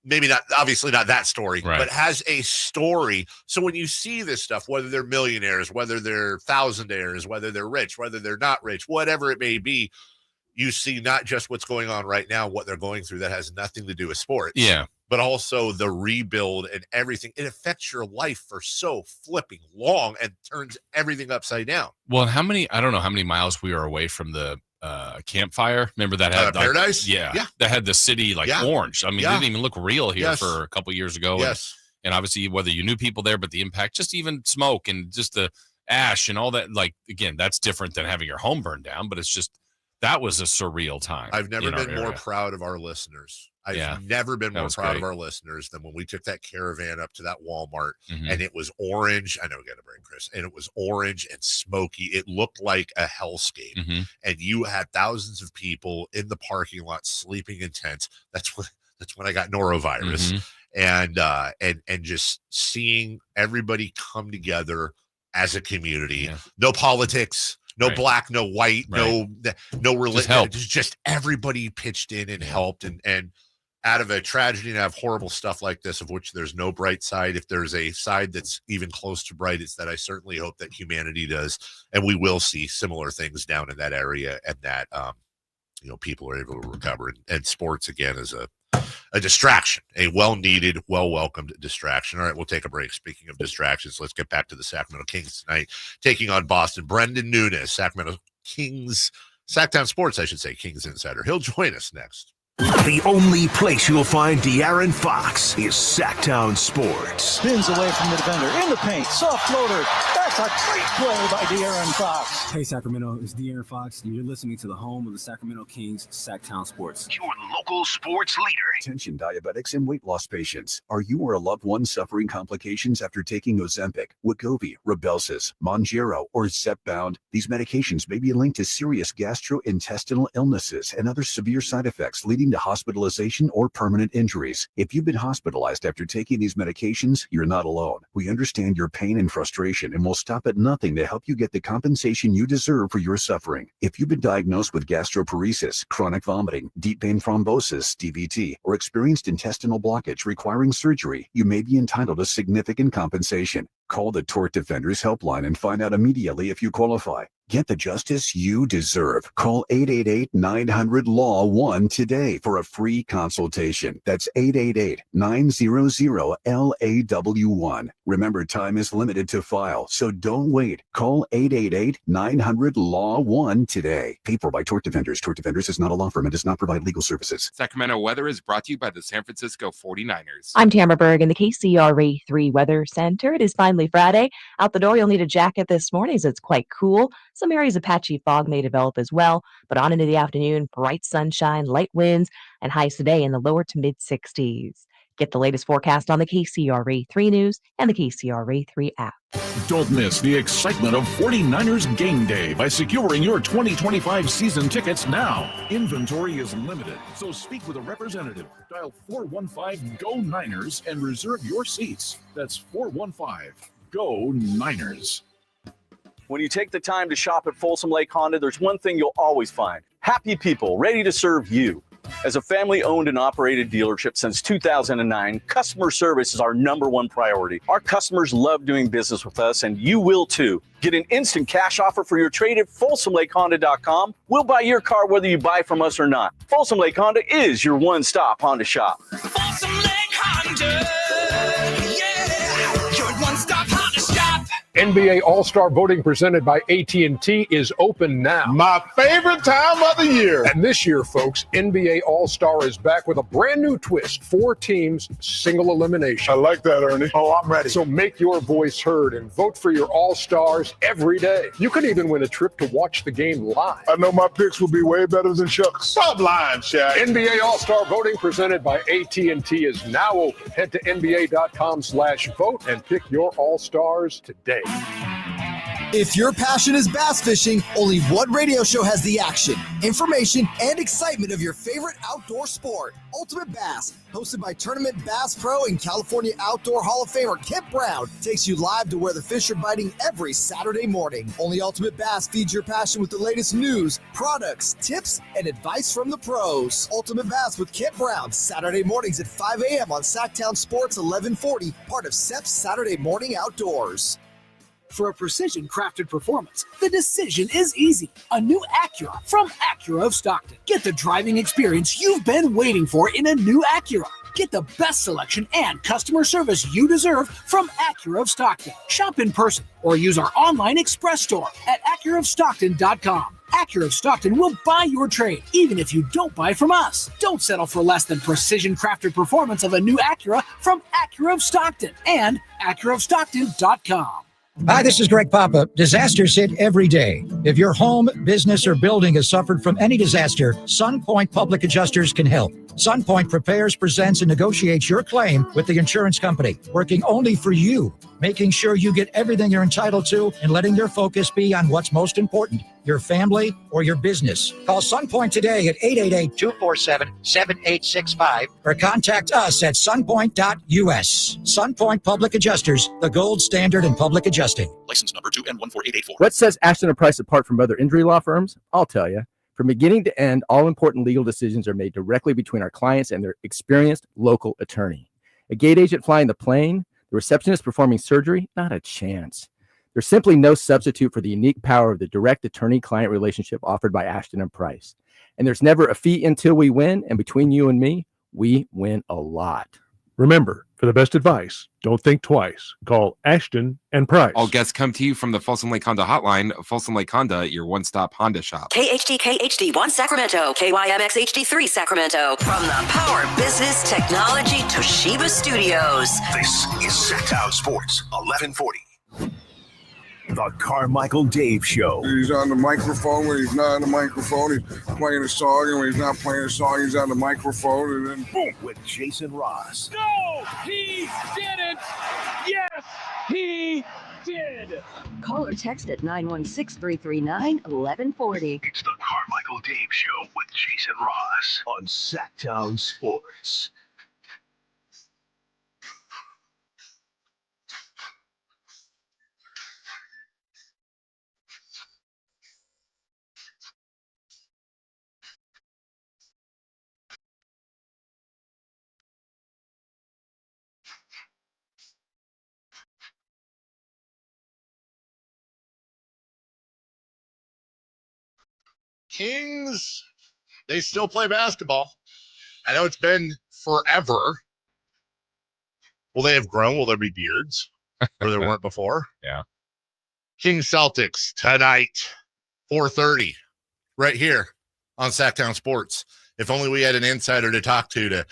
maybe not, obviously not that story, right, but has a story. So when you see this stuff, whether they're millionaires, whether they're thousandaires, whether they're rich, whether they're not rich, whatever it may be, you see not just what's going on right now, what they're going through that has nothing to do with sports. Yeah. But also the rebuild and everything. It affects your life for so flipping long and turns everything upside down. Well, I don't know how many miles we were away from the campfire. Remember that had Paradise? Yeah. That had the city orange. I mean, it didn't even look real here for a couple years ago. Yes. And obviously, whether you knew people there, but the impact, just even smoke and just the ash and all that, again, that's different than having your home burned down, but it's just, that was a surreal time. I've never been more proud of our listeners. I've never been more proud of our listeners than when we took that caravan up to that Walmart, and it was orange. I know we got to bring Chris, and it was orange and smoky. It looked like a hellscape, and you had thousands of people in the parking lot sleeping in tents. That's when I got norovirus, and just seeing everybody come together as a community. No politics. No black, no white, no religion. Just everybody pitched in and helped. And out of a tragedy and have horrible stuff like this, of which there's no bright side, if there's a side that's even close to bright, it's that I certainly hope that humanity does. And we will see similar things down in that area, and that, people are able to recover. And sports, again, is a distraction, a well-needed, well-welcomed distraction. All right, we'll take a break. Speaking of distractions, let's get back to the Sacramento Kings tonight, taking on Boston. Brendan Nunes, Sacramento Kings, Sacktown Sports, I should say, Kings Insider. He'll join us next. The only place you'll find De'Aaron Fox is Sacktown Sports. Spins away from the defender, in the paint, soft floater. That's a great play by De'Aaron Fox. Hey, Sacramento, it's De'Aaron Fox, and you're listening to the home of the Sacramento Kings, Sacktown Sports. Your local sports leader. Attention diabetics and weight loss patients. Are you or a loved one suffering complications after taking Ozempic, Wegovy, Rybelsus, Mounjaro, or Zepbound? These medications may be linked to serious gastrointestinal illnesses and other severe side effects leading to hospitalization or permanent injuries. If you've been hospitalized after taking these medications, you're not alone. We understand your pain and frustration and will stop at nothing to help you get the compensation you deserve for your suffering. If you've been diagnosed with gastroparesis, chronic vomiting, deep vein thrombosis, DVT, or experienced intestinal blockage requiring surgery, you may be entitled to significant compensation. Call the Tort Defenders Helpline and find out immediately if you qualify. Get the justice you deserve. Call 888-900-LAW-1 today for a free consultation. That's 888-900-LAW1. Remember, time is limited to file, so don't wait. Call 888-900-LAW-1 today. Paid for by Tort Defenders. Tort Defenders is not a law firm and does not provide legal services. Sacramento weather is brought to you by the San Francisco 49ers. I'm Tamara Berg in the KCRA 3 Weather Center. It is finally Friday. Out the door, you'll need a jacket this morning as it's quite cool. Some areas of patchy fog may develop as well, but on into the afternoon, bright sunshine, light winds, and highs today in the lower to mid 60s. Get the latest forecast on the KCRA 3 News and the KCRA 3 app. Don't miss the excitement of 49ers Game Day by securing your 2025 season tickets now. Inventory is limited, so speak with a representative. Dial 415-GO-NINERS and reserve your seats. That's 415-GO-NINERS. When you take the time to shop at Folsom Lake Honda, there's one thing you'll always find: happy people ready to serve you. As a family-owned and operated dealership since 2009, customer service is our #1 priority. Our customers love doing business with us, and you will too. Get an instant cash offer for your trade at FolsomLakeHonda.com. We'll buy your car whether you buy from us or not. Folsom Lake Honda is your one-stop Honda shop. Folsom Lake Honda, yeah, your one-stop Honda shop. NBA All-Star voting presented by AT&T is open now. My favorite time of the year. And this year, folks, NBA All-Star is back with a brand new twist. 4 teams, single elimination. I like that, Ernie. Oh, I'm ready. So make your voice heard and vote for your All-Stars every day. You could even win a trip to watch the game live. I know my picks will be way better than Chuck's. Stop lying, Shaq. NBA All-Star voting presented by AT&T is now open. Head to NBA.com/vote and pick your All-Stars today. If your passion is bass fishing, only one radio show has the action, information, and excitement of your favorite outdoor sport. Ultimate Bass, hosted by Tournament Bass Pro and California Outdoor Hall of Famer Kip Brown, takes you live to where the fish are biting every Saturday morning. Only Ultimate Bass feeds your passion with the latest news, products, tips, and advice from the pros. Ultimate Bass with Kip Brown, Saturday mornings at 5 a.m. on Sacktown Sports 1140, part of SEP's Saturday Morning Outdoors. For a precision-crafted performance, the decision is easy. A new Acura from Acura of Stockton. Get the driving experience you've been waiting for in a new Acura. Get the best selection and customer service you deserve from Acura of Stockton. Shop in person or use our online express store at AcuraofStockton.com. Acura of Stockton will buy your trade, even if you don't buy from us. Don't settle for less than precision-crafted performance of a new Acura from Acura of Stockton and AcuraofStockton.com. Hi, this is Greg Papa. Disasters hit every day. If your home, business, or building has suffered from any disaster, SunPoint Public Adjusters can help. SunPoint prepares, presents, and negotiates your claim with the insurance company, working only for you, making sure you get everything you're entitled to and letting your focus be on what's most important, your family or your business. Call SunPoint today at 888-247-7865 or contact us at sunpoint.us. SunPoint Public Adjusters, the gold standard in public adjusting. License number 2N14884. What sets Ashton & Price apart from other injury law firms? I'll tell you. From beginning to end, all important legal decisions are made directly between our clients and their experienced local attorney. A gate agent flying the plane, the receptionist performing surgery, not a chance. There's simply no substitute for the unique power of the direct attorney-client relationship offered by Ashton & Price. And there's never a fee until we win, and between you and me, we win a lot. Remember, for the best advice, don't think twice. Call Ashton & Price. All guests come to you from the Folsom Lake Honda hotline. Folsom Lake Honda, your one-stop Honda shop. KHD1 Sacramento, KYMX HD3 Sacramento. From the Power Business Technology Toshiba Studios. This is Sacktown Sports 1140. The Carmichael Dave Show. He's on the microphone when he's not on the microphone. He's playing a song, and when he's not playing a song, he's on the microphone, and then boom. With Jason Ross. No, he didn't. Yes, he did. Call or text at 916-339-1140. It's the Carmichael Dave Show with Jason Ross on Sacktown Sports. Kings, they still play basketball. I know it's been forever. Will they have grown? Will there be beards where there weren't before? Yeah. Kings Celtics tonight, 4:30, right here on Sacktown Sports. If only we had an insider to talk to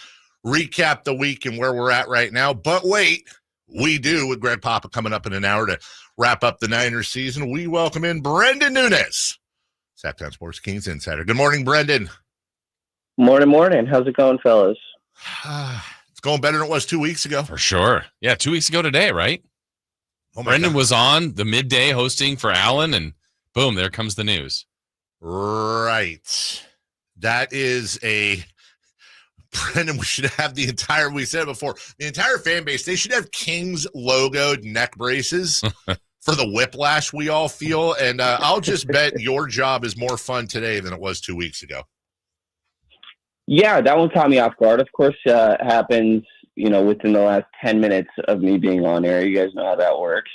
recap the week and where we're at right now. But wait, we do with Greg Papa coming up in an hour to wrap up the Niners season. We welcome in Brendan Nunes, Sacktown Sports Kings insider. Good morning, Brendan. Morning. How's it going, fellas? It's going better than it was 2 weeks ago. For sure. Yeah, 2 weeks ago today, right? Brendan was on the midday hosting for Allen, and boom, there comes the news. Right. That is Brendan, we should have we said it before, the entire fan base, they should have Kings logoed neck braces for the whiplash we all feel. And I'll just bet your job is more fun today than it was 2 weeks ago. Yeah, that one caught me off guard. Of course, happens, within the last 10 minutes of me being on air. You guys know how that works.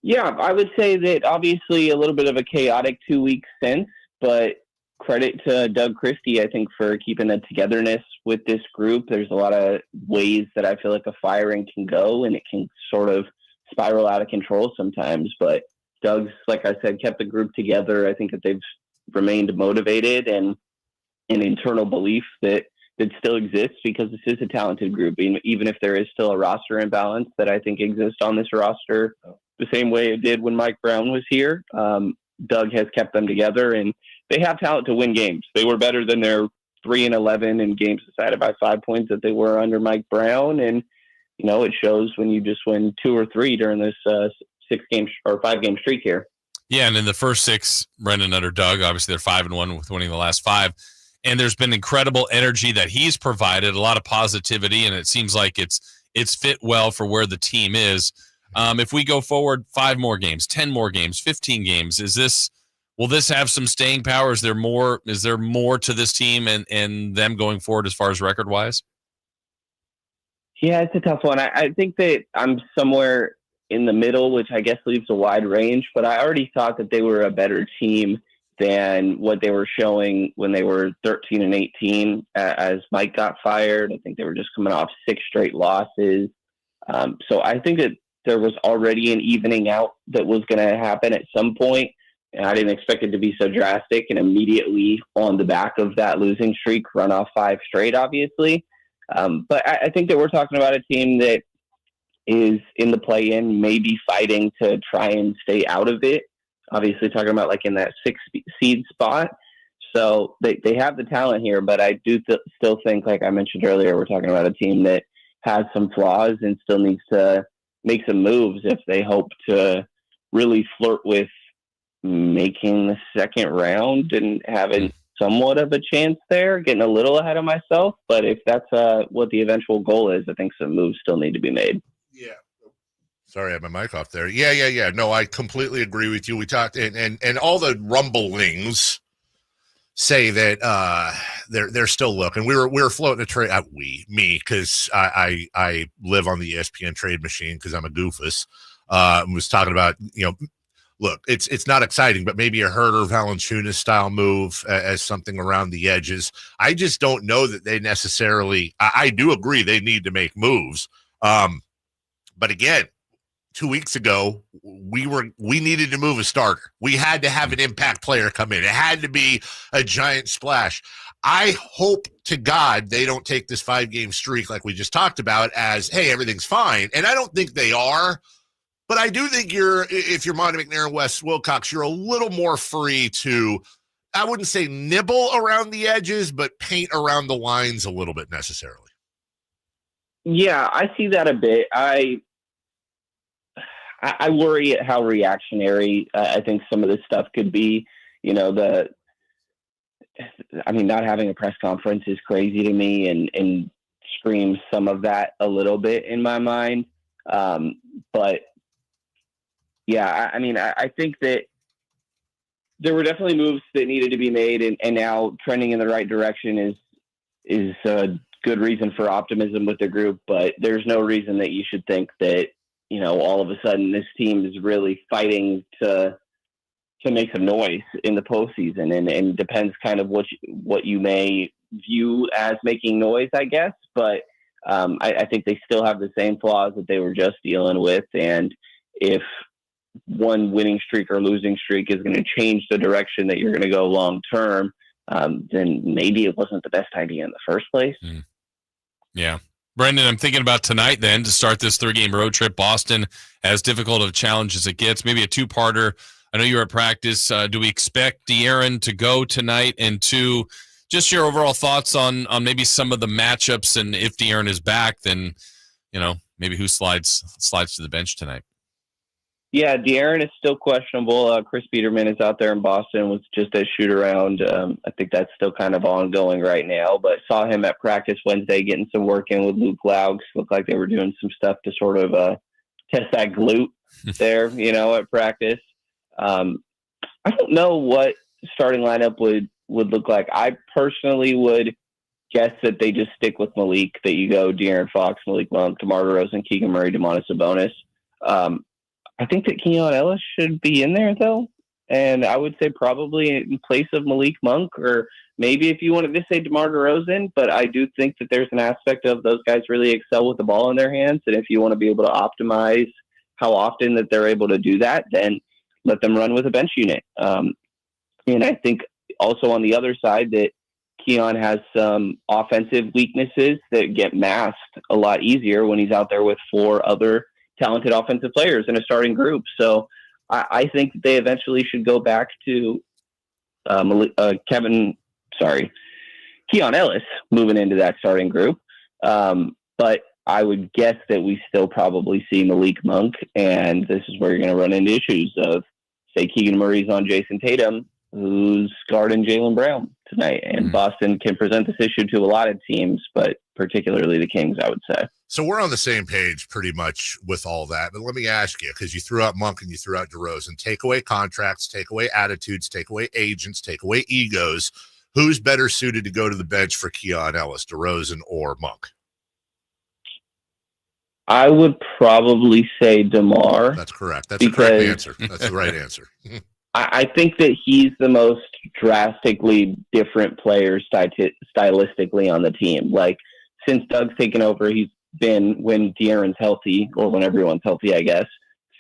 Yeah, I would say that obviously a little bit of a chaotic 2 weeks since, but credit to Doug Christie, I think, for keeping the togetherness with this group. There's a lot of ways that I feel like a firing can go, and it can sort of spiral out of control sometimes. But Doug's, like I said, kept the group together. I think that they've remained motivated and an internal belief that still exists because this is a talented group, even if there is still a roster imbalance that I think exists on this roster the same way it did when Mike Brown was here. Doug has kept them together, and they have talent to win games. They were better than their 3-11 in games decided by 5 points that they were under Mike Brown. And, it shows when you just win 2 or 3 during this 6-game or 5-game streak here. Yeah. And in the first 6, Brendan under Doug, obviously they're 5-1 with winning the last 5. And there's been incredible energy that he's provided, a lot of positivity, and it seems like it's fit well for where the team is. If we go forward 5 more games, 10 more games, 15 games, will this have some staying power? Is there more to this team and them going forward as far as record wise? Yeah, it's a tough one. I think that I'm somewhere in the middle, which I guess leaves a wide range, but I already thought that they were a better team than what they were showing when they were 13-18 as Mike got fired. I think they were just coming off 6 straight losses. So I think that there was already an evening out that was going to happen at some point, and I didn't expect it to be so drastic and immediately on the back of that losing streak run off 5 straight, obviously. But I think that we're talking about a team that is in the play-in, maybe fighting to try and stay out of it. Obviously talking about like in that 6 seed spot. So they have the talent here, but I do still think, like I mentioned earlier, we're talking about a team that has some flaws and still needs to make some moves if they hope to really flirt with making the second round and having somewhat of a chance there, getting a little ahead of myself. But if that's what the eventual goal is, I think some moves still need to be made. Yeah. Sorry, I had my mic off there. Yeah. No, I completely agree with you. We talked, and all the rumblings say that they're still looking. We were floating a trade. Me, because I live on the ESPN trade machine because I'm a goofus. Was talking about look, it's not exciting, but maybe a Herder Valanciunas style move as something around the edges. I just don't know that they necessarily. I do agree they need to make moves, but again. 2 weeks ago, we needed to move a starter. We had to have an impact player come in. It had to be a giant splash. I hope to God they don't take this 5-game streak like we just talked about as, hey, everything's fine. And I don't think they are, but I do think if you're Monty McNair and Wes Wilcox, you're a little more free to, I wouldn't say nibble around the edges, but paint around the lines a little bit necessarily. Yeah, I see that a bit. I worry at how reactionary I think some of this stuff could be. Not having a press conference is crazy to me and screams some of that a little bit in my mind. But yeah, I think that there were definitely moves that needed to be made, and now trending in the right direction is a good reason for optimism with the group. But there's no reason that you should think that all of a sudden this team is really fighting to make some noise in the postseason, and depends kind of what you may view as making noise, I guess. But I think they still have the same flaws that they were just dealing with. And if one winning streak or losing streak is going to change the direction that you're going to go long term, then maybe it wasn't the best idea in the first place. Yeah. Brendan, I'm thinking about tonight then to start this 3-game road trip. Boston, as difficult of a challenge as it gets, maybe a 2-parter. I know you're at practice. Do we expect De'Aaron to go tonight? And 2, just your overall thoughts on maybe some of the matchups, and if De'Aaron is back, then maybe who slides to the bench tonight. Yeah, De'Aaron is still questionable. Chris Peterman is out there in Boston with just a shoot around. I think that's still kind of ongoing right now, but saw him at practice Wednesday getting some work in with Luke Laux. Looked like they were doing some stuff to sort of test that glute there, at practice. I don't know what starting lineup would look like. I personally would guess that they just stick with Malik, that you go De'Aaron Fox, Malik Monk, DeMar DeRozan, Keegan Murray, Domantas Sabonis. I think that Keon Ellis should be in there, though. And I would say probably in place of Malik Monk, or maybe if you wanted to say DeMar DeRozan. But I do think that there's an aspect of those guys really excel with the ball in their hands. And if you want to be able to optimize how often that they're able to do that, then let them run with a bench unit. And I think also on the other side that Keon has some offensive weaknesses that get masked a lot easier when he's out there with 4 other talented offensive players in a starting group. So I think they eventually should go back to Keon Ellis moving into that starting group. But I would guess that we still probably see Malik Monk, and this is where you're going to run into issues of, say, Keegan Murray's on Jason Tatum, who's guarding Jaylen Brown tonight. And Boston can present this issue to a lot of teams, but particularly the Kings, I would say. So we're on the same page pretty much with all that. But let me ask you, because you threw out Monk and you threw out DeRozan, take away contracts, take away attitudes, take away agents, take away egos. Who's better suited to go to the bench for Keon Ellis, DeRozan or Monk? I would probably say DeMar. That's correct. That's the correct answer. That's the right answer. I think that he's the most drastically different player stylistically on the team. Like, since Doug's taken over, he's been, when De'Aaron's healthy, or when everyone's healthy, I guess.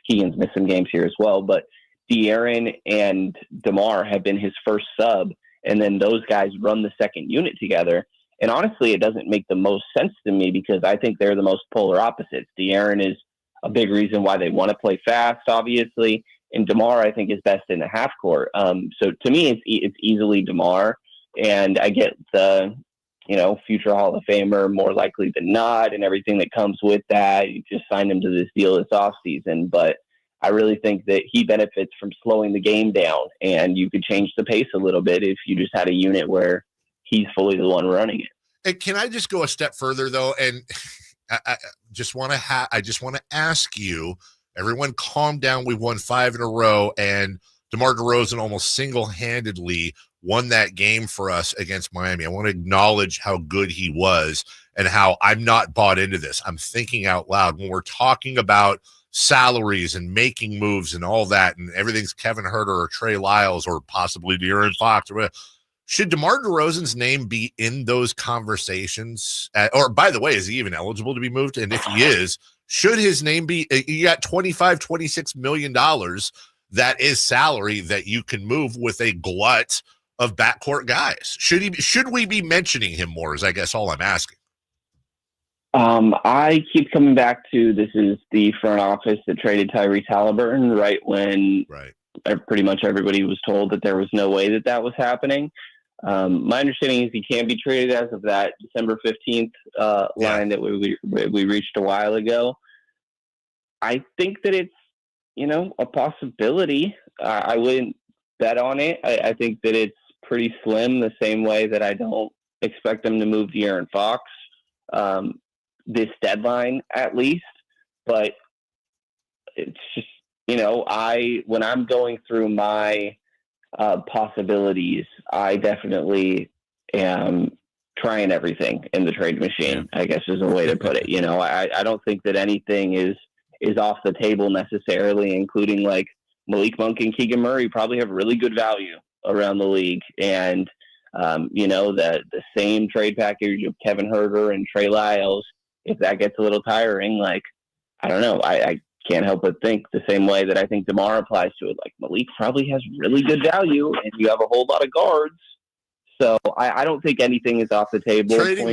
Keegan's missed some games here as well, but De'Aaron and DeMar have been his first sub, and then those guys run the second unit together. And honestly, it doesn't make the most sense to me, because I think they're the most polar opposites. De'Aaron is a big reason why they want to play fast, obviously, and DeMar, I think, is best in the half court. So to me, it's easily DeMar, and I get the, future Hall of Famer more likely than not, and everything that comes with that. You just signed him to this deal this offseason, but I really think that he benefits from slowing the game down, and you could change the pace a little bit if you just had a unit where he's fully the one running it. And can I just go a step further, though? And I just want to ask you, everyone calm down. We won 5 in a row, and DeMar DeRozan almost single-handedly won that game for us against Miami. I want to acknowledge how good he was and how I'm not bought into this. I'm thinking out loud when we're talking about salaries and making moves and all that, and everything's Kevin Huerter or Trey Lyles or possibly De'Aaron Fox. Should DeMar DeRozan's name be in those conversations? Or, by the way, is he even eligible to be moved? And if he is, should his name be? You got $26 million. That is salary that you can move with a glut of backcourt guys. Should we be mentioning him more? Is I guess all I'm asking. I keep coming back to, this is the front office that traded Tyrese Halliburton right when pretty much everybody was told that there was no way that was happening. My understanding is he can be traded as of that December 15th line that we reached a while ago. I think that it's, a possibility. I wouldn't bet on it. I think that it's pretty slim, the same way that I don't expect them to move De'Aaron Fox this deadline, at least. But it's just, when I'm going through my possibilities, I definitely am trying everything in the trade machine, I guess is a way to put it. I don't think that anything is off the table necessarily, including like Malik Monk and Keegan Murray probably have really good value around the league. And, the same trade package of Kevin Huerter and Trey Lyles, if that gets a little tiring, like, I don't know. I can't help but think the same way that I think DeMar applies to it. Like, Malik probably has really good value, and you have a whole lot of guards. So I don't think anything is off the table. Trading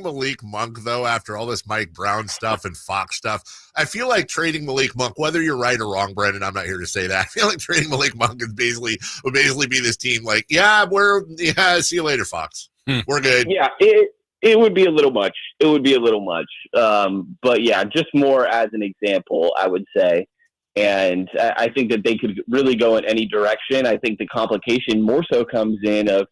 Malik Monk, though, after all this Mike Brown stuff and Fox stuff, I feel like trading Malik Monk, whether you're right or wrong, Brendan, I'm not here to say that. I feel like trading Malik Monk would basically be this team like, see you later, Fox. We're good. Yeah, it would be a little much. It would be a little much. But yeah, just more as an example, I would say. And I think that they could really go in any direction. I think the complication more so comes in of,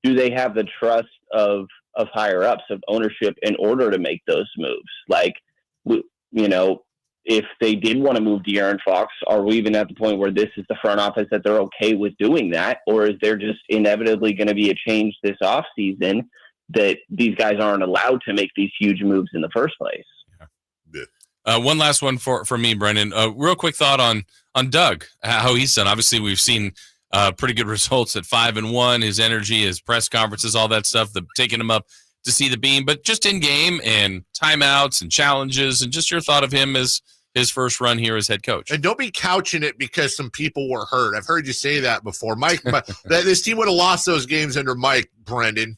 do they have the trust of higher ups, of ownership, in order to make those moves? Like, if they did want to move De'Aaron Fox, are we even at the point where this is the front office that they're okay with doing that? Or is there just inevitably going to be a change this offseason that these guys aren't allowed to make these huge moves in the first place? One last one for me, Brendan. Real quick thought on Doug, how he's done. Obviously, we've seen pretty good results at 5-1. His energy, his press conferences, all that stuff, taking him up to see the beam. But just in game and timeouts and challenges, and just your thought of him as his first run here as head coach. And don't be couching it because some people were hurt. I've heard you say that before, Mike. This team would have lost those games under Mike, Brendan.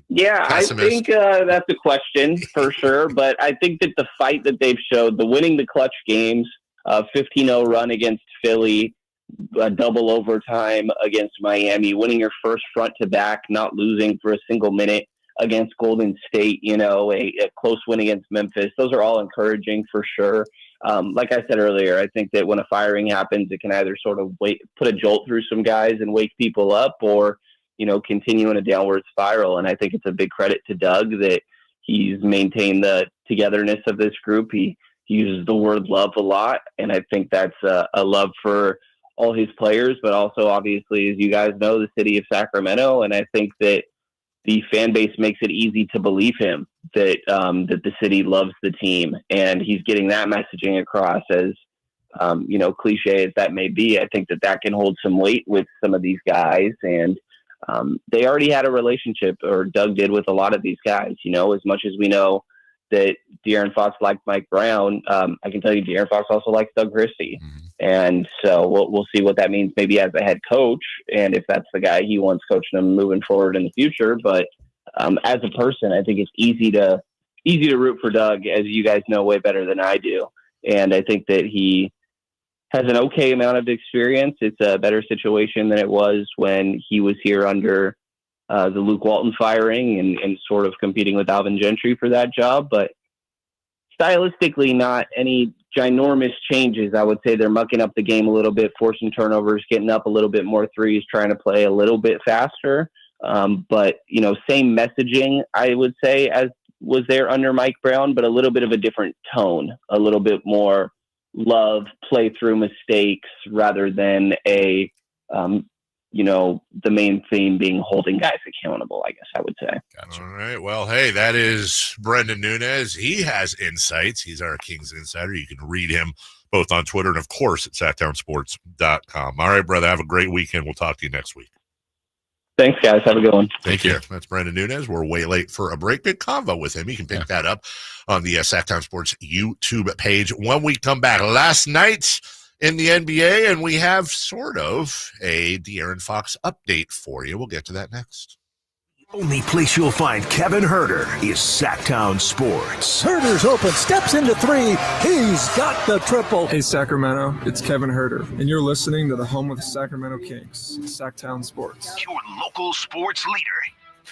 Yeah, pessimist. I think that's a question for sure. But I think that the fight that they've showed, the winning the clutch games, 15-0 run against Philly, a double overtime against Miami, winning your first front-to-back, not losing for a single minute against Golden State, a close win against Memphis. Those are all encouraging for sure. Like I said earlier, I think that when a firing happens, it can either sort of put a jolt through some guys and wake people up, or continue in a downward spiral. And I think it's a big credit to Doug that he's maintained the togetherness of this group. He uses the word love a lot, and I think that's a love for all his players, but also obviously, as you guys know, the city of Sacramento. And I think that the fan base makes it easy to believe him that the city loves the team, and he's getting that messaging across as, cliche as that may be. I think that can hold some weight with some of these guys, and they already had a relationship, or Doug did, with a lot of these guys. As much as we know that De'Aaron Fox liked Mike Brown, I can tell you De'Aaron Fox also likes Doug Christie. Mm-hmm. And so we'll see what that means maybe as a head coach, and if that's the guy he wants coaching him moving forward in the future. But as a person, I think it's easy to root for Doug, as you guys know way better than I do. And I think that he has an okay amount of experience. It's a better situation than it was when he was here under the Luke Walton firing and sort of competing with Alvin Gentry for that job. But stylistically, not any ginormous changes. I would say they're mucking up the game a little bit, forcing turnovers, getting up a little bit more threes, trying to play a little bit faster. But, same messaging, I would say, as was there under Mike Brown, but a little bit of a different tone, a little bit more love, play through mistakes, rather than the main theme being holding guys accountable, I guess I would say. Gotcha. All right. Well, hey, that is Brendan Nunes. He has insights. He's our Kings insider. You can read him both on Twitter and, of course, at sacktownsports.com. All right, brother. Have a great weekend. We'll talk to you next week. Thanks, guys. Have a good one. Take care. That's Brendan Nunes. We're way late for a break. Good convo with him. You can pick that up on the Sacktown Sports YouTube page when we come back. Last night in the NBA, and we have sort of a De'Aaron Fox update for you. We'll get to that next. Only place you'll find Kevin Herter is Sacktown Sports. Herter's open, steps into three. He's got the triple. Hey, Sacramento, it's Kevin Herter, and you're listening to the home of the Sacramento Kings, Sacktown Sports. Your local sports leader.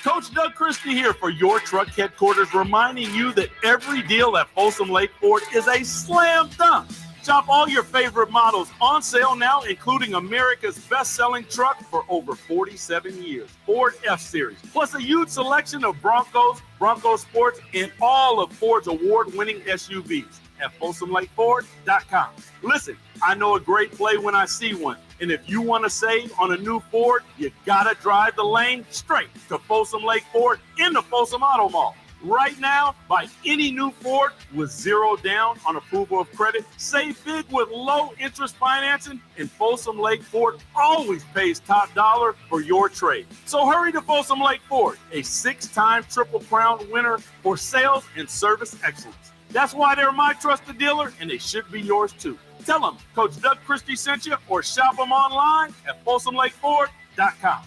Coach Doug Christie here for your truck headquarters, reminding you that every deal at Folsom Lake Ford is a slam dunk. Shop all your favorite models on sale now, including America's best-selling truck for over 47 years, Ford F-Series, plus a huge selection of Broncos, Bronco Sports, and all of Ford's award-winning SUVs at FolsomLakeFord.com. Listen, I know a great play when I see one, and if you want to save on a new Ford, you gotta drive the lane straight to Folsom Lake Ford in the Folsom Auto Mall. Right now, buy any new Ford with zero down on approval of credit. Save big with low interest financing, and Folsom Lake Ford always pays top dollar for your trade. So hurry to Folsom Lake Ford, a 6-time Triple Crown winner for sales and service excellence. That's why they're my trusted dealer, and they should be yours too. Tell them Coach Doug Christie sent you, or shop them online at FolsomLakeFord.com. banter.com.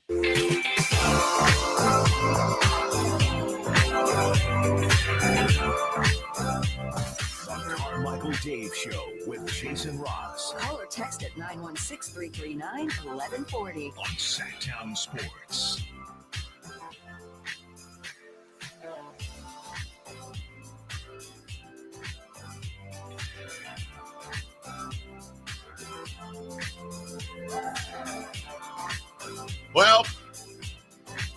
The Carmichael Dave Show with Jason Ross Call or text at 916-339-1140. on Sacktown Sports. Well,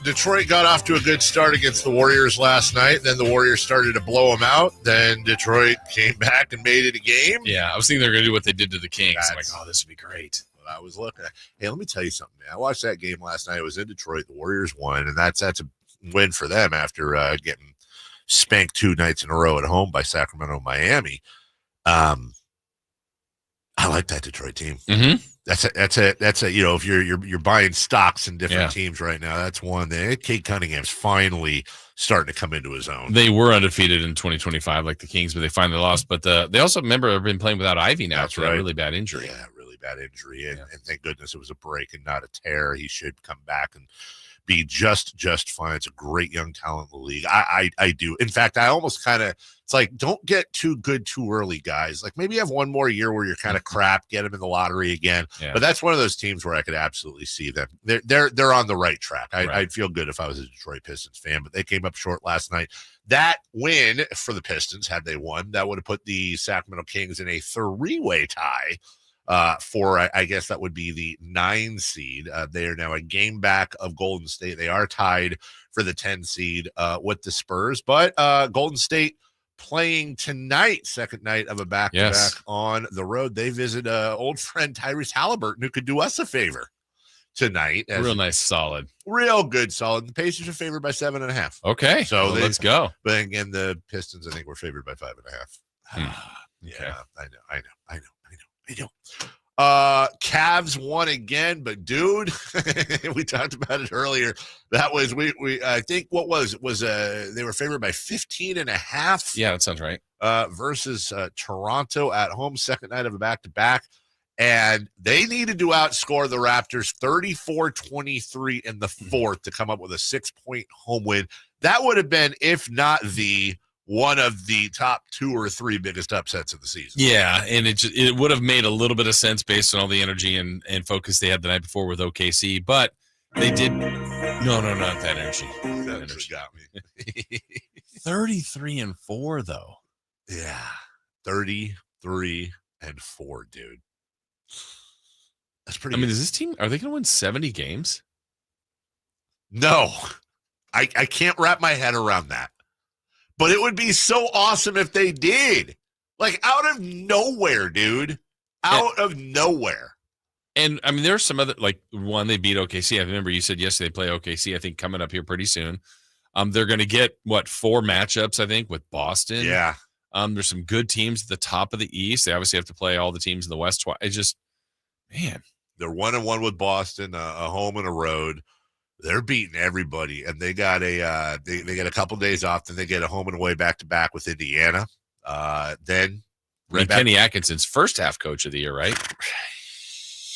Detroit got off to a good start against the Warriors last night. Then the Warriors started to blow them out. Then Detroit came back and made it a game. Yeah, I was thinking they're going to do what they did to the Kings. I'm like, oh, this would be great. What I was looking at. Hey, let me tell you something, man. I watched that game last night. I was in Detroit. The Warriors won, and that's a win for them after getting spanked 2 nights in a row at home by Sacramento and Miami. I like that Detroit team. Mm-hmm. That's a you know, if you're buying stocks in different teams right now, that's one that Kate Cunningham's finally starting to come into his own. They were undefeated in 2025 like the Kings, but they finally lost. But they also, remember, have been playing without Ivy now. That's for that right. really bad injury. Yeah, really bad injury. And thank goodness it was a break and not a tear. He should come back and be just fine. It's a great young talent in the league. I do. In fact, I almost kind of, it's like, don't get too good too early, guys. Like maybe have one more year where you're kind of crap, get them in the lottery again. Yeah. But that's one of those teams where I could absolutely see them. They're on the right track. I'd feel good if I was a Detroit Pistons fan, but they came up short last night. That win for the Pistons, had they won, that would have put the Sacramento Kings in a 3-way tie. For I guess that would be the 9 seed. They are now a game back of Golden State. They are tied for the 10 seed with the Spurs, but Golden State playing tonight, second night of a back-to-back on the road. They visit old friend Tyrese Halliburton, who could do us a favor tonight. Real nice, solid. Real good, solid. The Pacers are favored by 7.5. Okay, so let's go. But again, the Pistons, I think, were favored by 5.5. Okay. I know. Cavs won again, but dude, we talked about it earlier. That was we I think what was they were favored by 15.5. Yeah, that sounds right. Versus Toronto at home, second night of a back-to-back. And they needed to outscore the Raptors 34-23 in the fourth to come up with a 6-point home win. That would have been, if not one of the top 2 or 3 biggest upsets of the season. Yeah, and it would have made a little bit of sense based on all the energy and focus they had the night before with OKC, but they did not that energy. That energy got me. 33-4 though. Yeah. 33-4, dude. That's pretty good. Is this team, are they going to win 70 games? No. I can't wrap my head around that. But it would be so awesome if they did. Like, out of nowhere, dude. Out of nowhere. And, there's some other, like, one, they beat OKC. I remember you said yesterday they play OKC, I think, coming up here pretty soon. They're going to get, 4 matchups, I think, with Boston. Yeah. There's some good teams at the top of the East. They obviously have to play all the teams in the West twice. It's just, man. They're 1-1 with Boston, a home and a road. They're beating everybody, and they got they get a couple days off. Then they get a home and away back-to-back with Indiana. Then Kenny Atkinson's first half coach of the year, right?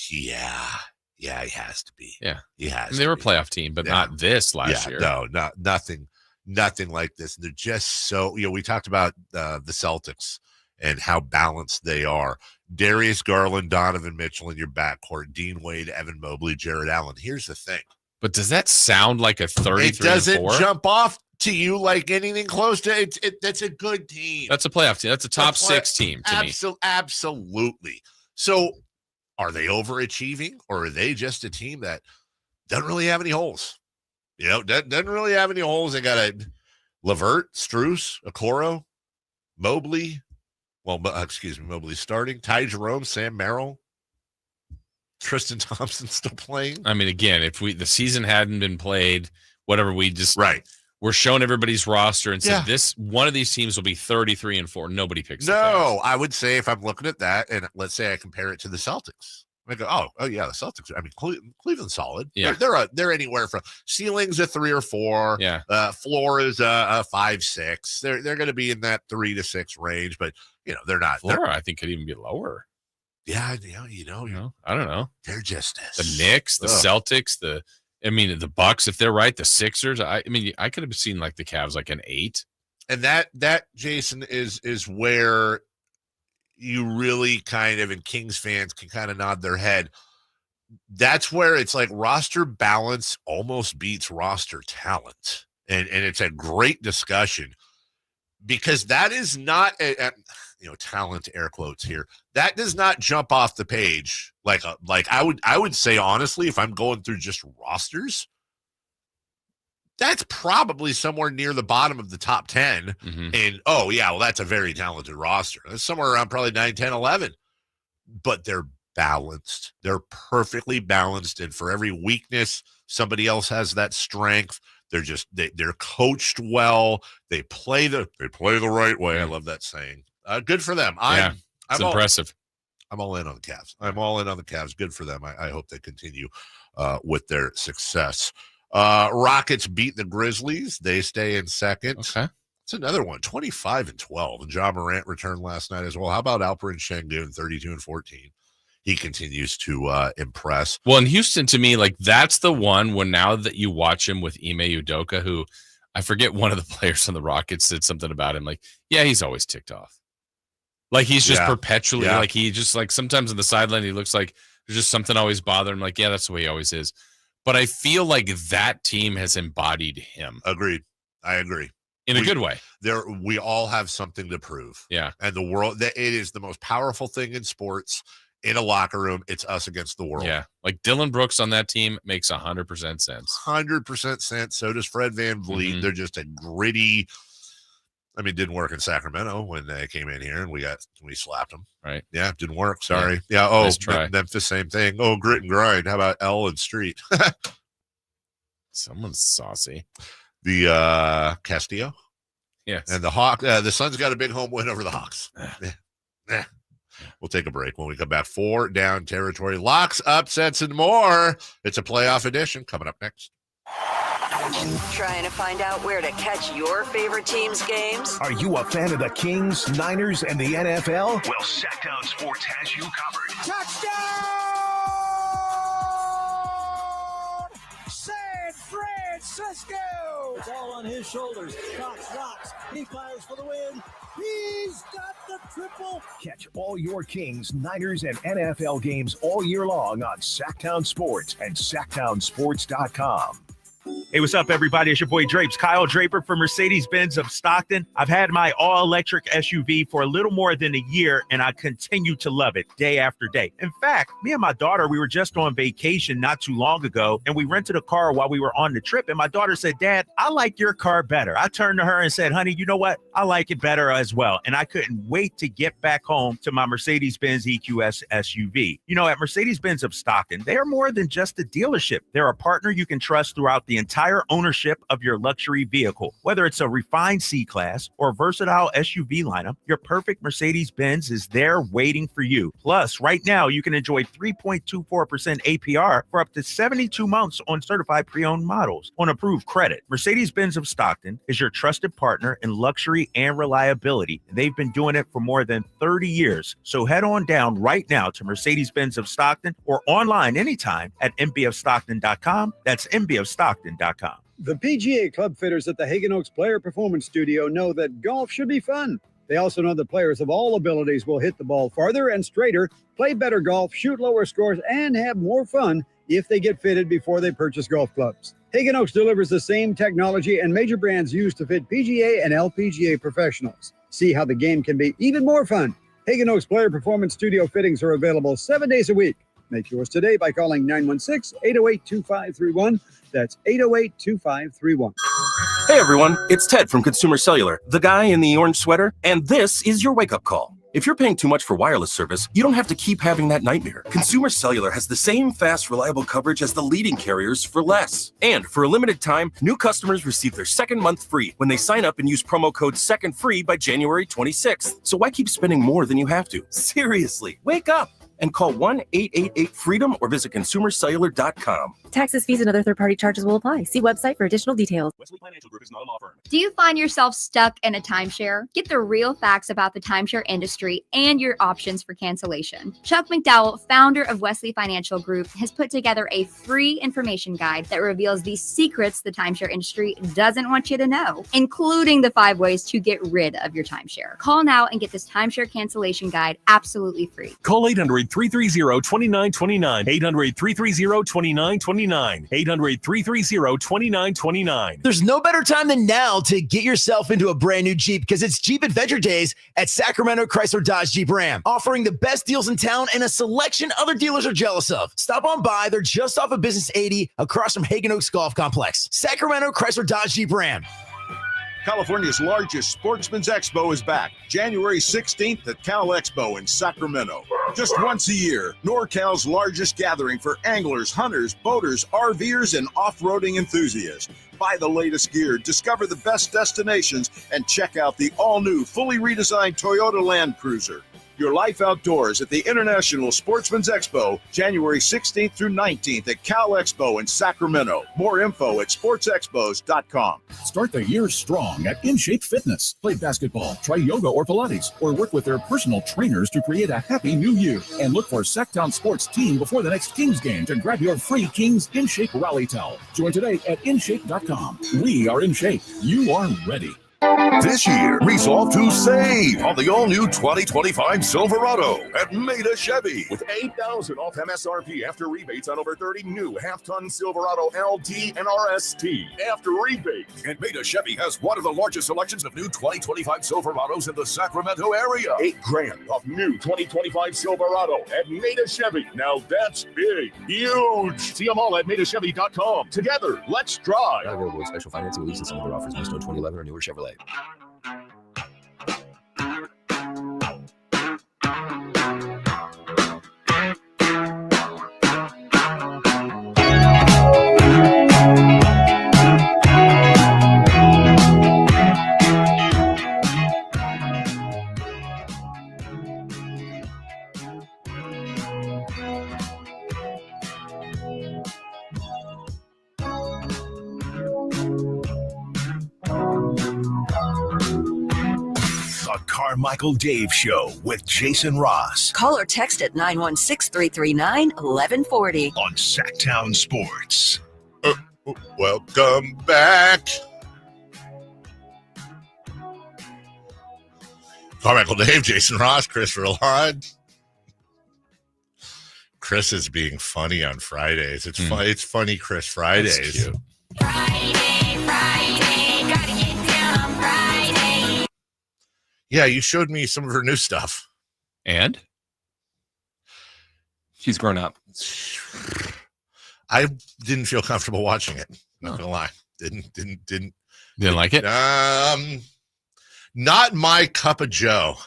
Yeah, he has to be. Yeah, he has. And they were a playoff team, but not this last year. No, nothing like this. And they're just so. We talked about the Celtics and how balanced they are. Darius Garland, Donovan Mitchell in your backcourt, Dean Wade, Evan Mobley, Jared Allen. Here's the thing. But does that sound like a 33-4? It doesn't jump off to you like anything close to it. That's a good team. That's a playoff team. That's a top 6 team to me. Absolutely. So are they overachieving, or are they just a team that doesn't really have any holes? Doesn't really have any holes. They got a LeVert, Strus, Okoro, Mobley. Well, Mobley's starting. Ty Jerome, Sam Merrill. Tristan Thompson still playing. Again, if the season hadn't been played, whatever, we're showing everybody's roster and said this one of these teams will be 33-4. Nobody picks. No, I would say if I'm looking at that, and let's say I compare it to the Celtics, I go, oh yeah, the Celtics. Cleveland's solid. Yeah, they're anywhere from ceiling's a 3 or 4. Yeah, floor is a 5-6. They're going to be in that 3 to 6 range, but they're not. Floor, I think, could even be lower. Yeah, you know, I don't know. They're just the Knicks, the Celtics, the Bucks. If they're right, the Sixers. I could have seen like the Cavs like an 8. And that Jason is where you really kind of, and Kings fans can kind of nod their head. That's where it's like roster balance almost beats roster talent. And it's a great discussion because that is not talent, air quotes here. That does not jump off the page like I would say honestly, if I'm going through just rosters, that's probably somewhere near the bottom of the top 10. Mm-hmm. And that's a very talented roster. That's somewhere around probably 9, 10, 11. But they're balanced. They're perfectly balanced, and for every weakness, somebody else has that strength. They're coached well. They play the right way. I love that saying. Good for them. It's impressive. I'm all in on the Cavs. I'm all in on the Cavs. Good for them. I hope they continue with their success. Rockets beat the Grizzlies. They stay in second. Okay. It's another one, 25-12. And Ja Morant returned last night as well. How about Alperen Sengun, 32-14? He continues to impress. Well, in Houston, to me, like that's the one when now that you watch him with Ime Udoka, who I forget one of the players on the Rockets said something about him. Like, yeah, he's always ticked off. Like he's just perpetually like he just like sometimes on the sideline, he looks like there's just something always bothering him. Like, yeah, that's the way he always is. But I feel like that team has embodied him. Agreed. I agree. In a good way. We all have something to prove. Yeah. And the world, it is the most powerful thing in sports. In a locker room, it's us against the world. Yeah. Like Dylan Brooks on that team makes 100% sense. 100% sense. So does Fred VanVleet. Mm-hmm. They're just a gritty. It didn't work in Sacramento when they came in here and we slapped them. Right. Yeah, it didn't work. Sorry. Yeah. Oh, nice try. Memphis, same thing. Oh, grit and grind. How about L and Street? Someone's saucy. The Castillo. Yes. And the Suns got a big home win over the Hawks. We'll take a break. When we come back, 4 down territory, locks, upsets, and more. It's a playoff edition coming up next. Trying to find out where to catch your favorite team's games? Are you a fan of the Kings, Niners, and the NFL? Well, Sacktown Sports has you covered. Touchdown! San Francisco! It's all on his shoulders. Cox rocks. He fires for the win. He's got the triple. Catch all your Kings, Niners, and NFL games all year long on Sacktown Sports and SacktownSports.com. Hey, what's up, everybody? It's your boy Drapes, Kyle Draper from Mercedes-Benz of Stockton. I've had my all-electric SUV for a little more than a year, and I continue to love it day after day. In fact, me and my daughter, we were just on vacation not too long ago, and we rented a car while we were on the trip, and my daughter said, Dad, I like your car better. I turned to her and said, honey, you know what? I like it better as well, and I couldn't wait to get back home to my Mercedes-Benz EQS SUV. You know, at Mercedes-Benz of Stockton, they are more than just a dealership. They're a partner you can trust throughout the entire ownership of your luxury vehicle. Whether it's a refined C-Class or versatile SUV lineup, your perfect Mercedes-Benz is there waiting for you. Plus, right now, you can enjoy 3.24% APR for up to 72 months on certified pre-owned models on approved credit. Mercedes-Benz of Stockton is your trusted partner in luxury and reliability. They've been doing it for more than 30 years. So head on down right now to Mercedes-Benz of Stockton or online anytime at mbofstockton.com. That's mbofstockton.com. The PGA club fitters at the Hagen Oaks Player Performance Studio know that golf should be fun. They also know that players of all abilities will hit the ball farther and straighter, play better golf, shoot lower scores, and have more fun if they get fitted before they purchase golf clubs. Hagen Oaks delivers the same technology and major brands used to fit PGA and LPGA professionals. See how the game can be even more fun. Hagen Oaks Player Performance Studio fittings are available 7 days a week. Make yours today by calling 916-808-2531. That's 808-2531. Hey everyone, it's Ted from Consumer Cellular, the guy in the orange sweater, and this is your wake-up call. If you're paying too much for wireless service, you don't have to keep having that nightmare. Consumer Cellular has the same fast, reliable coverage as the leading carriers for less. And for a limited time, new customers receive their second month free when they sign up and use promo code SECONDFREE by January 26th. So why keep spending more than you have to? Seriously, wake up and call 1-888-FREEDOM or visit consumercellular.com. Taxes, fees, and other third-party charges will apply. See website for additional details. Wesley Financial Group is not a law firm. Do you find yourself stuck in a timeshare? Get the real facts about the timeshare industry and your options for cancellation. Chuck McDowell, founder of Wesley Financial Group, has put together a free information guide that reveals the secrets the timeshare industry doesn't want you to know, including the 5 ways to get rid of your timeshare. Call now and get this timeshare cancellation guide absolutely free. Call 800-330-2929. 800-330-2929. 800-330-2929. There's no better time than now to get yourself into a brand new Jeep because it's Jeep Adventure Days at Sacramento Chrysler Dodge Jeep Ram, offering the best deals in town and a selection other dealers are jealous of. Stop on by. They're just off of Business 80 across from Hagen Oaks Golf Complex. Sacramento Chrysler Dodge Jeep Ram. California's largest Sportsman's Expo is back, January 16th at Cal Expo in Sacramento. Just once a year, NorCal's largest gathering for anglers, hunters, boaters, RVers, and off-roading enthusiasts. Buy the latest gear, discover the best destinations, and check out the all-new, fully redesigned Toyota Land Cruiser. Your life outdoors at the International Sportsman's Expo, January 16th through 19th at Cal Expo in Sacramento. More info at sportsexpos.com. Start the year strong at InShape Fitness. Play basketball, try yoga or Pilates, or work with their personal trainers to create a happy new year. And look for Sacktown Sports Team before the next Kings game to grab your free Kings InShape Rally Towel. Join today at InShape.com. We are InShape. You are ready. This year, resolve to save on the all-new 2025 Silverado at Maida Chevy. With $8,000 off MSRP after rebates on over 30 new half-ton Silverado LT and RST. After rebates. And Maida Chevy has one of the largest selections of new 2025 Silverados in the Sacramento area. $8,000 off new 2025 Silverado at Maida Chevy. Now that's big. Huge. See them all at MaidaChevy.com. Together, let's drive. Not available with special financing, lease, and some other offers. Must own 2011 or newer Chevrolet. Carmichael Dave Show with Jason Ross. Call or text at 916-339-1140. On Sacktown Sports. Welcome back. Carmichael Dave, Jason Ross, Chris Rillard. Chris is being funny on Fridays. It's fun. It's funny, Chris Fridays. That's cute. Friday, gotta get down on Friday. Yeah, you showed me some of her new stuff. And? She's grown up. I didn't feel comfortable watching it. Not gonna lie. Didn't like it? Not my cup of joe.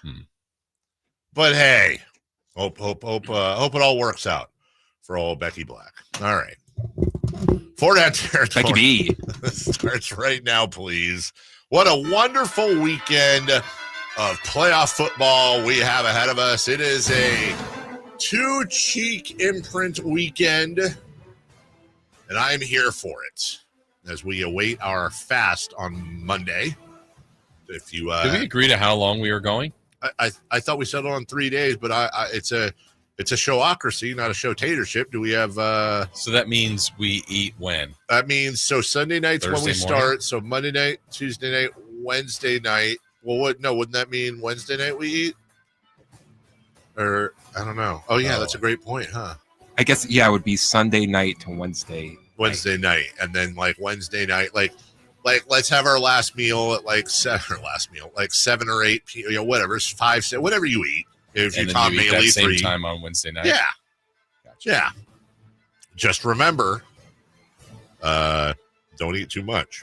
But hey, hope it all works out for old Becky Black. All right. Four down territory. Becky B. Starts right now, please. What a wonderful weekend of playoff football we have ahead of us. It is a two-cheek imprint weekend, and I'm here for it as we await our fast on Monday. If you did we agree to how long we were going? I thought we settled on 3 days, but it's a showocracy, not a showtatorship. Do we have so that means we eat when? That means so Sunday night's Thursday when we morning? start. So Monday night, Tuesday night, Wednesday night. Well, wouldn't that mean Wednesday night we eat? Or I don't know. Oh yeah, that's a great point, huh? I guess it would be Sunday night to Wednesday night, and then like Wednesday night, like let's have our last meal at like 7 or 8 p.m. Whatever, it's 5, 6, whatever you eat. If And you then Tom you eat Bailey that same 3 time on Wednesday night. Yeah. Gotcha. Yeah. Just remember, don't eat too much.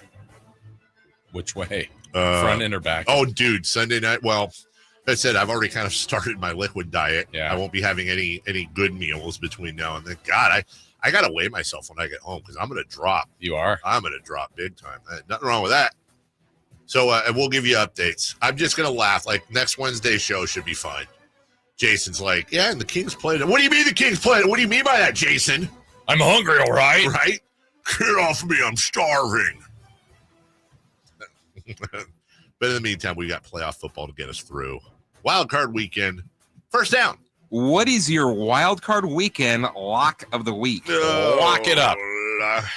Which way? Front end or back? Oh, dude, Sunday night. Well, I said I've already kind of started my liquid diet. Yeah. I won't be having any good meals between now and then. God, I got to weigh myself when I get home because I'm going to drop. You are? I'm going to drop big time. Nothing wrong with that. So and we'll give you updates. I'm just going to laugh. Like next Wednesday's show should be fun. Jason's like, yeah, and the Kings played it. What do you mean the Kings played it? What do you mean by that, Jason? I'm hungry, all right? Right? Get off me, I'm starving. But in the meantime, we got playoff football to get us through. Wild card weekend. First down. What is your wild card weekend lock of the week? Lock it up.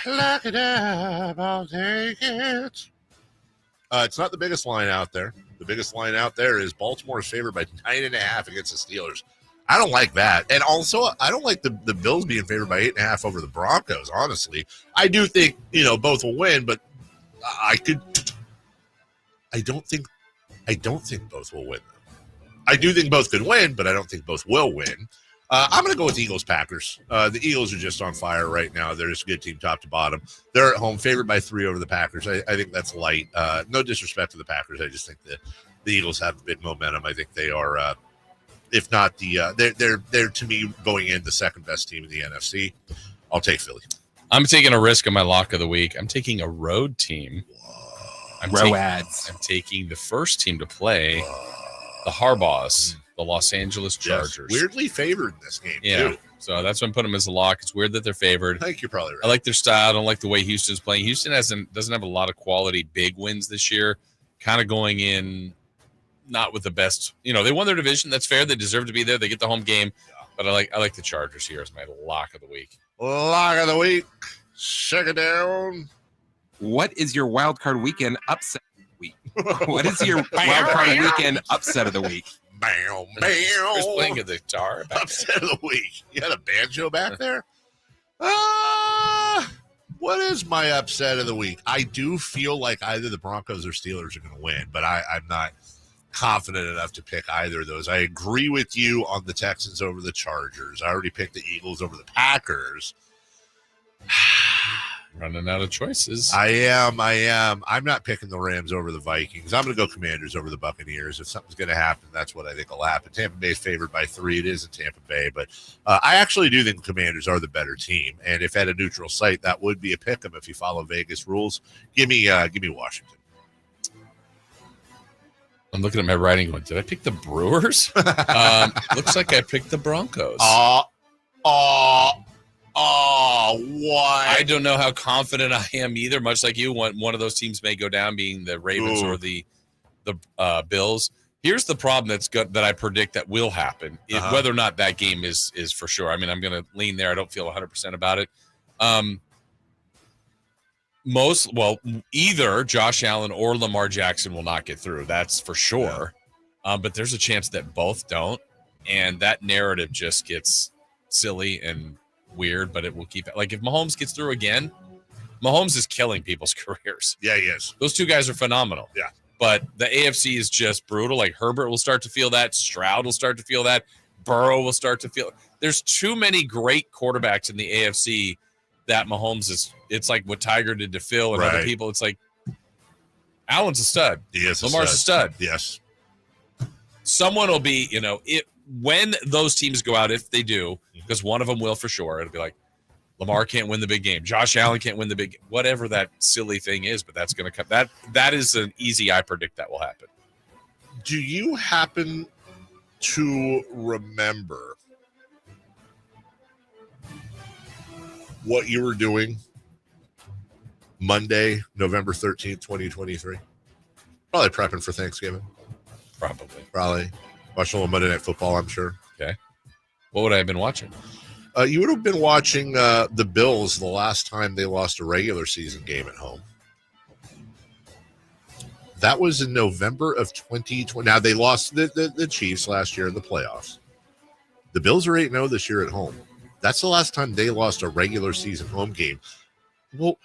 Lock it up. I'll take it. It's not the biggest line out there. The biggest line out there is Baltimore's favored by 9.5 against the Steelers. I don't like that. And also, I don't like the Bills being favored by 8.5 over the Broncos, honestly. I do think, both will win, but I don't think both will win. I do think both could win, but I don't think both will win. I'm going to go with Eagles-Packers. The Eagles are just on fire right now. They're just a good team top to bottom. They're at home, favored by 3 over the Packers. I think that's light. No disrespect to the Packers. I just think that the Eagles have a big momentum. I think they are, if not they're to me going in the second best team in the NFC. I'll take Philly. I'm taking a risk on my lock of the week. I'm taking a road team. I'm taking the first team to play, the Harbaughs, the Los Angeles Chargers. Yes, weirdly favored in this game, too. So that's why I'm putting them as a lock. It's weird that they're favored. I think you're probably right. I like their style. I don't like the way Houston's playing. Houston doesn't have a lot of quality big wins this year. Kind of going in not with the best. They won their division. That's fair. They deserve to be there. They get the home game. But I like the Chargers here as my lock of the week. Lock of the week. Check it down. What is your wild card weekend upset of the week? What is your wild card weekend upset of the week? Bam, Who's playing the guitar? Upset of the week. You had a banjo back there? What is my upset of the week? I do feel like either the Broncos or Steelers are going to win, but I'm not confident enough to pick either of those. I agree with you on the Texans over the Chargers. I already picked the Eagles over the Packers. Running out of choices. I am. I'm not picking the Rams over the Vikings. I'm going to go Commanders over the Buccaneers. If something's going to happen, that's what I think will happen. Tampa Bay is favored by 3. It is in Tampa Bay, but I actually do think the Commanders are the better team. And if at a neutral site, that would be a pick 'em if you follow Vegas rules. Give me Washington. I'm looking at my writing going, did I pick the Brewers? Looks like I picked the Broncos. What? I don't know how confident I am either, much like you. One of those teams may go down, being the Ravens or the Bills. Here's the problem that I predict that will happen, whether or not that game is for sure. I mean, I'm going to lean there. I don't feel 100% about it. Either Josh Allen or Lamar Jackson will not get through. That's for sure. Yeah. But there's a chance that both don't, and that narrative just gets silly and weird, but it will keep it. Like if Mahomes gets through again, Mahomes is killing people's careers. Yeah, he is. Those two guys are phenomenal. Yeah. But the AFC is just brutal. Like Herbert will start to feel that. Stroud will start to feel that. Burrow will start to feel. There's too many great quarterbacks in the AFC that Mahomes is. It's like what Tiger did to Phil and other people. It's like Allen's a stud. He is. Lamar's a stud. Yes. Someone will be, when those teams go out, if they do, because one of them will for sure, it'll be like Lamar can't win the big game. Josh Allen can't win the big, whatever that silly thing is, but that's going to come. That is an easy, I predict that will happen. Do you happen to remember what you were doing Monday, November 13th, 2023? Probably prepping for Thanksgiving. Probably. Watching a little Monday Night Football, I'm sure. Okay. What would I have been watching? You would have been watching the Bills the last time they lost a regular season game at home. That was in November of 2020. Now, they lost the Chiefs last year in the playoffs. The Bills are 8-0 this year at home. That's the last time they lost a regular season home game. Well,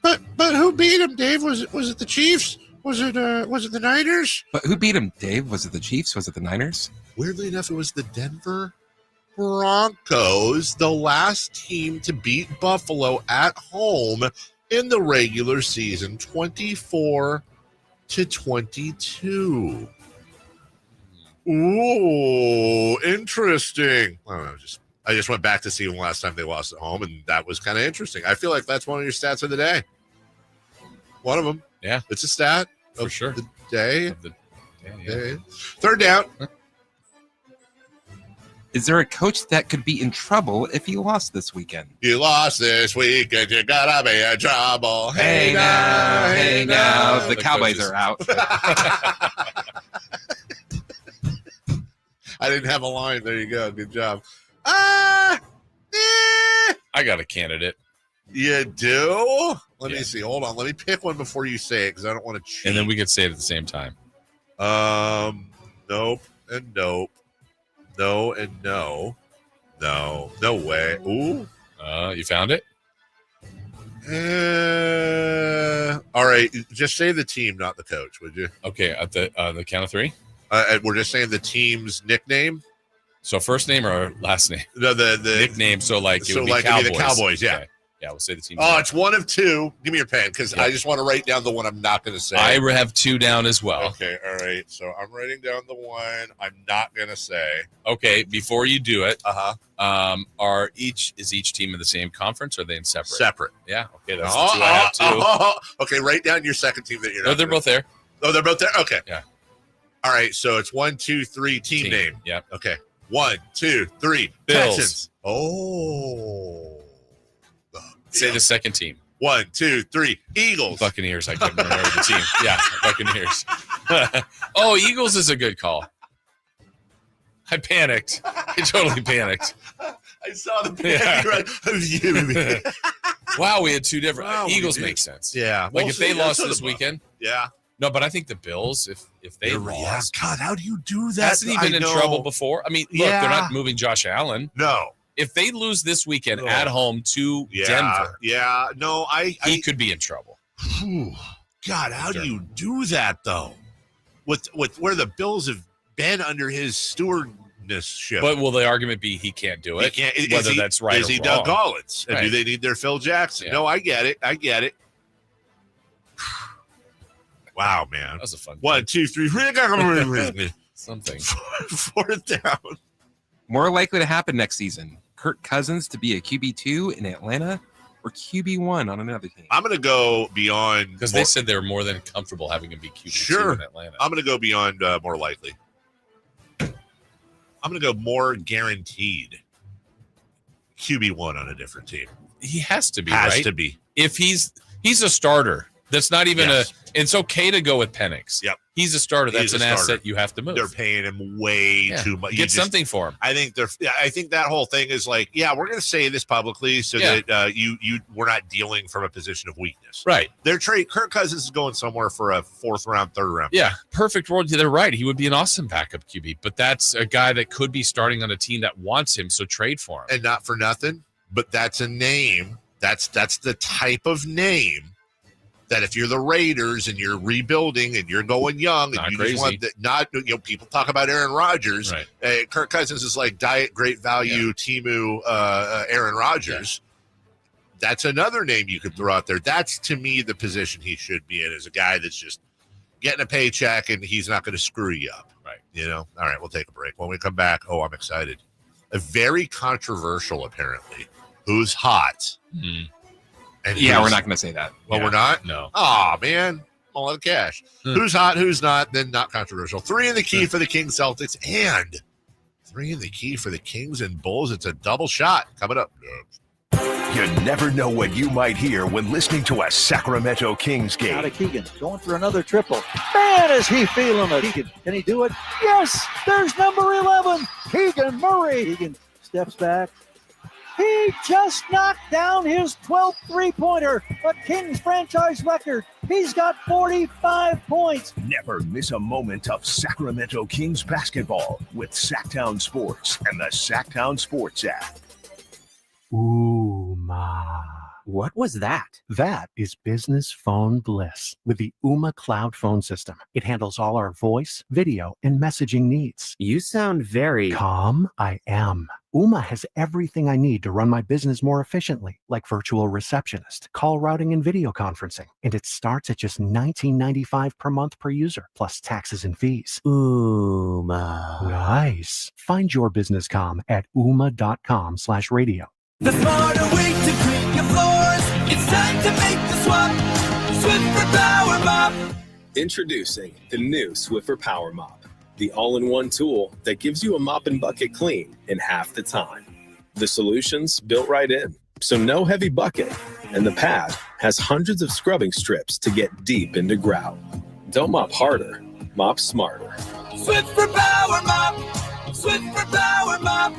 but who beat them, Dave? Was it the Chiefs? Was it the Niners? But who beat them, Dave? Was it the Chiefs? Was it the Niners? Weirdly enough, it was the Denver Broncos, the last team to beat Buffalo at home in the regular season, 24-22. Ooh, interesting. I don't know. I just went back to see when last time they lost at home, and that was kind of interesting. I feel like that's one of your stats of the day. One of them. Yeah. It's a stat for sure. The day. Day. Third down. Is there a coach that could be in trouble if he lost this weekend? You lost this weekend, you gotta be in trouble. Hey now. The Cowboys are out. I didn't have a line. There you go. Good job. I got a candidate. You do? Let me see. Hold on. Let me pick one before you say it because I don't want to cheat. And then we could say it at the same time. Nope and nope. No and no. No. No way. Ooh. You found it? All right. Just say the team, not the coach, would you? Okay. At the count of three? We're just saying the team's nickname. So first name or last name? No, the nickname. So like it so would be like Cowboys. It'd be the Cowboys. Yeah. Okay. Yeah, we'll say the team. Oh, it's one of two. Give me your pen because I just want to write down the one I'm not going to say. I have two down as well. Okay, all right. So I'm writing down the one I'm not going to say. Okay, before you do it, is each team in the same conference or are they in separate? Separate. Yeah. Okay, that's the two I have too. Okay, write down your second team that you're not. No, they're both there. Oh, they're both there. Okay. Yeah. All right. So it's 1, 2, 3 team name. Yep. Okay. 1, 2, 3 Bills. Texans. Oh. Say the second team. 1, 2, 3 Eagles. Buccaneers. I couldn't remember the team. Yeah, Buccaneers. Oh, Eagles is a good call. I panicked. I totally panicked. I saw the panic. Wow, we had two different. Eagles make sense. Yeah. Like if they lost this weekend. Yeah. No, but I think the Bills, if they lost. God, how do you do that? Hasn't he been in trouble before? I mean, look, they're not moving Josh Allen. No. If they lose this weekend at home to Denver, no, he could be in trouble. God, how do you do that though? With where the Bills have been under his stewardship. But will the argument be he can't do it? He can't. Whether that's right is or he wrong. Doug Collins? And do they need their Phil Jackson? Yeah. No, I get it. Wow, man. That was a fun 1, 2, 3 something. Fourth down. More likely to happen next season. Kirk Cousins to be a QB2 in Atlanta or QB1 on another team? I'm going to go beyond. Because they said they were more than comfortable having him be QB2 in Atlanta. I'm going to go beyond more likely. I'm going to go more guaranteed QB1 on a different team. He has to be, Has right? to be. If he's a starter, that's not even it's okay to go with Penix. Yep. He's a starter. That's He's a an starter. asset you have to move. They're paying him way too much. Get something for him. I think that whole thing is like, we're going to say this publicly so that we're not dealing from a position of weakness. Right. Their trade, Kirk Cousins is going somewhere for a 4th round, 3rd round. Yeah, perfect world. They're right. He would be an awesome backup QB, but that's a guy that could be starting on a team that wants him, so trade for him. And not for nothing, but that's a name. That's the type of name that if you're the Raiders and you're rebuilding and you're going young and Not you crazy. just want that, people talk about Aaron Rodgers. Right. Kirk Cousins is like diet, great value, Timu, Aaron Rodgers. Yeah. That's another name you could throw out there. That's to me the position he should be in, as a guy that's just getting a paycheck and he's not going to screw you up. Right. All right, we'll take a break. When we come back, I'm excited. A very controversial, apparently. Who's hot? Mm. And we're not going to say that. Well, we're not? No. Oh, man. A lot of cash. Who's hot, who's not, then not controversial. 3 in the key for the Kings Celtics and 3 in the key for the Kings and Bulls. It's a double shot coming up. You never know what you might hear when listening to a Sacramento Kings game. Out of Keegan, going for another triple. Man, is he feeling it. Keegan, can he do it? Yes, there's number 11, Keegan Murray. Keegan steps back. He just knocked down his 12th three-pointer, a Kings franchise record. He's got 45 points. Never miss a moment of Sacramento Kings basketball with Sacktown Sports and the Sacktown Sports app. What was that? That is business phone bliss with the Ooma Cloud phone system. It handles all our voice, video, and messaging needs. You sound very calm. I am. Ooma has everything I need to run my business more efficiently, like virtual receptionist, call routing, and video conferencing. And it starts at just $19.95 per month per user, plus taxes and fees. Ooma. Nice. Find your business comm at ooma.com/radio. The smarter way to clean your floors. It's time to make the swap. Swiffer Power Mop. Introducing the new Swiffer Power Mop. the all-in-one tool that gives you a mop and bucket clean in half the time. The solution's built right in, so no heavy bucket, and the pad has hundreds of scrubbing strips to get deep into grout. Don't mop harder, mop smarter. Switch for Power Mop! Switch for Power Mop!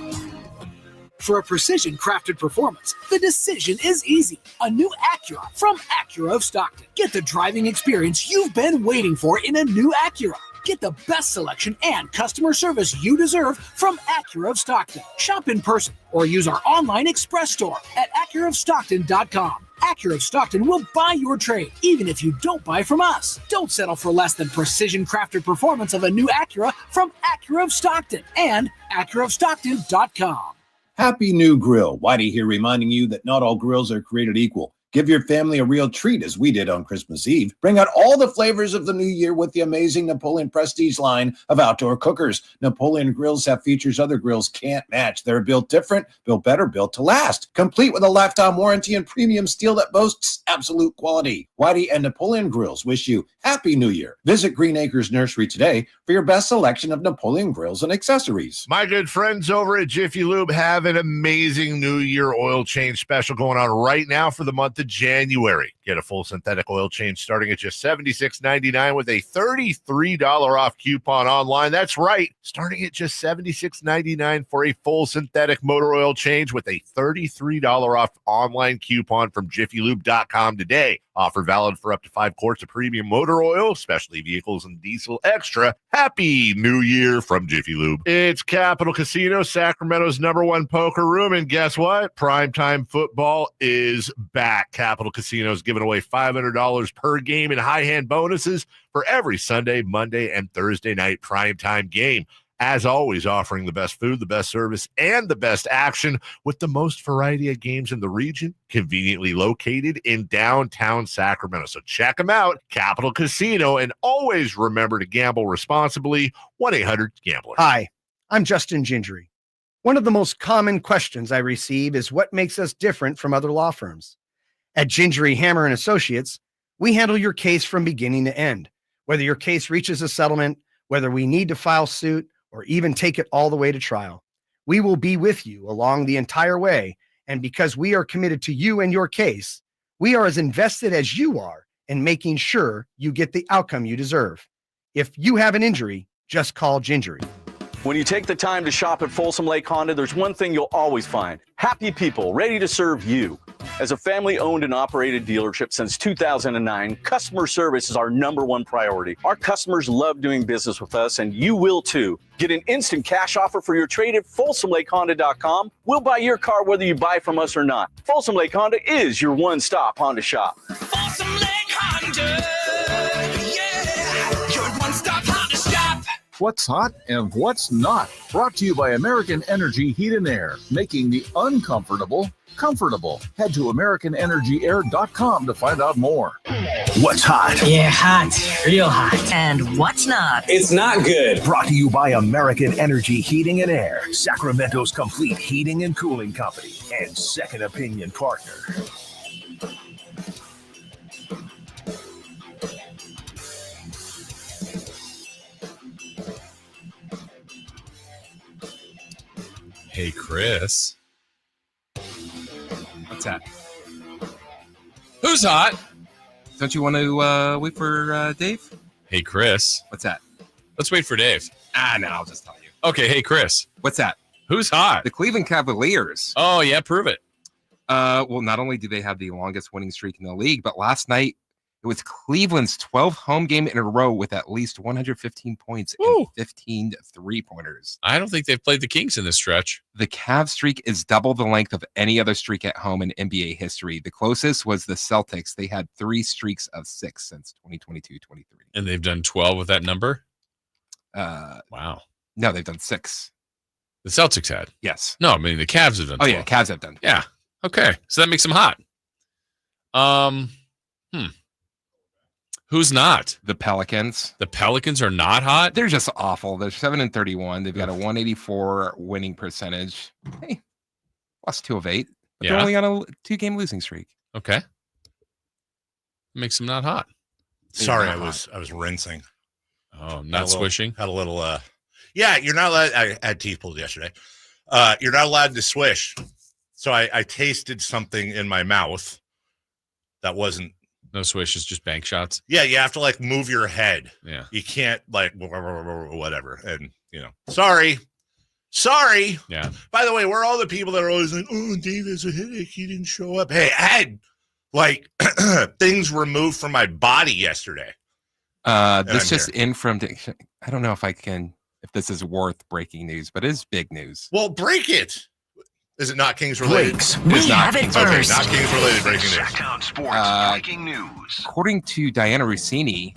For a precision-crafted performance, the decision is easy. A new Acura from Acura of Stockton. Get the driving experience you've been waiting for in a new Acura. Get the best selection and customer service you deserve from Acura of Stockton. Shop in person or use our online express store at AcuraofStockton.com. Acura of Stockton will buy your trade, even if you don't buy from us. Don't settle for less than precision-crafted performance of a new Acura from Acura of Stockton and AcuraofStockton.com. Happy New Grill. Whitey here reminding you that not all grills are created equal. Give your family a real treat as we did on Christmas Eve. Bring out all the flavors of the new year with the amazing Napoleon Prestige line of outdoor cookers. Napoleon grills have features other grills can't match. They're built different, built better, built to last. Complete with a lifetime warranty and premium steel that boasts absolute quality. Whitey and Napoleon Grills wish you Happy New Year. Visit Green Acres Nursery today for your best selection of Napoleon grills and accessories. My good friends over at Jiffy Lube have an amazing New Year oil change special going on right now for the month of January. Get a full synthetic oil change starting at just $76.99 with a $33 off coupon online. That's right, starting at just $76.99 for a full synthetic motor oil change with a $33 off online coupon from JiffyLube.com today. Offer valid for up to 5 quarts of premium motor oil, specialty vehicles, and diesel extra. Happy New Year from Jiffy Lube. It's Capital Casino, Sacramento's #1 poker room. And guess what? Primetime football is back. Capital Casino's giving away $500 per game in high hand bonuses for every Sunday, Monday, and Thursday night primetime game. As always, offering the best food, the best service, and the best action with the most variety of games in the region, conveniently located in downtown Sacramento. So check them out, Capital Casino, and always remember to gamble responsibly. 1-800-GAMBLER. Hi, I'm Justin Gingery. One of the most common questions I receive is what makes us different from other law firms. At Gingery, Hammer & Associates, we handle your case from beginning to end. Whether your case reaches a settlement, whether we need to file suit, or even take it all the way to trial, we will be with you along the entire way. And because we are committed to you and your case, we are as invested as you are in making sure you get the outcome you deserve. If you have an injury, just call Gingery. When you take the time to shop at Folsom Lake Honda, there's one thing you'll always find: happy people ready to serve you. As a family-owned and operated dealership since 2009, customer service is our #1 priority. Our customers love doing business with us, and you will too. Get an instant cash offer for your trade at FolsomLakeHonda.com. We'll buy your car whether you buy from us or not. Folsom Lake Honda is your one-stop Honda shop. Folsom Lake Honda, yeah, your one-stop Honda shop. What's hot and what's not. Brought to you by American Energy Heat and Air, making the uncomfortable comfortable. Head to AmericanEnergyAir.com to find out more. What's hot? Yeah, hot. Real hot. And what's not? It's not good. Brought to you by American Energy Heating and Air, Sacramento's complete heating and cooling company and second opinion partner. Hey, Chris. What's that? Who's hot? Don't you want to wait for Dave? Hey, Chris. What's that? Let's wait for Dave. No, I'll just tell you. Okay, hey, Chris. What's that? Who's hot? The Cleveland Cavaliers. Oh, yeah, prove it. Well, not only do they have the longest winning streak in the league, but last night it was Cleveland's 12th home game in a row with at least 115 points and 15 3-pointers. I don't think they've played the Kings in this stretch. The Cavs streak is double the length of any other streak at home in NBA history. The closest was the Celtics. They had 3 streaks of 6 since 2022-23. And they've done 12 with that number? Wow. No, they've done 6. The Celtics had? Yes. No, I mean, the Cavs have done 12. Oh, yeah, Cavs have done 12. Yeah. Okay. So that makes them hot. Who's not? The Pelicans. The Pelicans are not hot? They're just awful. They're 7-31. They've got a 184 winning percentage. Hey, lost 2 of 8. But they're only on a 2-game losing streak. Okay. Makes them not hot. Sorry, I was rinsing. Oh, not swishing? Had a little, yeah, you're not allowed. I had teeth pulled yesterday. You're not allowed to swish. So I tasted something in my mouth that wasn't. No swishes, just bank shots. Yeah, you have to like move your head. Yeah. You can't like whatever. And, sorry. Yeah. By the way, we're all the people that are always like, oh, Dave has a headache. He didn't show up. Hey, I had like things removed from my body yesterday. This just in from, I don't know if this is worth breaking news, but it is big news. Well, break it. Is it not Kings related? Breaks. We have it first. Okay, not Kings related breaking news. Sacktown Sports breaking news. According to Diana Rossini,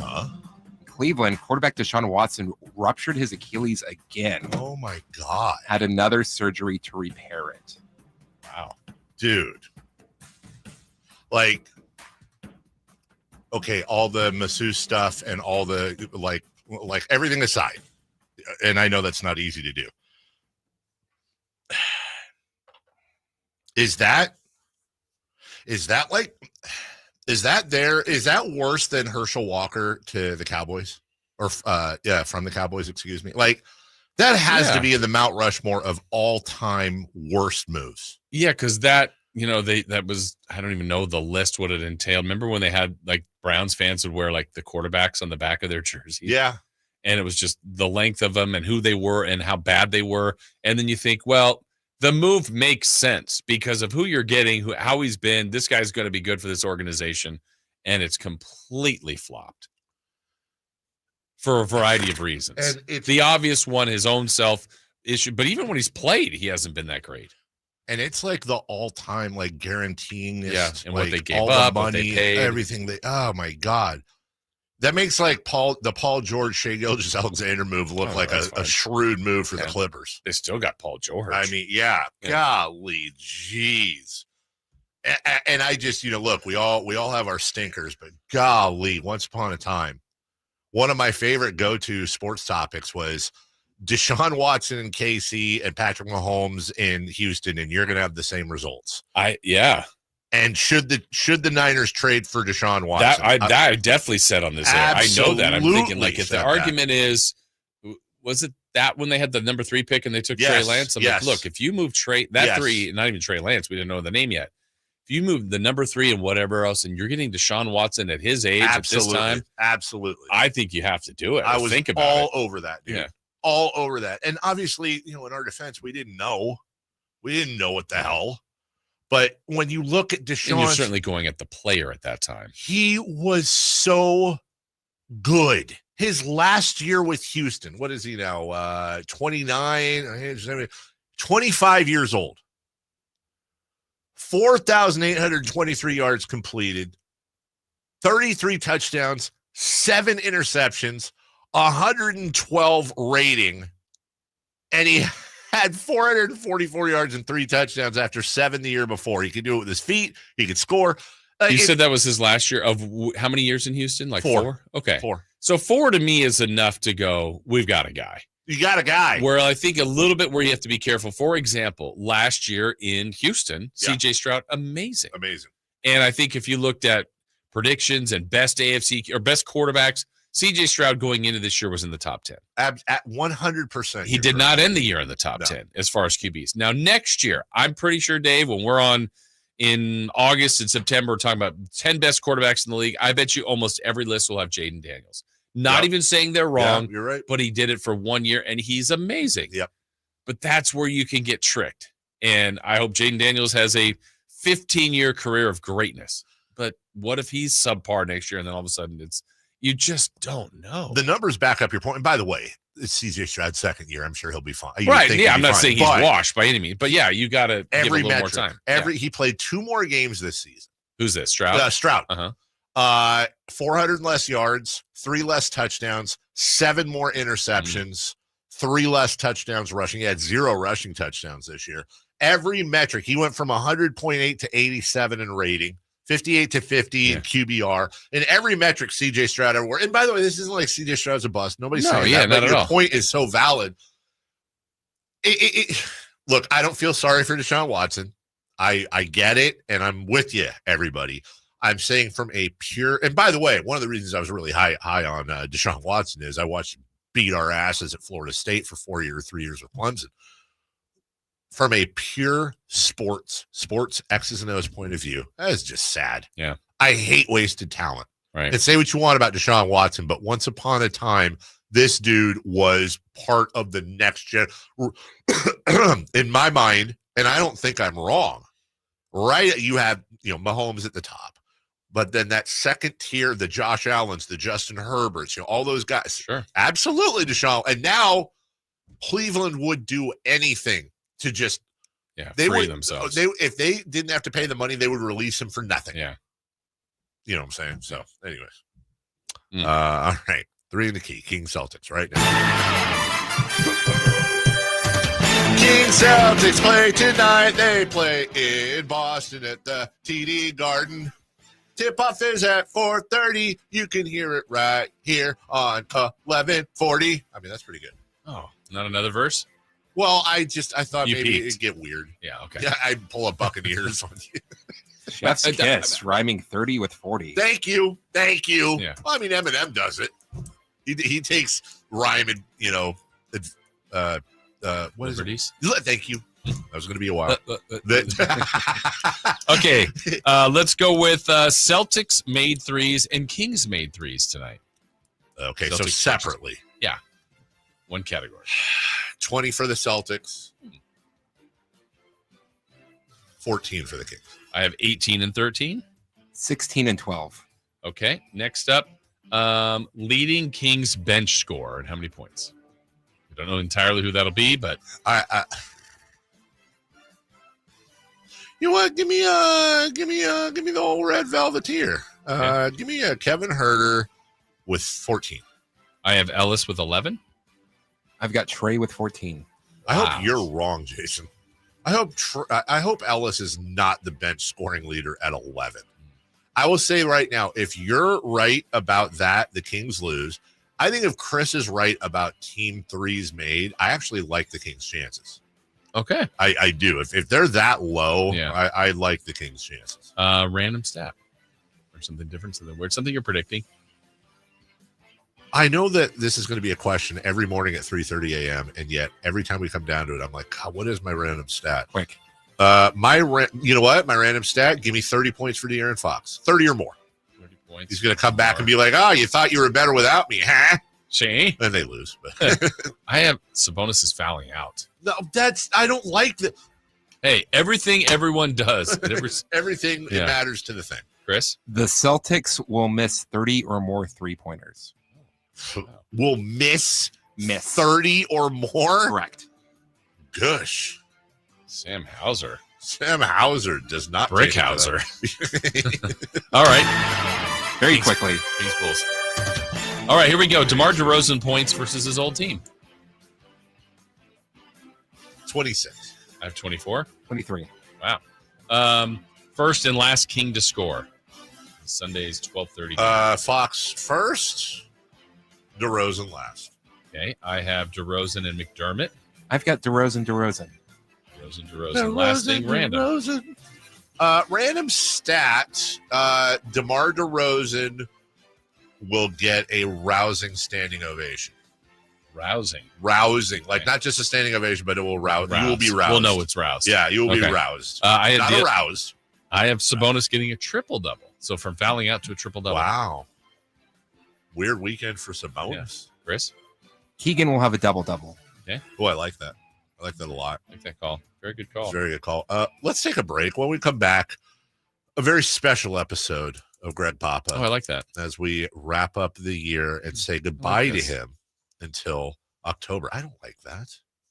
Cleveland quarterback Deshaun Watson ruptured his Achilles again. Oh my God. Had another surgery to repair it. Wow. Dude. Like, okay, all the masseuse stuff and all the like everything aside. And I know that's not easy to do. Is that worse than Herschel Walker to the Cowboys or from the Cowboys, excuse me. Like that has to be in the Mount Rushmore of all time worst moves. Yeah. Cause that was, I don't even know the list, what it entailed. Remember when they had like Browns fans would wear like the quarterbacks on the back of their jersey. Yeah. And it was just the length of them and who they were and how bad they were. And then you think, well, the move makes sense because of who you're getting, how he's been. This guy's going to be good for this organization, and it's completely flopped for a variety of reasons. And the obvious one, his own self issue, but even when he's played, he hasn't been that great. And it's like the all-time like guaranteeing this, and like, what they gave all up, the what money, they paid. everything. Oh my God. That makes like the Paul George, Shea Gilgeous-Alexander move look like a shrewd move for the Clippers. They still got Paul George. I mean, golly, jeez. And I just, look, we all have our stinkers, but golly, once upon a time, one of my favorite go-to sports topics was Deshaun Watson in KC and Patrick Mahomes in Houston, and you're going to have the same results. And should the Niners trade for Deshaun Watson? I definitely said on this air. I know that. I'm thinking like if the argument is, was it that when they had the number 3 pick and they took Trey Lance? I'm like, look, if you move that 3, not even Trey Lance, we didn't know the name yet. If you move the number 3 and whatever else, and you're getting Deshaun Watson at his age at this time, absolutely, I think you have to do it. I was think about all over that, dude. Yeah. All over that. And obviously, in our defense, we didn't know what the hell. But when you look at Deshaun, and you're certainly going at the player at that time. He was so good. His last year with Houston, what is he now? 29, 25 years old. 4,823 yards completed, 33 touchdowns, 7 interceptions, 112 rating, and he had 444 yards and 3 touchdowns after 7 the year before. He could do it with his feet. He could score. You said that was his last year of how many years in Houston? Like 4? Okay. 4. So 4 to me is enough to go, we've got a guy. You got a guy. Where I think a little bit where you have to be careful. For example, last year in Houston, CJ Stroud, amazing. Amazing. And I think if you looked at predictions and best AFC or best quarterbacks, CJ Stroud going into this year was in the top 10. At 100%. He did not end the year in the top 10 as far as QBs. Now, next year, I'm pretty sure, Dave, when we're on in August and September, talking about 10 best quarterbacks in the league, I bet you almost every list will have Jaden Daniels. Not even saying they're wrong, you're right. But he did it for 1 year, and he's amazing. Yep. But that's where you can get tricked. And I hope Jaden Daniels has a 15-year career of greatness. But what if he's subpar next year, and then all of a sudden you just don't know. The numbers back up your point. And by the way, it's CJ Stroud's second year. I'm sure he'll be fine. Right. Yeah, I'm not saying he's washed by any means. But, yeah, you got to give a little more time. He played 2 more games this season. Who's this, Stroud? Stroud. Uh-huh. 400 less yards, 3 less touchdowns, 7 more interceptions, 3 less touchdowns rushing. He had 0 rushing touchdowns this year. Every metric, he went from 100.8 to 87 in rating, 58 to 50 in QBR. In every metric, CJ Stroud everywhere. And by the way, this isn't like CJ Stroud's a bust. Nobody's saying that. Not But at your all. point is so valid. Look, I don't feel sorry for Deshaun Watson. I get it, and I'm with you, everybody. I'm saying from a pure, and by the way, one of the reasons I was really high on Deshaun Watson is I watched him beat our asses at Florida State for 3 years with Clemson. From a pure sports X's and O's point of view, that is just sad. Yeah. I hate wasted talent. Right. And say what you want about Deshaun Watson, but once upon a time, this dude was part of the next gen. In my mind, and I don't think I'm wrong, right? You have, Mahomes at the top, but then that second tier, the Josh Allens, the Justin Herberts, all those guys. Sure. Absolutely, Deshaun. And now Cleveland would do anything to just free themselves. If they didn't have to pay the money, they would release him for nothing. Yeah. You know what I'm saying? So, anyways. All right. 3 in the key. King Celtics right now. King Celtics play tonight. They play in Boston at the TD Garden. Tip-off is at 4:30. You can hear it right here on 1140. I mean, that's pretty good. Oh, not another verse? Well, I thought You maybe peaked. it'd get weird. Yeah, okay. Yeah, I'd pull a Buccaneers on you. Chef's kiss, rhyming 30 with 40. Thank you. Yeah. Well, I mean, Eminem does it. He takes rhyme and, what is Liberties? it? Thank you. That was going to be a while. Okay, let's go with Celtics made threes and Kings made threes tonight. Okay, so Celtics separately. first. Yeah, one category. 20 for the Celtics. 14 for the Kings. I have 18 and 13. 16 and 12. Okay, next up, leading Kings bench score and how many points? I don't know entirely who that'll be, but I you know what? Give me the old red velveteer. Give me a Kevin Huerter with 14. I have Ellis with 11. I've got Trey with 14. I hope you're wrong, Jason. I hope Ellis is not the bench scoring leader at 11. I will say right now, if you're right about that, the Kings lose. I think if Chris is right about team threes made, I actually like the Kings' chances. Okay. I do. If they're that low, Yeah. I like the Kings' chances. Random stat or something different, something weird, something you're predicting. I know that this is going to be a question every morning at 3:30 a.m. And yet every time we come down to it, I'm like, God, what is my random stat? Quick. You know what? My random stat, give me 30 points for De'Aaron Fox. 30 or more. 30 points. He's going to come back and be like, oh, you thought you were better without me, huh? See? And they lose. But I have Sabonis is fouling out. no, I don't like that. Hey, everything everyone does. Everything Yeah. matters to the thing. Chris? The Celtics will miss 30 or more 3-pointers. Will miss 30 or more? Correct. Gosh. Sam Hauser. Sam Hauser does not Brick take Hauser. that. All right. Very quickly. Kings Bulls. All right, here we go. DeMar DeRozan points versus his old team. 26. I have 24. 23. Wow. First and last King to score. Sunday's 12:30. Fox first, DeRozan last. Okay, I have DeRozan and McDermott. I've got DeRozan. DeRozan. Last thing, random. Random stat, DeMar DeRozan will get a rousing standing ovation. Rousing. Like not just a standing ovation, but it will rouse. You will be roused. We'll know it's roused. Yeah, you will be Okay. roused. I have not aroused. I have Sabonis getting a triple-double. So from fouling out to a triple-double. Wow. Weird weekend for Sabonis. Yeah. Chris? Keegan will have a double-double. Okay. Oh, I like that. I like that a lot. I like that call. Very good call. It's a very good call. Let's take a break. When we come back, a very special episode of Greg Papa. Oh, I like that. As we wrap up the year and say goodbye to this. him until October. I don't like that.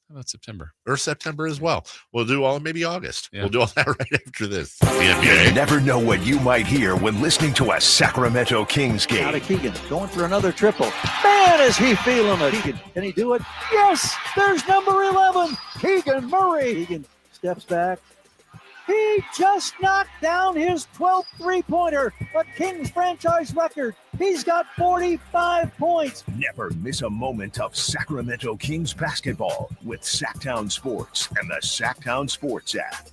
How about September? Or September as well. We'll do maybe August. Yeah. We'll do all that right after this. You never know what you might hear when listening to a Sacramento Kings Out game. of Keegan, going for another triple. Man, is he feeling it. Keegan, can he do it? Yes, there's number 11, Keegan Murray. Keegan steps back. He just knocked down his 12th three-pointer, a Kings franchise record. He's got 45 points. Never miss a moment of Sacramento Kings basketball with Sacktown Sports and the Sacktown Sports app.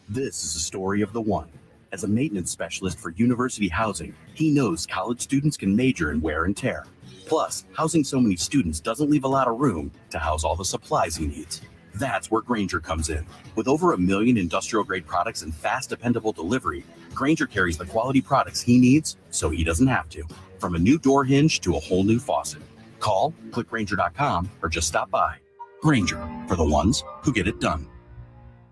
This is the story of the one. As a maintenance specialist for university housing, he knows college students can major in wear and tear. Plus, housing so many students doesn't leave a lot of room to house all the supplies he needs. That's where Grainger comes in. With over 1 million industrial-grade products and fast, dependable delivery, Grainger carries the quality products he needs so he doesn't have to. From a new door hinge to a whole new faucet. Call, click Grainger.com, or just stop by. Grainger, for the ones who get it done.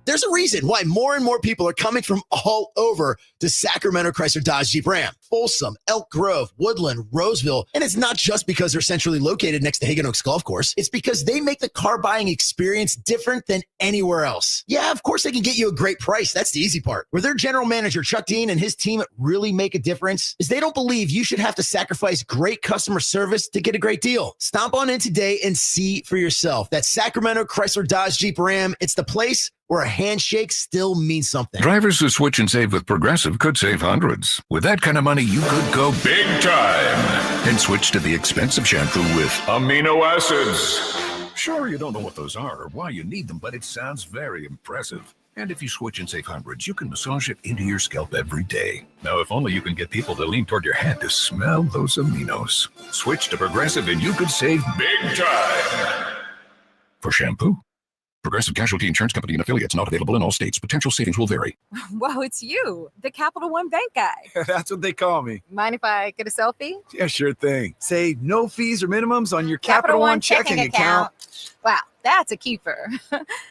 There's a reason why more and more people are coming from all over to Sacramento Chrysler Dodge Jeep Ram. Folsom, Elk Grove, Woodland, Roseville. And it's not just because they're centrally located next to Hagan Oaks Golf Course. It's because they make the car buying experience different than anywhere else. Yeah, of course they can get you a great price. That's the easy part. Where their general manager, Chuck Dean, and his team really make a difference is they don't believe you should have to sacrifice great customer service to get a great deal. Stomp on in today and see for yourself. That's Sacramento Chrysler Dodge Jeep Ram. It's the place where a handshake still means something. Drivers who switch and save with Progressive could save hundreds. With that kind of money, you could go big time and switch to the expensive shampoo with amino acids. Sure, you don't know what those are or why you need them, but it sounds very impressive. And if you switch and save hundreds, you can massage it into your scalp every day. Now, if only you can get people to lean toward your head to smell those aminos. Switch to Progressive and you could save big time. For shampoo, Progressive Casualty Insurance Company and affiliates, not available in all states. Potential savings will vary. Whoa, it's you, the Capital One Bank guy. That's what they call me. Mind if I get a selfie? Yeah, sure thing. Say no fees or minimums on your Capital One checking account. Wow, that's a keeper.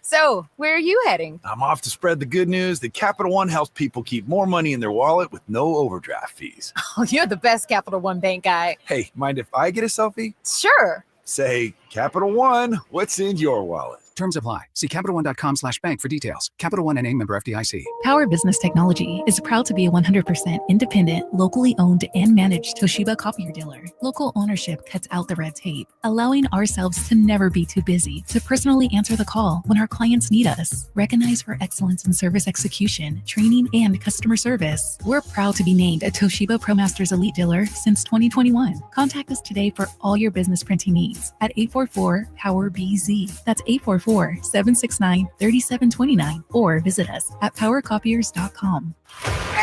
So, where are you heading? I'm off to spread the good news that Capital One helps people keep more money in their wallet with no overdraft fees. Oh, you're the best Capital One Bank guy. Hey, mind if I get a selfie? Sure. Say, Capital One, what's in your wallet? Terms apply. See CapitalOne.com/bank for details. Capital One N.A. member FDIC. Power Business Technology is proud to be a 100% independent, locally owned and managed Toshiba copier dealer. Local ownership cuts out the red tape, allowing ourselves to never be too busy to personally answer the call when our clients need us. Recognized for excellence in service execution, training, and customer service, we're proud to be named a Toshiba ProMasters Elite Dealer since 2021. Contact us today for all your business printing needs at 844-POWER-BZ. That's 844-769-3729 or visit us at powercopiers.com.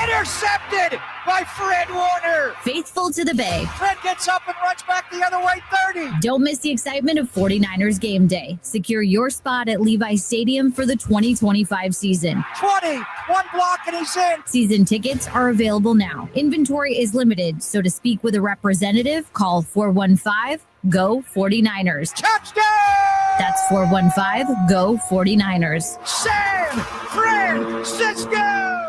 Intercepted by Fred Warner. Faithful to the Bay. Fred gets up and runs back the other way, 30. Don't miss the excitement of 49ers game day. Secure your spot at Levi's Stadium for the 2025 season. 20, one block and he's in. Season tickets are available now. Inventory is limited, so to speak with a representative, call 415-GO-49ers. Touchdown! That's 415-GO-49ers. San Francisco!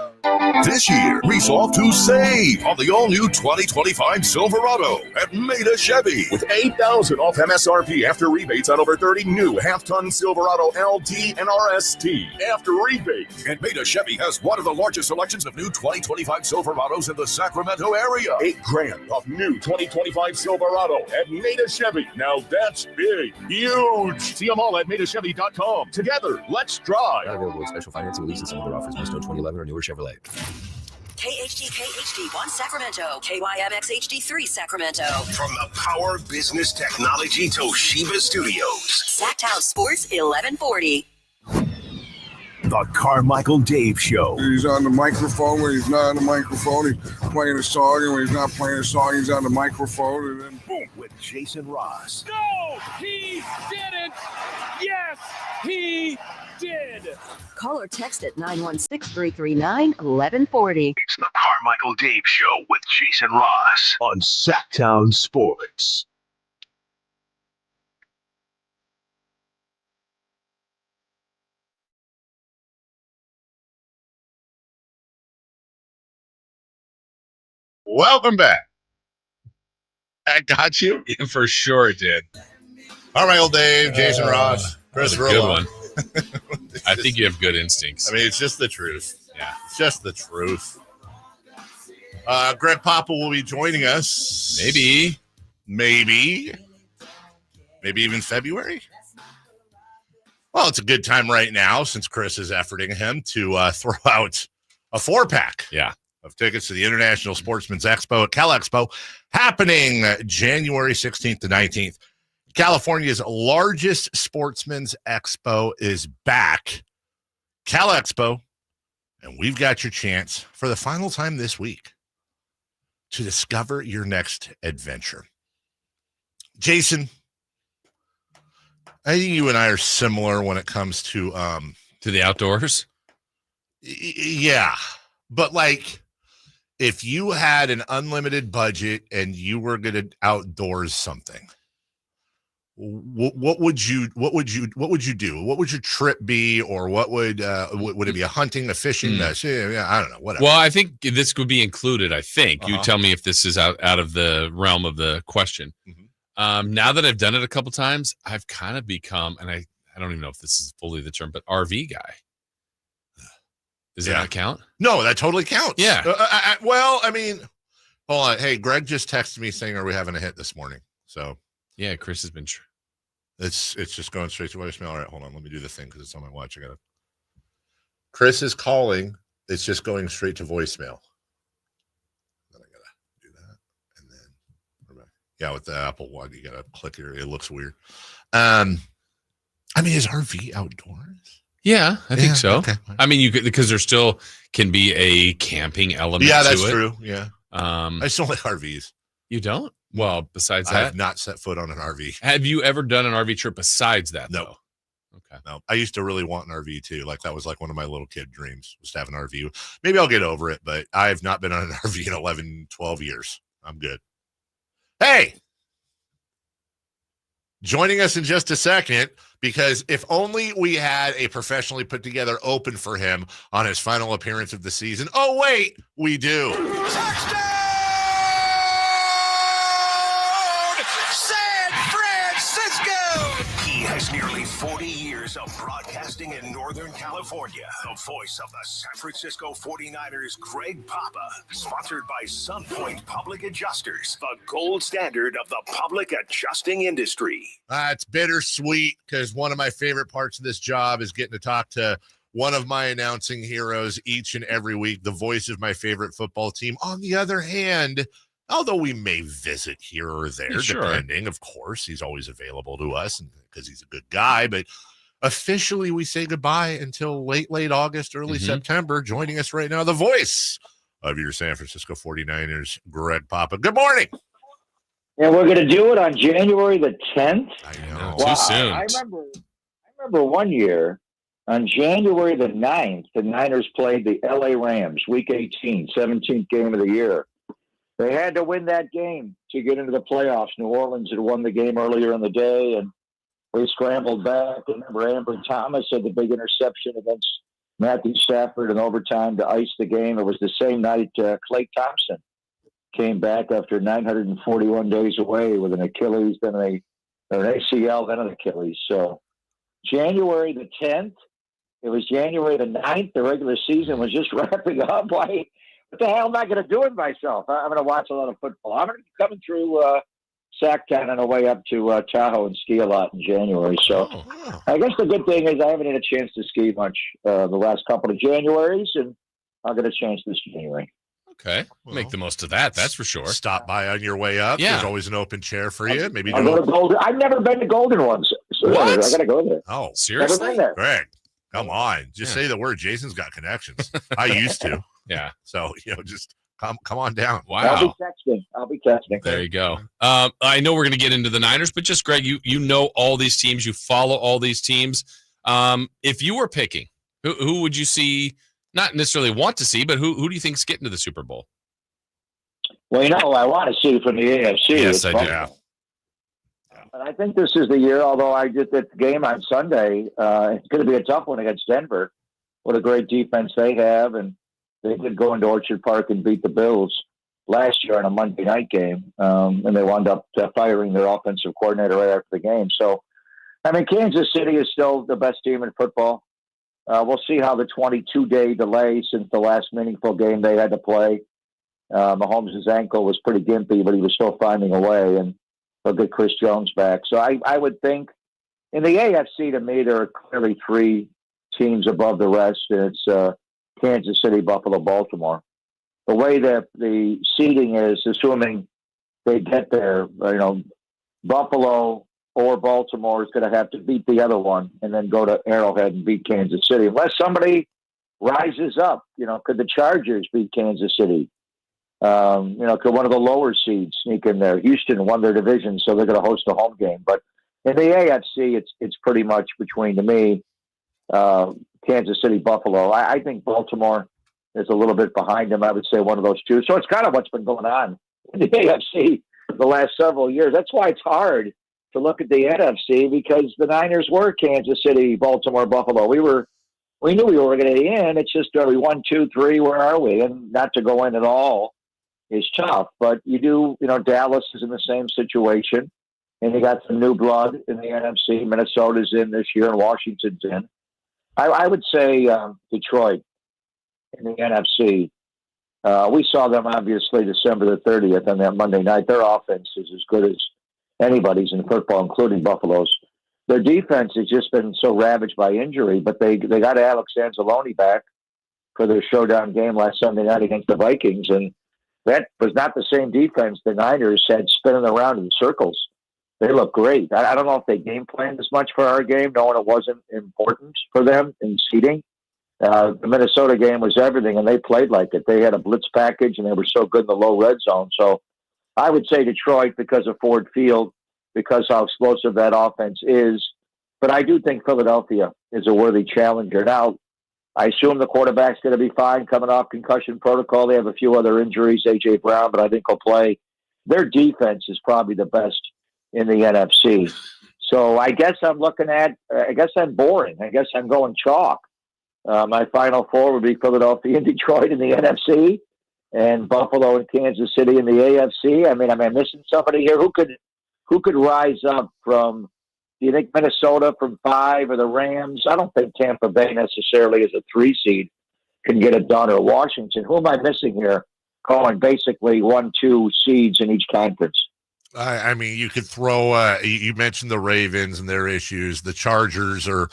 This year, resolve to save on the all-new 2025 Silverado at Maida Chevy. With $8,000 off MSRP after rebates on over 30 new half-ton Silverado LT and RST after rebates. And Maida Chevy has one of the largest selections of new 2025 Silverados in the Sacramento area. $8,000 off new 2025 Silverado at Maida Chevy. Now that's big, huge. See them all at MaidaChevy.com. Together, let's drive. Not available with special financing, lease, and some other offers based on 2011 or newer Chevrolet. KHD1 Sacramento, KYMX HD3 Sacramento. From the Power Business Technology Toshiba Studios. Sacktown Sports 1140. The Carmichael Dave Show. He's on the microphone when he's not on the microphone. He's playing a song, and when he's not playing a song, he's on the microphone, and then boom. With Jason Ross. No, he didn't. Yes, he did. Call or text at 916-339-1140. It's the Carmichael Dave Show with Jason Ross on Sacktown Sports. Welcome back. I got you. Yeah, for sure it did. Carmichael Dave, Jason Ross, Chris Good Rillo. one. I think you have good instincts. I mean, it's just the truth. Yeah. It's just the truth. Greg Papa will be joining us. Maybe even February. Well, it's a good time right now since Chris is efforting him to throw out a 4-pack. Yeah. Of tickets to the International Sportsman's Expo at Cal Expo, happening January 16th to 19th. California's largest sportsman's expo is back. Cal Expo And we've got your chance for the final time this week to discover your next adventure. Jason, I think you and I are similar when it comes to the outdoors. Yeah. But like, if you had an unlimited budget and you were going to outdoors something, what would you do? What would your trip be? Or what would it be? A hunting, a fishing? Yeah, I don't know. Whatever. Well, I think this could be included. I think you tell me if this is out of the realm of the question. Now that I've done it a couple times, I've kind of become, and I don't even know if this is fully the term, but RV guy. Does that count? No, that totally counts. Yeah. Well, I mean, hold on. Hey, Greg just texted me saying, "Are we having a hit this morning?" So yeah, Chris has been. It's just going straight to voicemail. All right, hold on. Let me do the thing because it's on my watch. Chris is calling. It's just going straight to voicemail. Then I gotta do that, and then yeah, with the Apple one, you gotta click here. It looks weird. I mean, is RV outdoors? Yeah, I think so. Okay. I mean, you could, because there still can be a camping element. Yeah, that's to it. true. Yeah. I just don't like RVs. You don't? Well, besides I that, have not set foot on an RV. Have you ever done an RV trip besides that? No. Though? Okay. No, I used to really want an RV too. Like that was like one of my little kid dreams was to have an RV. Maybe I'll get over it, but I have not been on an RV in 11, 12 years. I'm good. Hey, joining us in just a second, because if only we had a professionally put together open for him on his final appearance of the season. Oh, wait, we do. Touchdown! San Francisco! He has nearly 40 years of broadcasting in Northern California. The voice of the San Francisco 49ers, Greg Papa. Sponsored by Sunpoint Public Adjusters, the gold standard of the public adjusting industry. It's bittersweet because one of my favorite parts of this job is getting to talk to one of my announcing heroes each and every week, the voice of my favorite football team. On the other hand, although we may visit here or there, depending, of course, he's always available to us because he's a good guy. But officially, we say goodbye until late August, early September. Joining us right now, the voice of your San Francisco 49ers, Greg Papa. Good morning. And we're going to do it on January the 10th. I know. Too soon. I remember one year on January the 9th, the Niners played the LA Rams, week 18, 17th game of the year. They had to win that game to get into the playoffs. New Orleans had won the game earlier in the day, and we scrambled back. I remember Amber Thomas had the big interception against Matthew Stafford in overtime to ice the game. It was the same night Klay Thompson came back after 941 days away with an Achilles, then an ACL, then an Achilles. So January the 10th, it was January the 9th. The regular season was just wrapping up. What the hell am I going to do with myself? I'm going to watch a lot of football. I'm going to be coming through Sacktown on the way up to Tahoe and ski a lot in January. So I guess the good thing is I haven't had a chance to ski much the last couple of Januaries, and I'll get a chance this January. Okay. Make the most of that. That's for sure. Stop by on your way up. Yeah. There's always an open chair for you. Maybe I'll go to Golden. I've never been to Golden once. So What? I got to go there. Oh, Never been there. Greg, come on. Just say the word. Jason's got connections. I used to. Yeah. So, just come on down. Wow. I'll be texting. There you go. I know we're going to get into the Niners, but just Greg, you know all these teams. You follow all these teams. If you were picking, who would you see? Not necessarily want to see, but who do you think's getting to the Super Bowl? Well, I want to see from the AFC. Yes, I do. And I think this is the year, although I did the game on Sunday, it's going to be a tough one against Denver. What a great defense they have. And they did go into Orchard Park and beat the Bills last year in a Monday night game. And they wound up firing their offensive coordinator right after the game. So, Kansas City is still the best team in football. We'll see how the 22-day delay since the last meaningful game they had to play. Mahomes' ankle was pretty gimpy, but he was still finding a way, and they'll get Chris Jones back. So I would think in the AFC, to me, there are clearly three teams above the rest, and it's Kansas City, Buffalo, Baltimore. The way that the seeding is, assuming they get there, Buffalo or Baltimore is going to have to beat the other one and then go to Arrowhead and beat Kansas City. Unless somebody rises up? Could the Chargers beat Kansas City? Could one of the lower seeds sneak in there? Houston won their division, so they're going to host a home game. But in the AFC, it's pretty much between, to me, Kansas City, Buffalo. I think Baltimore is a little bit behind them. I would say one of those two. So it's kind of what's been going on in the AFC the last several years. That's why it's hard to look at the NFC, because the Niners were Kansas City, Baltimore, Buffalo. We knew we were going to be in. It's just, are we 1, 2, 3? Where are we? And not to go in at all is tough. But you do, Dallas is in the same situation, and you got some new blood in the NFC. Minnesota's in this year, and Washington's in. I would say Detroit in the NFC. We saw them, obviously, December the 30th on that Monday night. Their offense is as good as anybody's in football, including Buffalo's. Their defense has just been so ravaged by injury, but they got Alex Anzalone back for their showdown game last Sunday night against the Vikings, and that was not the same defense the Niners had spinning around in circles. They look great. I don't know if they game planned as much for our game, knowing it wasn't important for them in seeding. The Minnesota game was everything, and they played like it. They had a blitz package, and they were so good in the low red zone. So I would say Detroit because of Ford Field, because how explosive that offense is. But I do think Philadelphia is a worthy challenger. Now, I assume the quarterback's going to be fine coming off concussion protocol. They have a few other injuries, A.J. Brown, but I think he'll play. Their defense is probably the best in the NFC. So I guess I'm boring. I guess I'm going chalk. My final four would be Philadelphia and Detroit in the NFC, and Buffalo and Kansas City in the AFC. I mean, am I missing somebody here? Who could rise up from, do you think Minnesota from 5 or the Rams? I don't think Tampa Bay necessarily as a 3 seed can get it done, or Washington. Who am I missing here? Calling basically 1, 2 seeds in each conference. I mean, you could throw, you mentioned the Ravens and their issues. The Chargers are,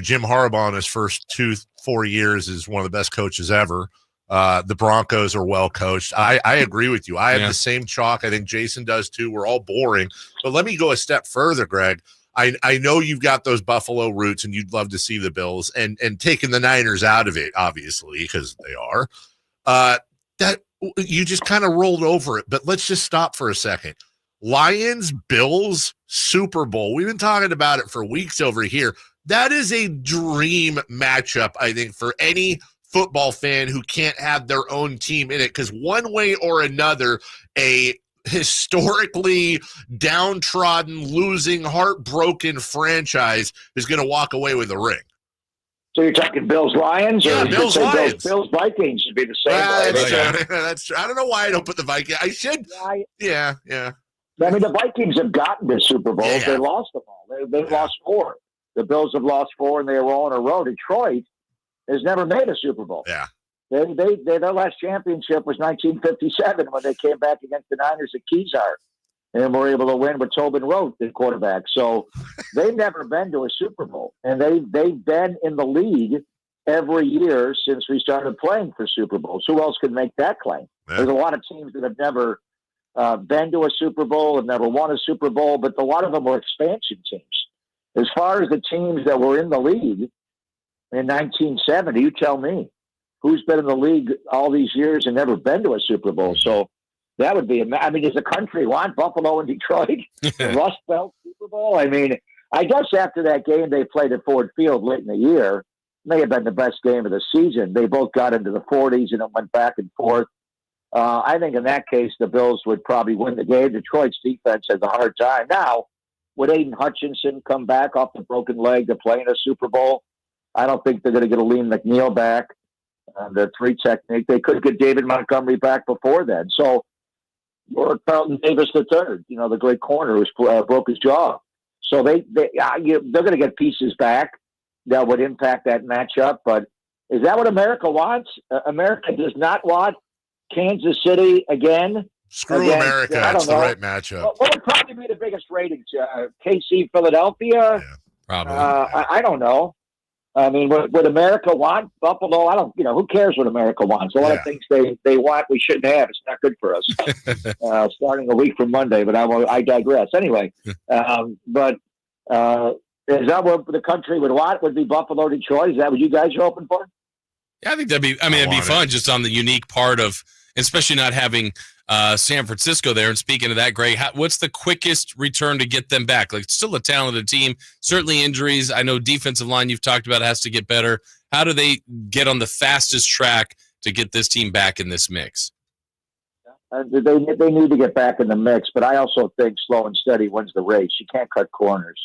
Jim Harbaugh in his first 2-4 years is one of the best coaches ever. The Broncos are well coached. I agree with you. I have the same chalk. I think Jason does too. We're all boring. But let me go a step further, Greg. I know you've got those Buffalo roots and you'd love to see the Bills and taking the Niners out of it, obviously, because they are. That you just kind of rolled over it. But let's just stop for a second. Lions, Bills, Super Bowl. We've been talking about it for weeks over here. That is a dream matchup, I think, for any football fan who can't have their own team in it, because one way or another, a historically downtrodden, losing, heartbroken franchise is going to walk away with a ring. So you're talking Bills-Lions? Yeah, Bills-Lions. Bills-Vikings should be the same way. That's true. I don't know why I don't put the Vikings. I should. Yeah. I mean, the Vikings have gotten to Super Bowls. Yeah. They lost them all. They've lost 4. The Bills have lost 4, and they were all in a row. Detroit has never made a Super Bowl. Yeah. Their last championship was 1957 when they came back against the Niners at Kezar and were able to win with Tobin Rote, the quarterback. So they've never been to a Super Bowl, and they've been in the league every year since we started playing for Super Bowls. Who else could make that claim? Yeah. There's a lot of teams that have never been to a Super Bowl and never won a Super Bowl, but a lot of them were expansion teams. As far as the teams that were in the league in 1970, you tell me, who's been in the league all these years and never been to a Super Bowl? So that would be, I mean, does the country want Buffalo and Detroit? The Rust Belt Super Bowl? I mean, I guess after that game they played at Ford Field late in the year, may have been the best game of the season. They both got into the 40s and it went back and forth. I think in that case, the Bills would probably win the game. Detroit's defense has a hard time. Now, would Aiden Hutchinson come back off the broken leg to play in a Super Bowl? I don't think they're going to get Aleem McNeil back. The 3 technique. They could get David Montgomery back before then. So, or Carlton Davis III, the great corner who broke his jaw. So they're going to get pieces back that would impact that matchup. But is that what America wants? America does not want Kansas City again. Screw America. That's the right matchup. What would probably be the biggest ratings? KC, Philadelphia? Yeah, probably. I don't know. I mean, would America want Buffalo? I don't, who cares what America wants? A lot of things they want, we shouldn't have. It's not good for us. Starting a week from Monday, but I digress. Anyway, but is that what the country would want? Would be Buffalo, Detroit? Is that what you guys are hoping for? Yeah, I think that'd be fun just on the unique part of, especially not having San Francisco there. And speaking of that, Greg, what's the quickest return to get them back? Like, it's still a talented team, certainly injuries. I know defensive line you've talked about has to get better. How do they get on the fastest track to get this team back in this mix? They need to get back in the mix, but I also think slow and steady wins the race. You can't cut corners.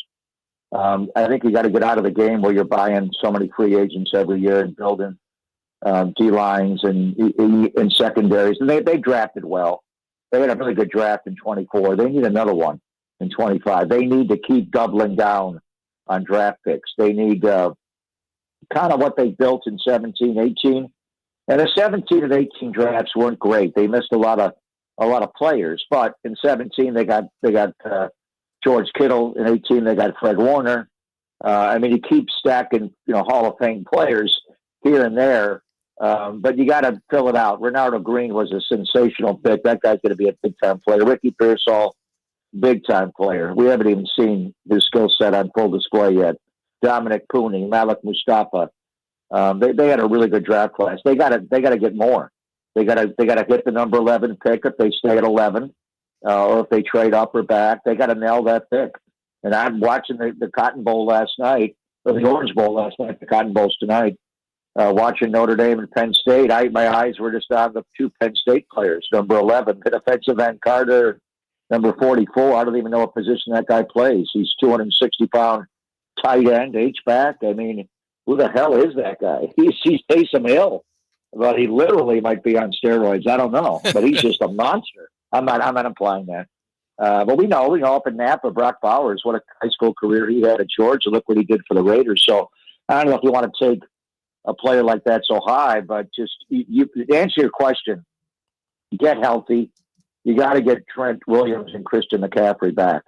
I think you got to get out of the game where you're buying so many free agents every year and building D-lines and secondaries. And they drafted well. They had a really good draft in 24. They need another one in 25. They need to keep doubling down on draft picks. They need kind of what they built in 17, 18. And the 17 and 18 drafts weren't great. They missed a lot of players. But in 17, they got George Kittle. In 18, they got Fred Warner. You keep stacking, Hall of Fame players here and there, but you got to fill it out. Ronaldo Green was a sensational pick. That guy's going to be a big-time player. Ricky Pearsall, big-time player. We haven't even seen his skill set on full display yet. Dominic Pooney, Malik Mustafa. They had a really good draft class. They got to get more. They got to hit the number 11 pick if they stay at 11, or if they trade up or back. They got to nail that pick. And I'm watching the Cotton Bowl last night, or the Orange Bowl last night. The Cotton Bowl's tonight. Watching Notre Dame and Penn State, my eyes were just on the two Penn State players. Number 11, the defensive end Carter. Number 44, I don't even know what position that guy plays. He's 260-pound tight end, H-back. Who the hell is that guy? He's Taysom Hill, but he literally might be on steroids. I don't know, but he's just a monster. I'm not implying that. But we know up in Napa, Brock Bowers, what a high school career he had at Georgia. Look what he did for the Raiders. So I don't know if you want to take a player like that so high, but just you to answer your question, get healthy. You got to get Trent Williams and Christian McCaffrey back.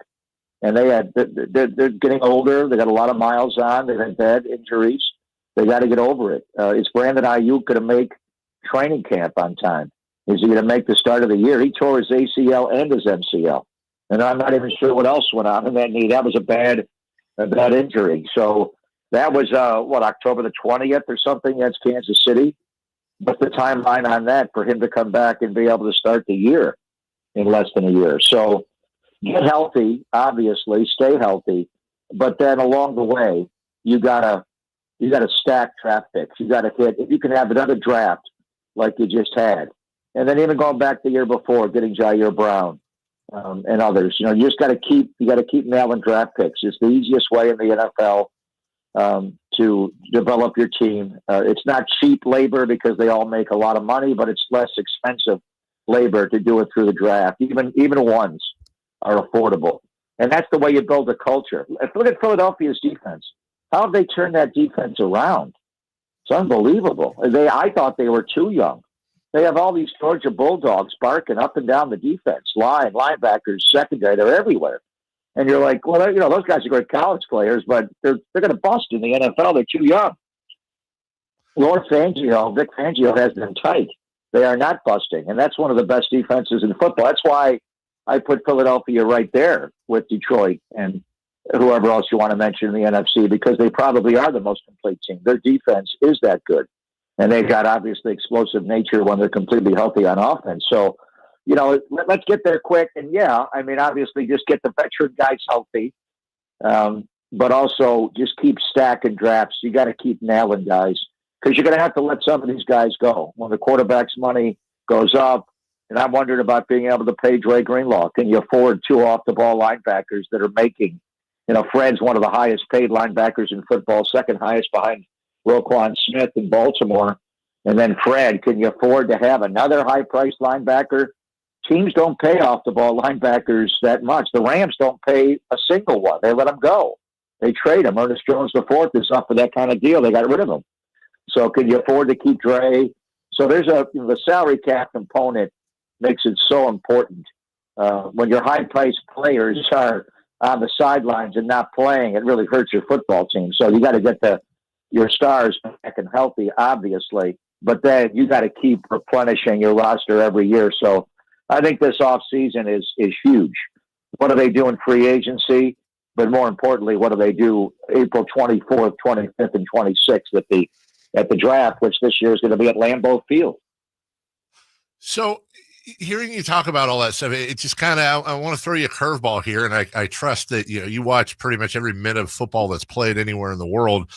And they're getting older. They got a lot of miles on. They've had bad injuries. They got to get over it. Is Brandon Ayuk going to make training camp on time? Is he going to make the start of the year? He tore his ACL and his MCL. And I'm not even sure what else went on in that knee. That was a bad injury. So that was, October the 20th or something? That's Kansas City. What's the timeline on that for him to come back and be able to start the year in less than a year? So get healthy, obviously, stay healthy. But then along the way, you gotta stack draft picks. You got to hit, if you can have another draft like you just had. And then even going back the year before, getting Jair Brown and others, you just got to keep nailing draft picks. It's the easiest way in the NFL to develop your team. It's not cheap labor because they all make a lot of money, but it's less expensive labor to do it through the draft. Even ones are affordable. And that's the way you build a culture. Look at Philadelphia's defense. How have they turned that defense around? It's unbelievable. I thought they were too young. They have all these Georgia Bulldogs barking up and down the defense line, linebackers, secondary. They're everywhere. And you're like, well, those guys are great college players, but they're going to bust in the NFL. They're too young. Vic Fangio has them tight. They are not busting. And that's one of the best defenses in football. That's why I put Philadelphia right there with Detroit and whoever else you want to mention in the NFC, because they probably are the most complete team. Their defense is that good. And they've got obviously explosive nature when they're completely healthy on offense. So, let's get there quick. And obviously just get the veteran guys healthy. But also just keep stacking drafts. You got to keep nailing guys because you're going to have to let some of these guys go when the quarterback's money goes up. And I'm wondering about being able to pay Dre Greenlaw. Can you afford two off-the-ball linebackers that are making, Fred's one of the highest paid linebackers in football, second highest behind Roquan Smith in Baltimore. And then Fred, can you afford to have another high-priced linebacker? Teams don't pay off-the-ball linebackers that much. The Rams don't pay a single one. They let them go. They trade them. Ernest Jones IV is up for that kind of deal. They got rid of him. So can you afford to keep Dre? So there's the salary cap component makes it so important. When your high-priced players are on the sidelines and not playing, it really hurts your football team. So you got to get your stars back and healthy, obviously, but then you got to keep replenishing your roster every year. So I think this offseason is huge. What do they do in free agency? But more importantly, what do they do April 24th, 25th, and 26th at the at the draft, which this year is going to be at Lambeau Field. So hearing you talk about all that stuff, it just kind of, I want to throw you a curveball here. And I trust that, you watch pretty much every minute of football that's played anywhere in the world.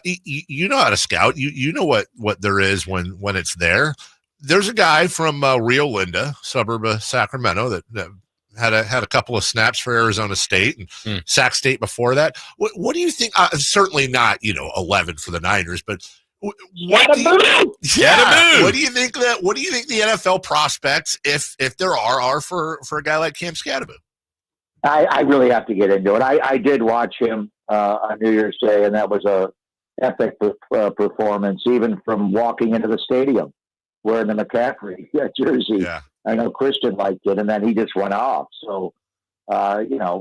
You know how to scout. You know what there is when it's there. There's a guy from Rio Linda, suburb of Sacramento, that had a couple of snaps for Arizona State and Sac State before that. What do you think? Certainly not 11 for the Niners, but what do you think the NFL prospects, if there are for a guy like Cam Scadaboo? I really have to get into it. I did watch him on New Year's Day, and that was a epic performance, even from walking into the stadium wearing the McCaffrey jersey. Yeah. I know Christian liked it, and then he just went off. So,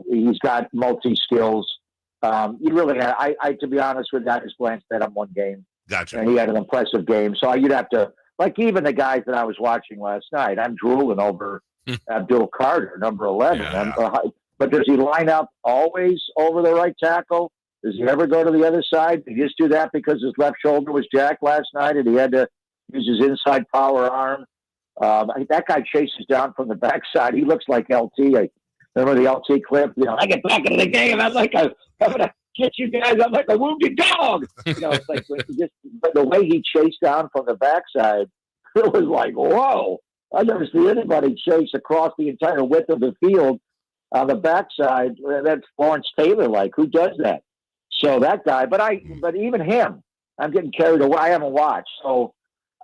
he's got multi-skills. You really had, to be honest with you, I just glanced at him one game. Gotcha. And he had an impressive game. So you'd have to, like, even the guys that I was watching last night, I'm drooling over Abdul Carter, number 11. Yeah. But does he line up always over the right tackle? Does he ever go to the other side? Did he just do that because his left shoulder was jacked last night and he had to use his inside power arm? That guy chases down from the backside. He looks like LT. I remember the LT clip. I get back into the game. I'm going to get you guys. I'm like a wounded dog. It's like but the way he chased down from the backside, it was like, whoa. I've never seen anybody chase across the entire width of the field on the backside. That's Lawrence Taylor. Like, who does that? So that guy, but even him, I'm getting carried away. I haven't watched. So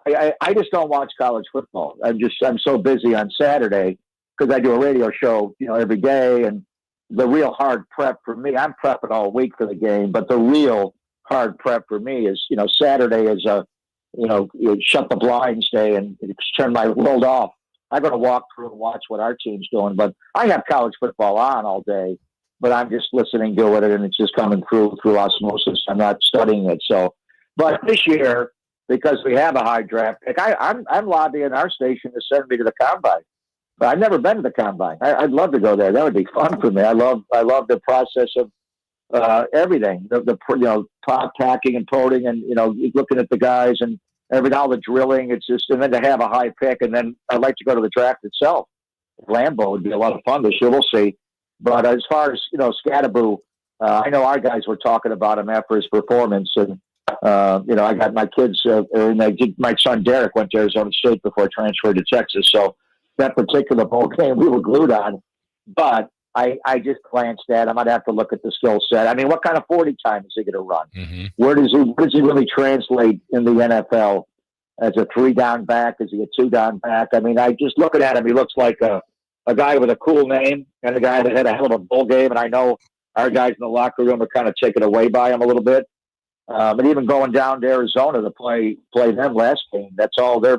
I just don't watch college football. I'm so busy on Saturday because I do a radio show, every day. And the real hard prep for me, I'm prepping all week for the game, but the real hard prep for me is, Saturday is shut the blinds day and turn my world off. I'm going to walk through and watch what our team's doing, but I have college football on all day, but I'm just listening to it and it's just coming through osmosis. I'm not studying it. So, but this year, because we have a high draft pick, I'm lobbying our station to send me to the combine. But I've never been to the combine. I'd love to go there. That would be fun for me. I love the process of everything, the packing and toting and looking at the guys and all the drilling. It's just, and then to have a high pick, and then I'd like to go to the draft itself. Lambeau would be a lot of fun this year. We'll see. But as far as Scadaboo, I know our guys were talking about him after his performance, and I got my kids, my son Derek went to Arizona State before transferred to Texas. So that particular bowl game we were glued on. But I just glanced at him. I'd have to look at the skill set. I mean, what kind of 40 time is he going to run? Mm-hmm. Where does he really translate in the NFL as a 3-down back? Is he a 2-down back? I mean, I just looking at him, he looks like a guy with a cool name and a guy that had a hell of a bowl game. And I know our guys in the locker room are kind of taken away by him a little bit. But even going down to Arizona to play them last game, that's all their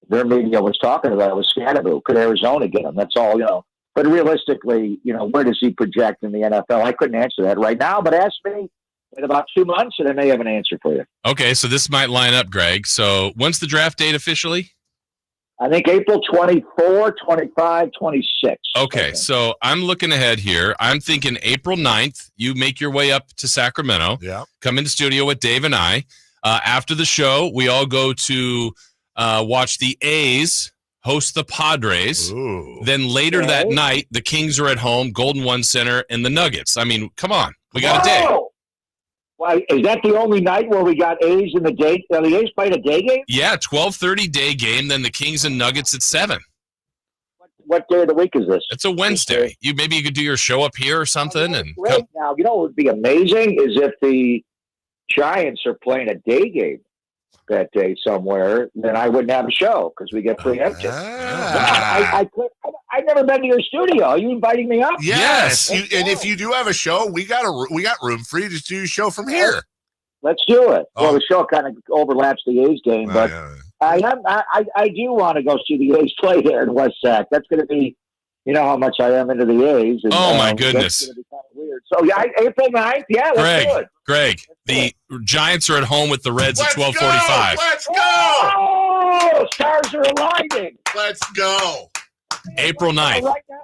media was talking about was Scadaboo. Could Arizona get him? That's all, But realistically, where does he project in the NFL? I couldn't answer that right now, but ask me in about 2 months and I may have an answer for you. Okay, so this might line up, Greg. So when's the draft date officially? I think April 24, 25, 26. Okay, so I'm looking ahead here. I'm thinking April 9th, you make your way up to Sacramento. Yeah. Come into studio with Dave and I. After the show, we all go to watch the A's host the Padres. Ooh. Then later that night, the Kings are at home, Golden One Center, and the Nuggets. I mean, come on. We got a day. Why, is that the only night where we got A's in the day? The A's played a day game? Yeah, 12:30 day game, then the Kings and Nuggets at 7. What day of the week is this? It's a Wednesday. Maybe you could do your show up here or something. Right now, what would be amazing is if the Giants are playing a day game that day somewhere, then I wouldn't have a show because we get preempted. I've never been to your studio. Are you inviting me up? Yes. And if you do have a show, we got room for you to do your show from here. Let's do it. Well, the show kind of overlaps the A's game, but I do want to go see the A's play there in West Sac. That's going to be, how much I am into the A's. And, my goodness. That's going to be kind of weird. So, April 9th, let's do it. Greg, the Giants are at home with the Reds at 12:45. Let's go! Oh, stars are aligning. Let's go. April 9th. Right now.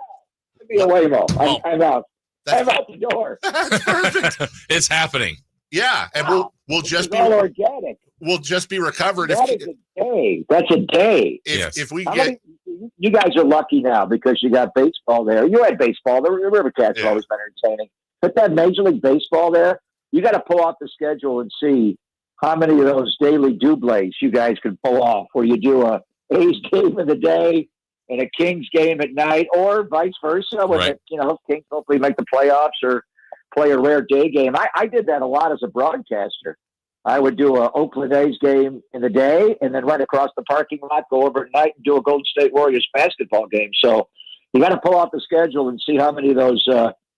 Give me a wave-o. I'm out. I'm out the door. That's perfect. It's happening. Yeah, and we'll just be all organic. We'll just be recovered. That is a day. That's a day. If we get. You guys are lucky now because you got baseball there. You had baseball. The River Cats have always been entertaining. But that Major League Baseball there, you got to pull off the schedule and see how many of those daily doublés you guys can pull off, where you do a A's game in the day and a Kings game at night, or vice versa. When Kings hopefully make the playoffs or play a rare day game. I did that a lot as a broadcaster. I would do a Oakland A's game in the day and then run across the parking lot, go over at night and do a Golden State Warriors basketball game. So you got to pull off the schedule and see how many of those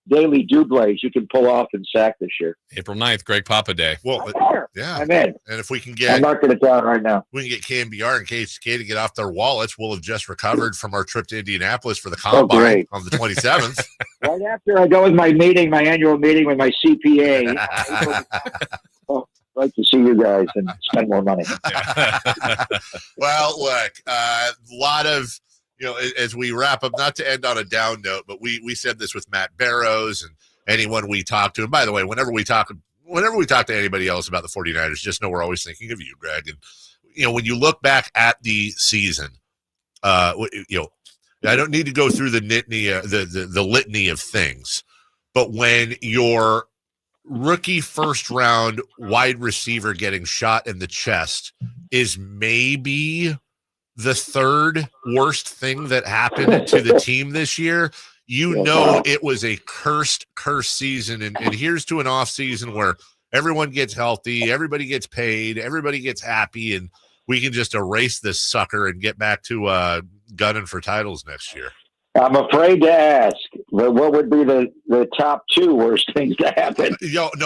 daily doublés you can pull off in SAC this year. April 9th, Greg Papa Day. Well, yeah, I'm in. And if we can get, I'm marking it down right now. We can get KMBR and KHK to get off their wallets. We'll have just recovered from our trip to Indianapolis for the combine on the 27th. Right after I go with my annual meeting with my CPA. I'd like to see you guys and spend more money. Well, look, a lot of, as we wrap up, not to end on a down note, but we said this with Matt Barrows and anyone we talk to. And by the way, whenever we talk to anybody else about the 49ers, just know we're always thinking of you, Greg. And, when you look back at the season, I don't need to go through the litany of things, but when you're rookie first round wide receiver getting shot in the chest is maybe the third worst thing that happened to the team this year. It was a cursed season. And here's to an off season where everyone gets healthy, everybody gets paid, everybody gets happy, and we can just erase this sucker and get back to gunning for titles next year. I'm afraid to ask, but what would be the top two worst things to happen?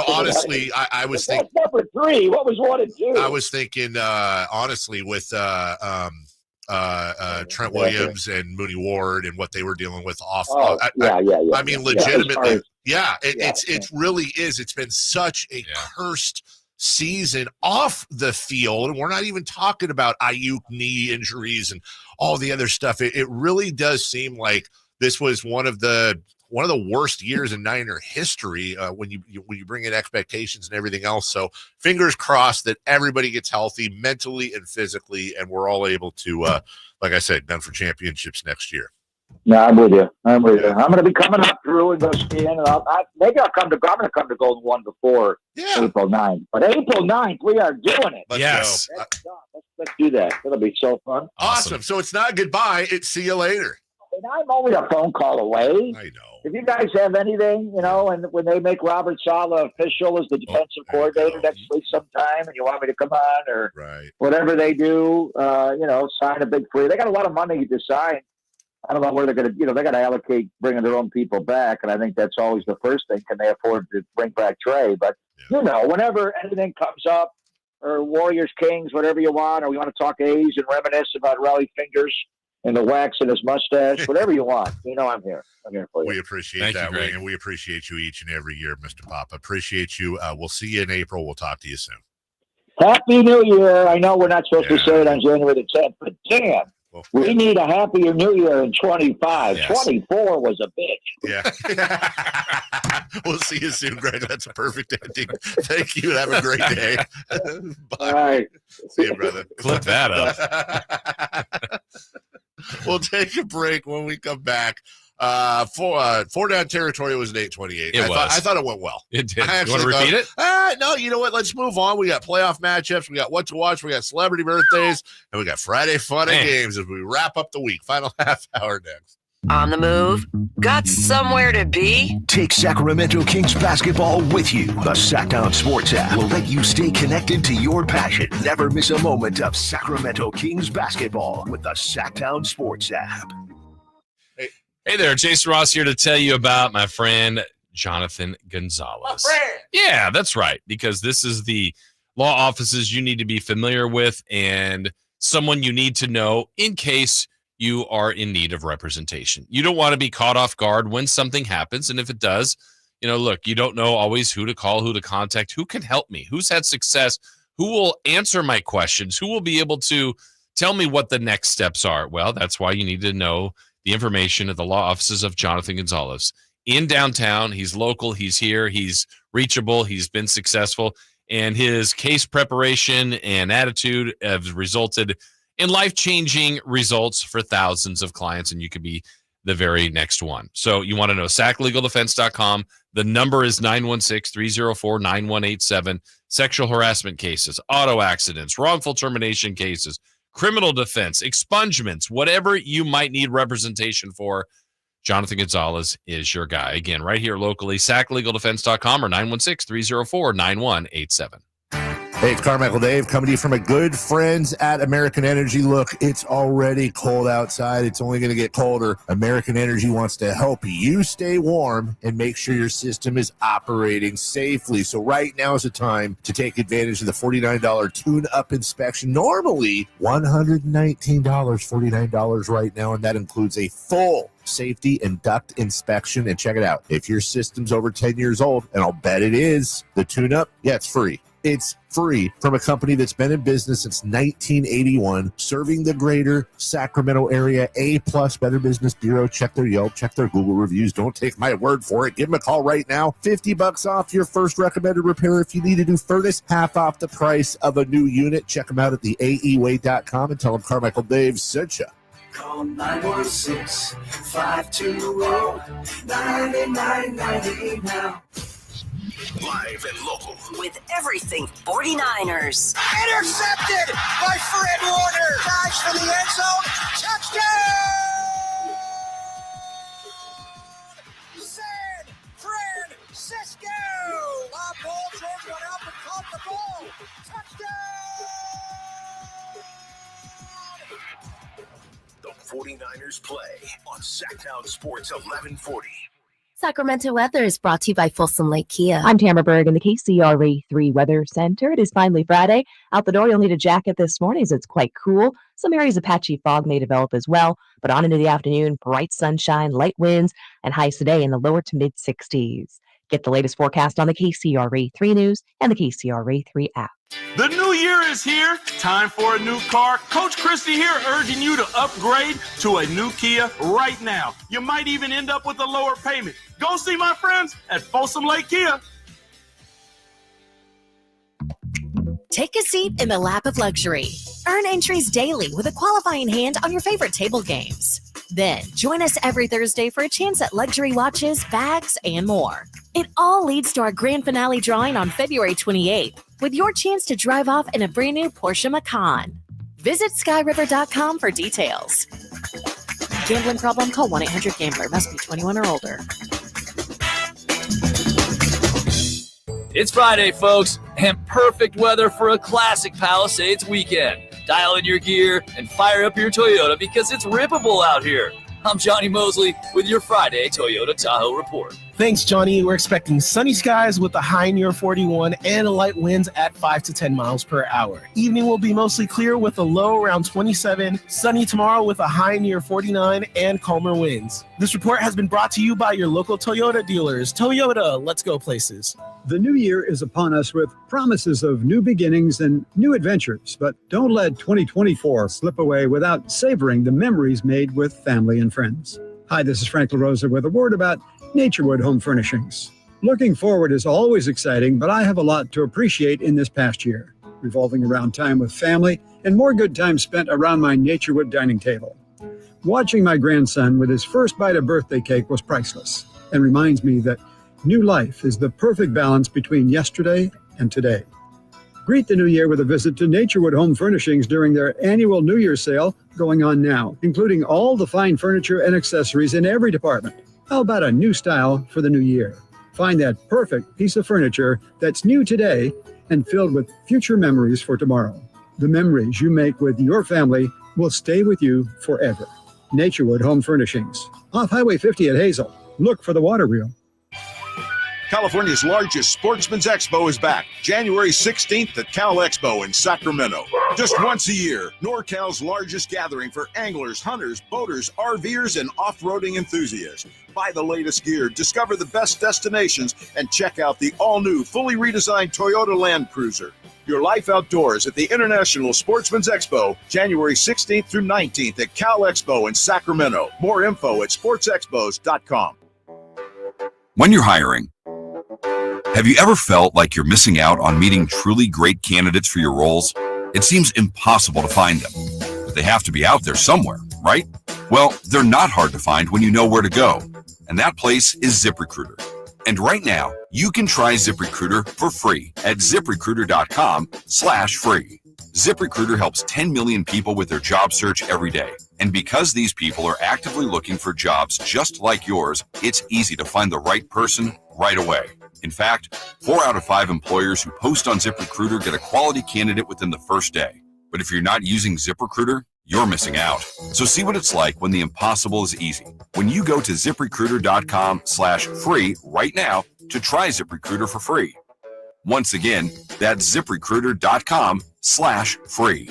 Honestly, I was thinking number 3. What was 1 and 2? I was thinking, honestly, with Trent Williams and Mooney Ward and what they were dealing with off. I mean, legitimately, it really is. It's been such a cursed season off the field, and we're not even talking about Ayuk knee injuries and all the other stuff. It really does seem like this was one of the worst years in Niner history when you bring in expectations and everything else. So fingers crossed that everybody gets healthy mentally and physically, and we're all able to, like I said, gun for championships next year. No, I'm with you. I'm going to be coming up through and go skiing. And I'm going to come to Golden One before April 9th. But April 9th, we are doing it. Let's go. Let's do that. It'll be so fun. Awesome. So it's not goodbye. It's see you later. And I'm only a phone call away. I know. If you guys have anything, and when they make Robert Saleh official as the defensive coordinator next week sometime, and you want me to come on or whatever they do, sign a big free. They got a lot of money to sign. I don't know where they're going to, they got to allocate bringing their own people back. And I think that's always the first thing. Can they afford to bring back Trey? But, whenever anything comes up, or Warriors, Kings, whatever you want, or we want to talk A's and reminisce about Raleigh Fingers and the wax in his mustache, whatever you want, I'm here. I'm here for you. We appreciate that, Wayne, and we appreciate you each and every year, Mr. Papa. Appreciate you. We'll see you in April. We'll talk to you soon. Happy New Year. I know we're not supposed to say it on January the 10th, but damn. We need a happier New Year in 25. Yes. 24 was a bitch. Yeah. We'll see you soon, Greg. That's a perfect ending. Thank you. Have a great day. Bye. All right. See you, brother. Clip that up. We'll take a break. When we come back. Four down territory was an 828. I thought it went well. It did. You want to repeat it? No, you know what? Let's move on. We got playoff matchups. We got what to watch. We got celebrity birthdays. And we got Friday fun and games as we wrap up the week. Final half hour next. On the move? Got somewhere to be? Take Sacramento Kings basketball with you. The Sacktown Sports app will let you stay connected to your passion. Never miss a moment of Sacramento Kings basketball with the Sacktown Sports app. Hey there, Jason Ross here to tell you about my friend Jonathan Gonzalez. My friend! Yeah, that's right, because this is the law offices you need to be familiar with and someone you need to know in case you are in need of representation. You don't want to be caught off guard when something happens, and if it does, look, you don't know always who to call, who to contact, who can help me, who's had success, who will answer my questions, who will be able to tell me what the next steps are. Well, that's why you need to know the information at the law offices of Jonathan Gonzalez in downtown. He's local. He's here. He's reachable. He's been successful, and his case preparation and attitude have resulted in life-changing results for thousands of clients, and you could be the very next one. So you want to know saclegaldefense.com. The number is 916-304-9187. Sexual harassment cases, auto accidents, wrongful termination cases, criminal defense, expungements, whatever you might need representation for, Jonathan Gonzalez is your guy. Again, right here locally, saclegaldefense.com or 916-304-9187. Hey, it's Carmichael Dave coming to you from a good friends at American Energy. Look, it's already cold outside. It's only going to get colder. American Energy wants to help you stay warm and make sure your system is operating safely. So right now is the time to take advantage of the $49 tune-up inspection. Normally $119, $49 right now, and that includes a full safety and duct inspection. And check it out. If your system's over 10 years old, and I'll bet it is, the tune-up, yeah, it's free. It's free from a company that's been in business since 1981, serving the greater Sacramento area. A-plus Better Business Bureau. Check their Yelp, check their Google reviews. Don't take my word for it. Give them a call right now. $50 off your first recommended repair. If you need a new furnace, half off the price of a new unit. Check them out at theaeway.com and tell them Carmichael Dave sent you. Call 916-520-9998 now. Live and local. With everything 49ers. Intercepted by Fred Warner. Dives for the end zone. Touchdown! San Francisco! Bob Ball throws one out and caught the ball. Touchdown! The 49ers play on Sacktown Sports 1140. Sacramento weather is brought to you by Folsom Lake Kia. I'm Tamara Berg in the KCRA3 Weather Center. It is finally Friday. Out the door, you'll need a jacket this morning as it's quite cool. Some areas of patchy fog may develop as well, but on into the afternoon, bright sunshine, light winds, and highs today in the lower to mid 60s. Get the latest forecast on the KCRA3 News and the KCRA3 app. The new year is here. Time for a new car. Coach Christie here urging you to upgrade to a new Kia right now. You might even end up with a lower payment. Go see my friends at Folsom Lake Kia. Take a seat in the lap of luxury. Earn entries daily with a qualifying hand on your favorite table games. Then join us every Thursday for a chance at luxury watches, bags, and more. It all leads to our grand finale drawing on February 28th with your chance to drive off in a brand new Porsche Macan. Visit skyriver.com for details. Gambling problem? Call 1-800-GAMBLER. Must be 21 or older. It's Friday, folks, and perfect weather for a classic Palisades weekend. Dial in your gear and fire up your Toyota because it's rippable out here. I'm Johnny Mosley with your Friday Toyota Tahoe report. Thanks, Johnny. We're expecting sunny skies with a high near 41 and light winds at 5 to 10 miles per hour. Evening will be mostly clear with a low around 27. Sunny tomorrow with a high near 49 and calmer winds. This report has been brought to you by your local Toyota dealers. Toyota, let's go places. The new year is upon us with promises of new beginnings and new adventures, but don't let 2024 slip away without savoring the memories made with family and friends. Hi, this is Frank LaRosa with a word about Naturewood Home Furnishings. Looking forward is always exciting, but I have a lot to appreciate in this past year, revolving around time with family and more good time spent around my Naturewood dining table. Watching my grandson with his first bite of birthday cake was priceless and reminds me that new life is the perfect balance between yesterday and today. Greet the new year with a visit to Naturewood Home Furnishings during their annual New Year's sale going on now, including all the fine furniture and accessories in every department. How about a new style for the new year? Find that perfect piece of furniture that's new today and filled with future memories for tomorrow. The memories you make with your family will stay with you forever. Naturewood Home Furnishings. Off Highway 50 at Hazel. Look for the water wheel. California's largest sportsman's expo is back, January 16th at Cal Expo in Sacramento. Just once a year, NorCal's largest gathering for anglers, hunters, boaters, RVers, and off-roading enthusiasts. Buy the latest gear, discover the best destinations, and check out the all-new, fully redesigned Toyota Land Cruiser. Your life outdoors at the International Sportsman's Expo, January 16th through 19th at Cal Expo in Sacramento. More info at sportsexpos.com. When you're hiring, Have you ever felt like you're missing out on meeting truly great candidates for your roles? It seems impossible to find them, but they have to be out there somewhere, right? Well, they're not hard to find when you know where to go, and that place is ZipRecruiter. And right now, you can try ZipRecruiter for free at ZipRecruiter.com/free. ZipRecruiter helps 10 million people with their job search every day. And because these people are actively looking for jobs just like yours, it's easy to find the right person right away. In fact, 4 out of 5 employers who post on ZipRecruiter get a quality candidate within the first day. But if you're not using ZipRecruiter, you're missing out. So see what it's like when the impossible is easy. When you go to ZipRecruiter.com/free right now to try ZipRecruiter for free. Once again, that's ZipRecruiter.com/free.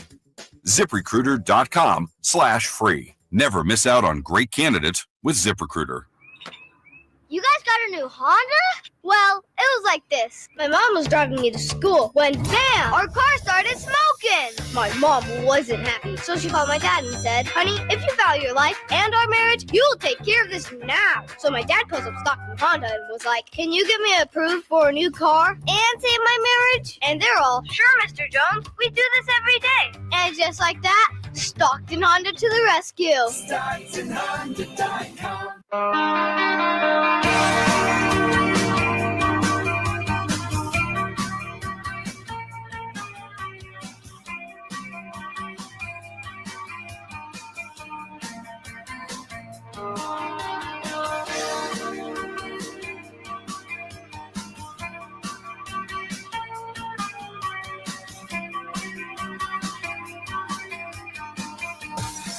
ZipRecruiter.com/free. Never miss out on great candidates with ZipRecruiter. You guys got a new Honda? Well, it was like this. My mom was driving me to school when, bam, our car started smoking. My mom wasn't happy, so she called my dad and said, honey, if you value your life and our marriage, you'll take care of this now. So my dad calls up Stockton Honda and was like, can you get me approved for a new car and save my marriage? And they're all, sure, Mr. Jones, we do this every day. And just like that, Stockton Honda to the rescue. StocktonHonda.com.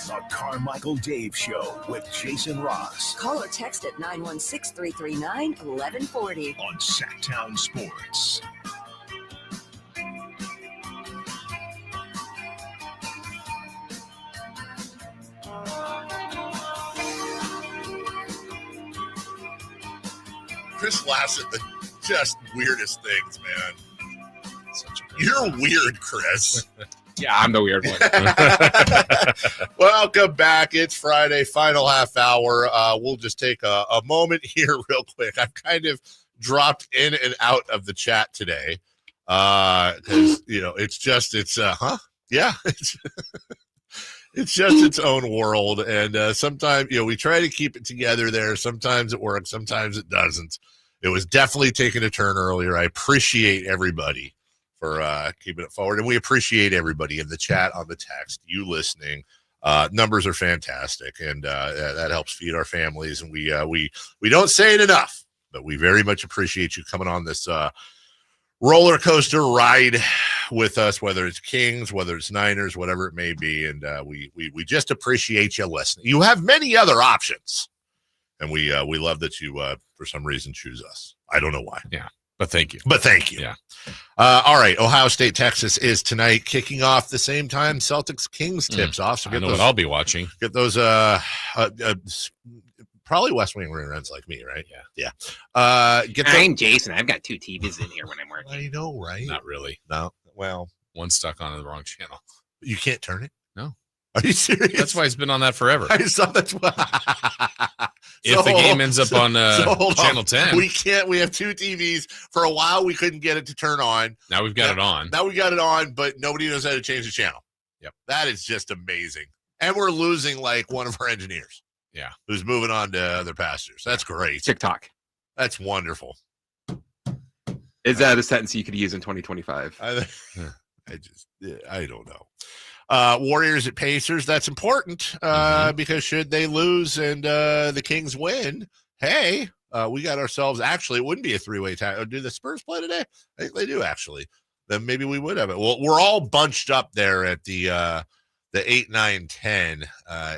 The Carmichael Dave Show with Jason Ross. Call or text at 916-339-1140. On Sacktown Sports. Chris laughs at the just weirdest things, man. You're weird, Chris. Yeah, I'm the weird one. Welcome back. It's Friday, final half hour. We'll just take a moment here real quick. I've kind of dropped in and out of the chat today because, it's just its its own world. And sometimes, we try to keep it together there. Sometimes it works. Sometimes it doesn't. It was definitely taking a turn earlier. I appreciate everybody for keeping it forward. And we appreciate everybody in the chat, on the text, you listening. Numbers are fantastic, and that helps feed our families. And we don't say it enough, but we very much appreciate you coming on this roller coaster ride with us, whether it's Kings, whether it's Niners, whatever it may be. And we just appreciate you listening. You have many other options, and we love that you for some reason choose us. I don't know why. Yeah. But thank you. Yeah. All right. Ohio State, Texas is tonight, kicking off the same time Celtics Kings tips off. So I know what I'll be watching. Get those probably West Wing runs like me, right? Yeah. I'm Jason. I've got 2 TVs in here when I'm working. I know, right? Not really. No. Well, one stuck on the wrong channel. You can't turn it? No. Are you serious? That's why it's been on that forever. I saw that's why. If the game ends up on channel 10. We can't. We have 2 TVs. For a while, we couldn't get it to turn on. Now we've got it on. Now we got it on, but nobody knows how to change the channel. Yep. That is just amazing. And we're losing like one of our engineers. Yeah. Who's moving on to other pastures. That's great. TikTok. That's wonderful. Is that a sentence you could use in 2025? I don't know. Warriors at Pacers. That's important because should they lose and the Kings win, hey, we got ourselves. Actually, it wouldn't be a 3-way tie. Do the Spurs play today? I think they do, actually. Then maybe we would have it. Well, we're all bunched up there at the 8, 9, 10,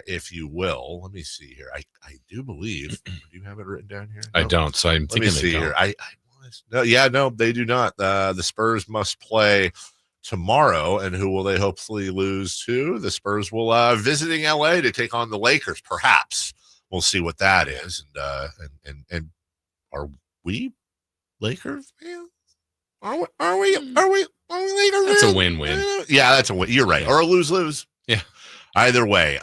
if you will. Let me see here. I do believe. Do you have it written down here? No? I don't. So I'm thinking they don't. Here. No, they do not. The Spurs must play tomorrow, and who will they hopefully lose to? The Spurs will visiting LA to take on the Lakers. Perhaps we'll see what that is. And are we Lakers fans? Are we Lakers? That's a win-win. Yeah, that's a win. You're right. Or a lose-lose. Yeah. Either way.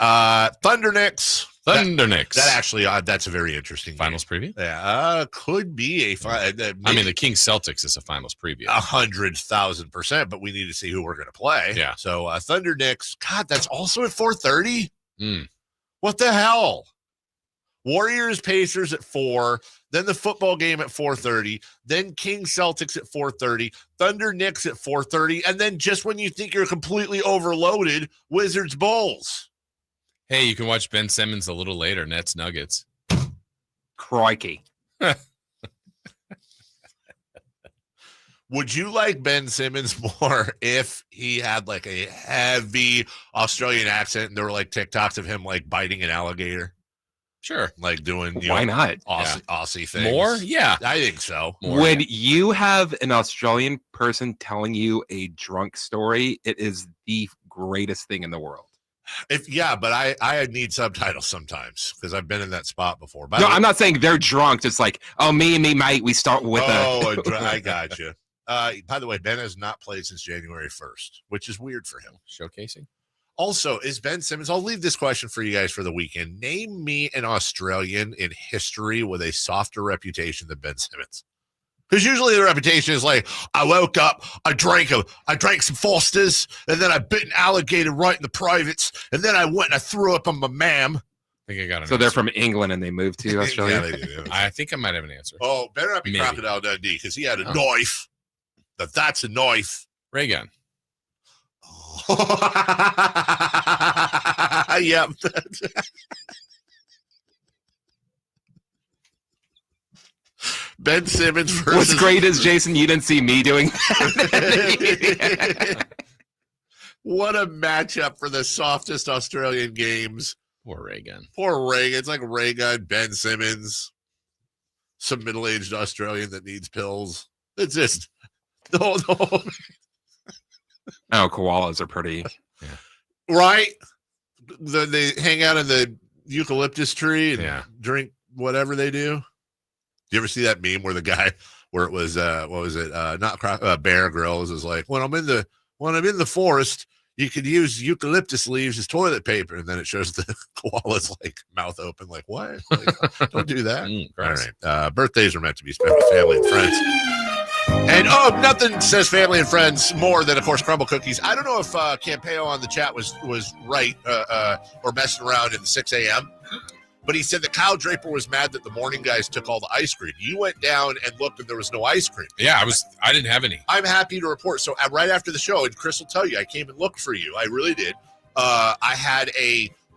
Thunder Knicks. Thunder Knicks. That actually, that's a very interesting finals preview. Yeah, could be a. I mean, the Kings Celtics is a finals preview. 100,000%, but we need to see who we're going to play. Yeah. So Thunder Knicks. God, that's also at 4:30. Mm. What the hell? Warriors Pacers at 4. Then the football game at 4:30. Then Kings Celtics at 4:30. Thunder Knicks at 4:30. And then just when you think you're completely overloaded, Wizards Bulls. Hey, you can watch Ben Simmons a little later. Nets Nuggets. Crikey. Would you like Ben Simmons more if he had like a heavy Australian accent and there were like TikToks of him like biting an alligator? Sure. Like doing, Why not? Aussie things. More? Yeah. I think so. More, when you have an Australian person telling you a drunk story, it is the greatest thing in the world. But I need subtitles sometimes because I've been in that spot before. I'm not saying they're drunk. It's like, me and me, mate, we start with I got you. By the way, Ben has not played since January 1st, which is weird for him. Showcasing. Also, is Ben Simmons, I'll leave this question for you guys for the weekend. Name me an Australian in history with a softer reputation than Ben Simmons. Because usually the reputation is like, I woke up, I drank some Fosters, and then I bit an alligator right in the privates, and then I went and I threw up on my mam. I think I got an So they're from England and they moved to Australia? Yeah, they do. I think I might have an answer. Oh, better not be Maybe. Crocodile Dundee because he had a knife. That's a knife. Ray gun. Yep. Ben Simmons versus... What's great is, Jason, you didn't see me doing that. What a matchup for the softest Australian games. Poor Reagan. It's like Reagan, Ben Simmons, some middle-aged Australian that needs pills. It's just... No. Oh, koalas are pretty. Right? They hang out in the eucalyptus tree and drink whatever they do. You ever see that meme where the guy, where it was, what was it? Bear Grylls is like, when I'm in the forest, you could use eucalyptus leaves as toilet paper, and then it shows the koala's like mouth open, like what? Like, don't do that. All right. Birthdays are meant to be spent with family and friends. And nothing says family and friends more than, of course, crumble cookies. I don't know if Campeo on the chat was right or messing around at 6 a.m., but he said that Kyle Draper was mad that the morning guys took all the ice cream. You went down and looked and there was no ice cream. Yeah, I didn't have any. I'm happy to report. So right after the show, and Chris will tell you, I came and looked for you. I really did. I had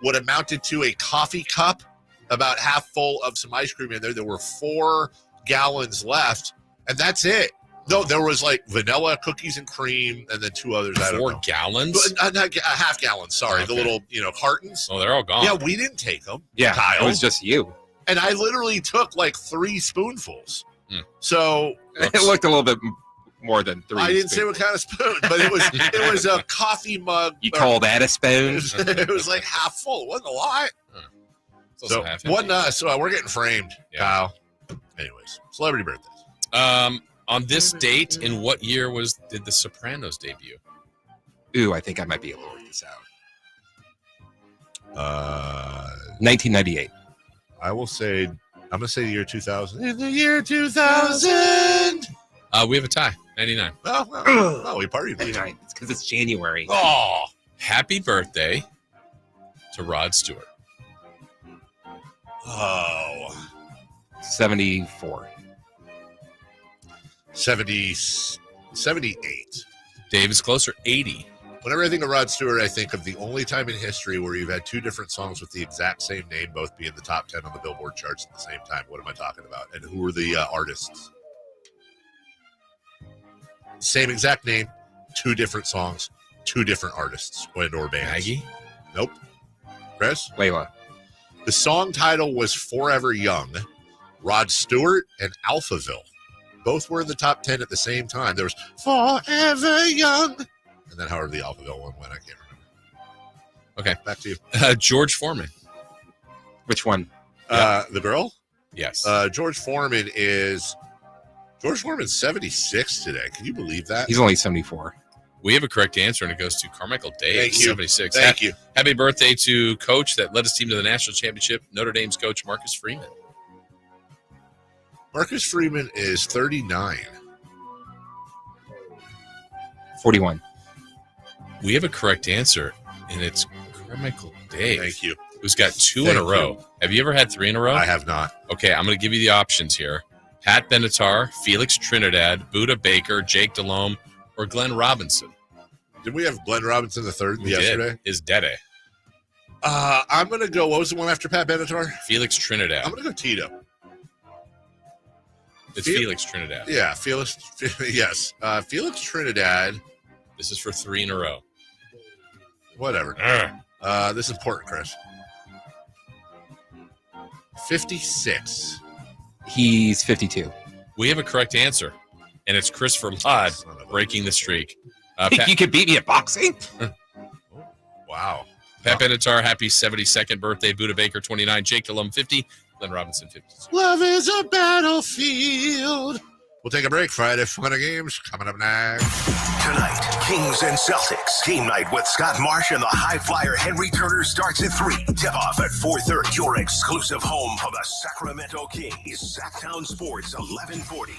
what amounted to a coffee cup, about half full of some ice cream in there. There were 4 gallons left, and that's it. No, there was like vanilla cookies and cream, and then 2 others. 4 gallons? Not a half gallon. Sorry, the little cartons. Oh, they're all gone. Yeah, we didn't take them. Yeah, Kyle. it was just you. And I literally took like 3 spoonfuls. So it looked a little bit more than 3. I didn't say what kind of spoon, but it was a coffee mug. You call that a spoon? It was like half full. It wasn't a lot. So we're getting framed, Kyle. Anyways, celebrity birthdays. On this date, in what year did The Sopranos debut? Ooh, I think I might be able to work this out. 1998. I will say, I'm going to say the year 2000. In the year 2000. We have a tie, 99. Oh, we partied. It's because it's January. Oh, happy birthday to Rod Stewart. Oh. 74. 78. Dave is closer, 80. Whenever I think of Rod Stewart, I think of the only time in history where you've had 2 different songs with the exact same name both be in the top 10 on the Billboard charts at the same time. What am I talking about? And who are the artists? Same exact name, 2 different songs, 2 different artists or bands. Maggie? Nope. Chris? Layla. The song title was Forever Young. Rod Stewart and Alphaville. Both were in the top 10 at the same time. There was Forever Young. And then however the Alphaville one went, I can't remember. Okay. Back to you. George Foreman. Which one? The girl? Yes. George Foreman's 76 today. Can you believe that? He's only 74. We have a correct answer, and it goes to Carmichael Dave, Thank you. 76. Thank you. Happy birthday to coach that led his team to the national championship, Notre Dame's coach, Marcus Freeman. Marcus Freeman is 39. 41. We have a correct answer, and it's Carmichael Dave. Thank you. Who's got two Thank in a row. you. Have you ever had 3 in a row? I have not. Okay, I'm going to give you the options here. Pat Benatar, Felix Trinidad, Buda Baker, Jake Delhomme, or Glenn Robinson. Did we have Glenn Robinson the third yesterday? Is Dede. I'm going to go, what was the one after Pat Benatar? Felix Trinidad. I'm going to go Tito. It's Felix Trinidad. Yeah, Felix. Yes. Felix Trinidad. This is for 3 in a row. Whatever. This is important, Chris. 56. He's 52. We have a correct answer, and it's Christopher Ladd breaking the streak. You could beat me at boxing? Wow. Pat Benatar, happy 72nd birthday. Buda Baker, 29. Jake Delhomme, 50. Glenn Robinson, 52. Love is a battlefield. We'll take a break. Friday Fun and Games coming up next. Tonight, Kings and Celtics. Game night with Scott Marsh and the high flyer Henry Turner starts at 3. Tip-off at 4:30. Your exclusive home for the Sacramento Kings. Sacktown Sports, 1140.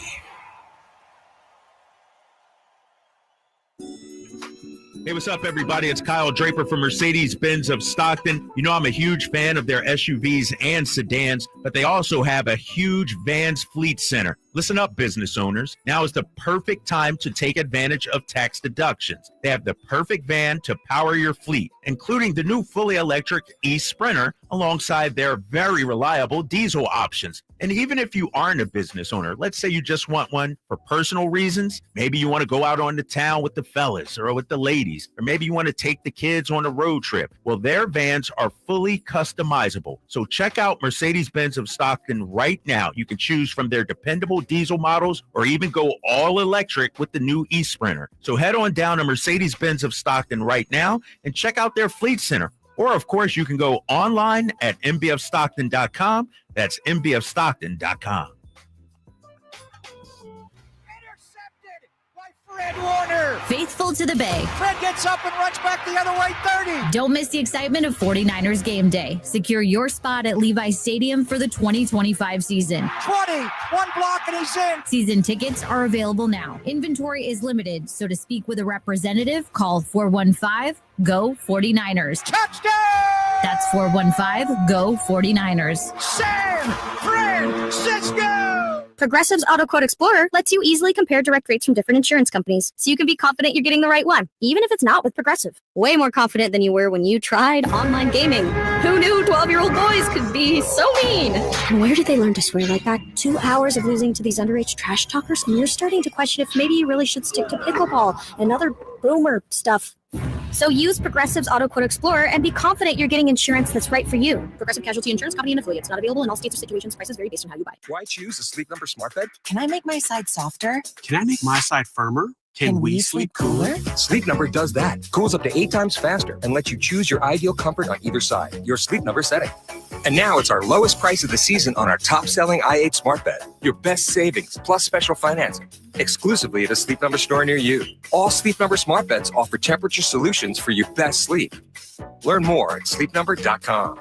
Hey, what's up, everybody? It's Kyle Draper from Mercedes-Benz of Stockton. You know, I'm a huge fan of their SUVs and sedans, but they also have a huge Vans fleet center. Listen up, business owners. Now is the perfect time to take advantage of tax deductions. They have the perfect van to power your fleet, including the new fully electric e-Sprinter alongside their very reliable diesel options. And even if you aren't a business owner, let's say you just want one for personal reasons. Maybe you want to go out on the town with the fellas or with the ladies, or maybe you want to take the kids on a road trip. Well, their vans are fully customizable. So check out Mercedes-Benz of Stockton right now. You can choose from their dependable diesel models or even go all electric with the new e-Sprinter. So head on down to Mercedes-Benz of Stockton right now and check out their fleet center. Or, of course, you can go online at mbfstockton.com. That's mbfstockton.com. Fred Warner. Faithful to the Bay. Fred gets up and runs back the other way, 30. Don't miss the excitement of 49ers game day. Secure your spot at Levi's Stadium for the 2025 season. 20, one block and he's in. Season tickets are available now. Inventory is limited, so to speak with a representative, call 415-GO-49ers. Touchdown! That's 415-GO-49ers. San Francisco! Progressive's Auto Quote Explorer lets you easily compare direct rates from different insurance companies, so you can be confident you're getting the right one, even if it's not with Progressive. Way more confident than you were when you tried online gaming. Who knew 12-year-old boys could be so mean? And where did they learn to swear like that? 2 hours of losing to these underage trash talkers, and you're starting to question if maybe you really should stick to pickleball and other boomer stuff. So use Progressive's Auto Quote Explorer and be confident you're getting insurance that's right for you. Progressive Casualty Insurance Company and affiliates. Not available in all states or situations. Prices vary based on how you buy. Why choose a Sleep Number smart bed? Can I make my side softer? Can I make my side firmer? Can we sleep cooler? Sleep Number does that. Cools up to 8 times faster and lets you choose your ideal comfort on either side. Your Sleep Number setting. And now it's our lowest price of the season on our top-selling i8 smart bed. Your best savings plus special financing. Exclusively at a Sleep Number store near you. All Sleep Number smart beds offer temperature solutions for your best sleep. Learn more at sleepnumber.com.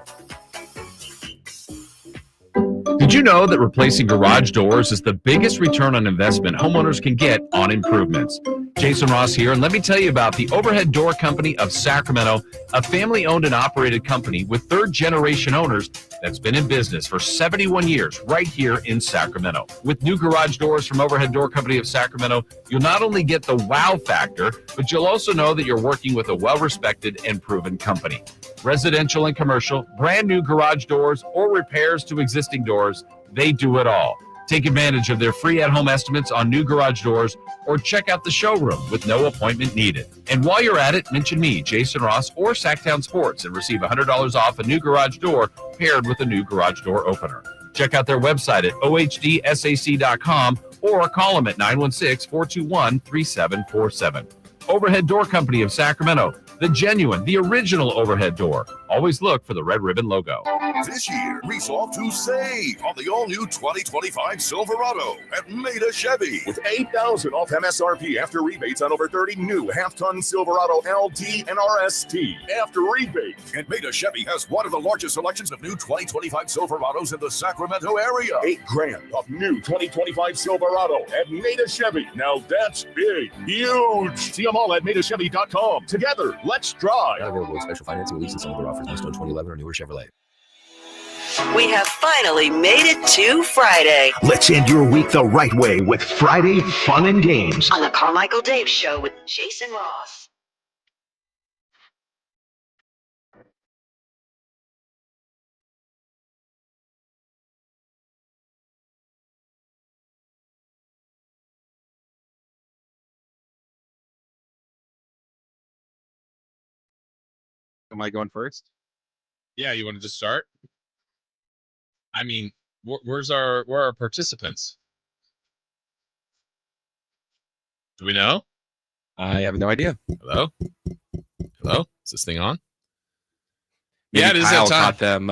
Did you know that replacing garage doors is the biggest return on investment homeowners can get on improvements? Jason Ross here, and let me tell you about the Overhead Door Company of Sacramento, a family-owned and operated company with third-generation owners that's been in business for 71 years right here in Sacramento. With new garage doors from Overhead Door Company of Sacramento, you'll not only get the wow factor, but you'll also know that you're working with a well-respected and proven company. Residential and commercial, brand new garage doors, or repairs to existing doors, they do it all. Take advantage of their free at-home estimates on new garage doors or check out the showroom with no appointment needed. And while you're at it, mention me, Jason Ross, or Sacktown Sports and receive $100 off a new garage door paired with a new garage door opener. Check out their website at ohdsac.com or call them at 916-421-3747. Overhead Door Company of Sacramento, the genuine, the original overhead door, Always look for the red ribbon logo. This year, resolve to save on the all-new 2025 Silverado at Maida Chevy. With $8,000 off MSRP after rebates on over 30 new half-ton Silverado LT and RST. After rebates. And Maida Chevy has one of the largest selections of new 2025 Silverados in the Sacramento area. $8,000 off new 2025 Silverado at Maida Chevy. Now that's big, huge. See them all at MaidaChevy.com. Together, let's drive. Not available with special financing, lease, and some other offers based on 2011 or newer Chevrolet. We have finally made it to Friday. Let's end your week the right way with Friday Fun and Games On the Carmichael Dave Show with Jason Ross. Am I going first? Yeah, you want to just start? I mean, where are our participants? Do we know? I have no idea. Hello? Is this thing on? Maybe yeah, it is Kyle that time. caught them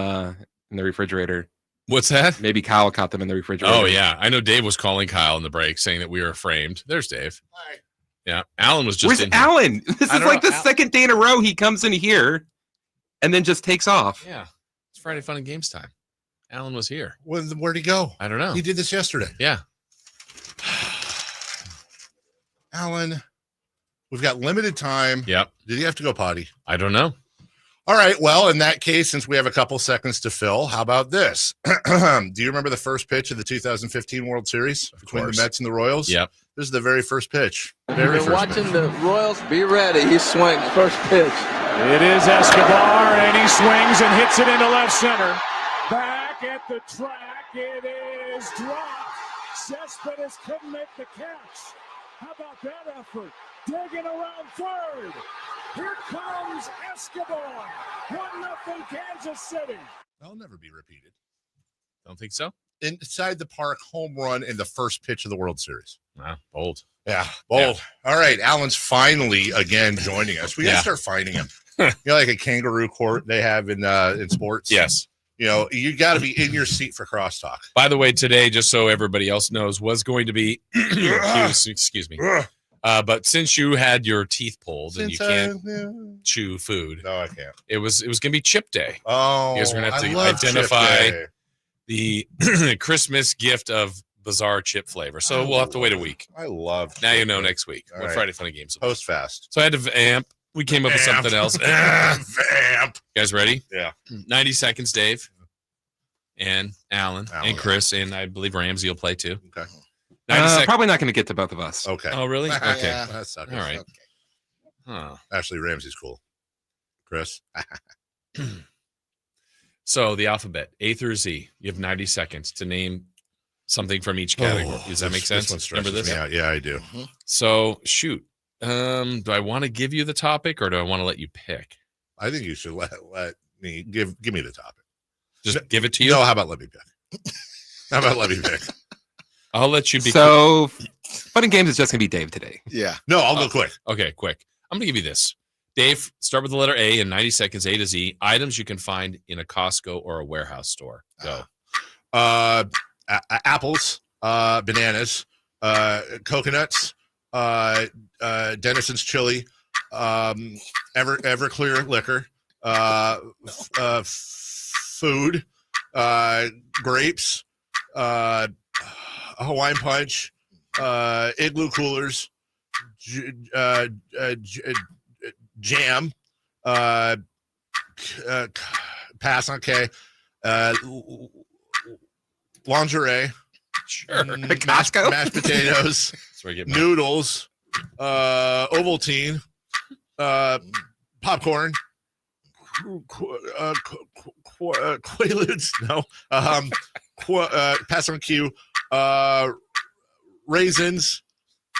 in the refrigerator. What's that? Maybe Kyle caught them in the refrigerator. Oh, yeah. I know Dave was calling Kyle in the break saying that we were framed. There's Dave. Hi. Yeah. Alan was just Where's in here. Alan? This is like the second day in a row he comes in here and then just takes off. Yeah. It's Friday Fun and Games time. Alan was here. Where'd he go? I don't know. He did this yesterday. Yeah. Alan, we've got limited time. Yep. Did he have to go potty? I don't know. All right. Well, in that case, since we have a couple seconds to fill, how about this? Do you remember the first pitch of the 2015 World Series between the Mets and the Royals? Yep. This is the very first pitch. You've been watching the Royals. Be ready. He swings first pitch. It is Escobar, and he swings and hits it into left center. Back at the track, it is dropped. Cespedes couldn't make the catch. How about that effort? Digging around third. Here comes Escobar. 1-0 Kansas City. That'll never be repeated. Don't think so? Inside the park home run in the first pitch of the World Series. Wow, bold. Yeah, bold. Yeah. All right, Alan's finally again joining us. We gotta start finding him. Like a kangaroo court they have in sports. Yes. You got to be in your seat for crosstalk. By the way, today, just so everybody else knows, was going to be excuse me. But since you had your teeth pulled and you can't chew food, no, I can't. It was going to be Chip Day. Oh, you guys are going to have to identify the Christmas gift of bizarre chip flavor. So we'll have to wait a week. I love. Now you know next week All what right. Friday Funny Games. Post fast. So I had to vamp. We came up with something else. Vamp. You guys ready? Yeah. 90 seconds, Dave. And Alan and Chris, and I believe Ramsey will play too. Okay. Probably not going to get to both of us. Okay. Oh, really? Okay. Yeah, that's all right. Okay. Huh. Actually, Ramsey's cool. Chris. So the alphabet, A through Z. You have 90 seconds to name something from each category. Does that make sense? Remember this? Yeah, I do. So shoot. Do I want to give you the topic or do I want to let you pick? I think you should let me give me the topic. Just give it to you. No, how about let me pick? How about let me pick? I'll let you be. So, Fun and Games is just going to be Dave today. Yeah. No, I'll go quick. Okay, quick. I'm going to give you this. Dave, start with the letter A in 90 seconds, A to Z. Items you can find in a Costco or a warehouse store. Go. Apples, bananas, coconuts, Denison's chili, Everclear liquor, food, grapes, Hawaiian punch, igloo coolers, jam, pass on K, lingerie, sure, Costco, mashed potatoes, noodles, Ovaltine, popcorn, Quaaludes, no, pass on Q, raisins,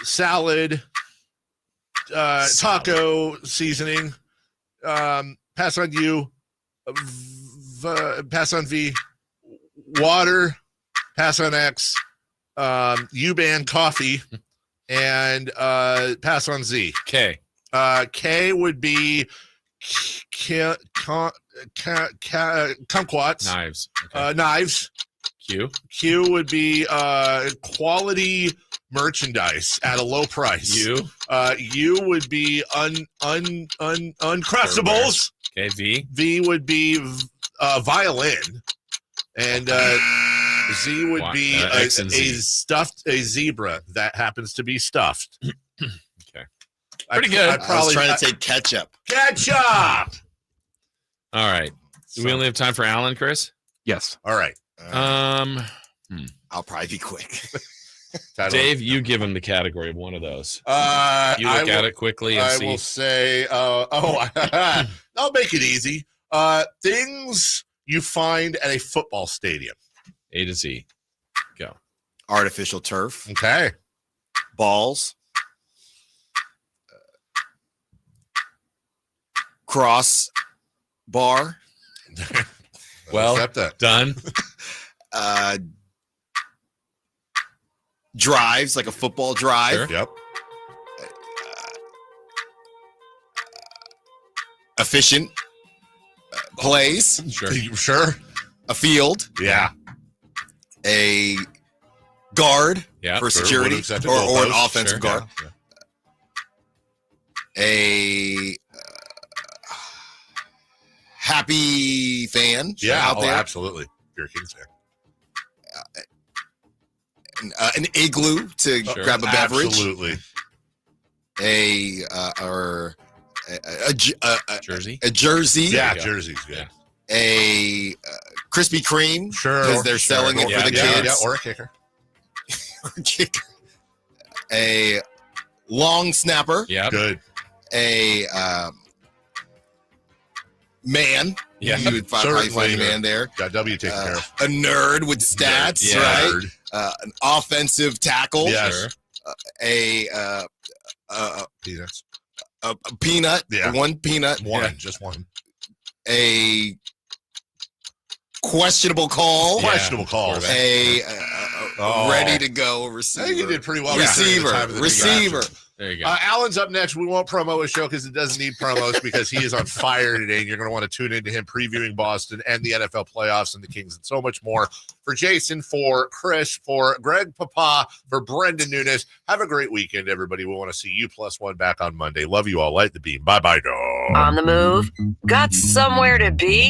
salad, taco seasoning, pass on U, pass on V, water, pass on X, U-Band coffee, and pass on Z. K. K would be kumquats. Knives. Knives. Q would be quality merchandise at a low price. U would be uncrustables. Okay. V would be violin, and Z would be a zebra that happens to be stuffed. Okay, pretty good. I was trying to say ketchup. Ketchup. All right. Do we only have time for Alan, Chris? Yes. All right. I'll probably be quick. Dave, you give him the category of one of those. You look at it quickly and see. I will say, I'll make it easy. Things you find at a football stadium. A to Z. Go. Artificial turf. Okay. Balls. Cross bar. Well, done. Drives, like a football drive. Sure. Yep. Efficient plays. Sure. A field. Yeah. A guard for security or an offensive guard. Yeah. A happy fan out there. Absolutely. You're a Kings fan. An igloo to grab a beverage. Absolutely. A jersey. A jersey. Yeah, jerseys. Yeah. A Krispy Kreme. Sure. Because they're selling it for the kids. Yeah, or a kicker. A long snapper. Yeah. Good. A man. Yeah. You would probably find a man there. Got W taken care of. A nerd with stats, right? An offensive tackle. Yes. Peanuts. A peanut. Yeah. One peanut. Just one. A questionable call. Questionable call. Ready to go receiver. I think you did pretty well. Receiver. There you go. Alan's up next. We won't promo his show because it doesn't need promos because he is on fire today, and you're going to want to tune into him previewing Boston and the NFL playoffs and the Kings and so much more. For Jason, for Chris, for Greg Papa, for Brendan Nunes, have a great weekend, everybody. We want to see you +1 back on Monday. Love you all. Light the beam. Bye-bye, dog. On the move? Got somewhere to be?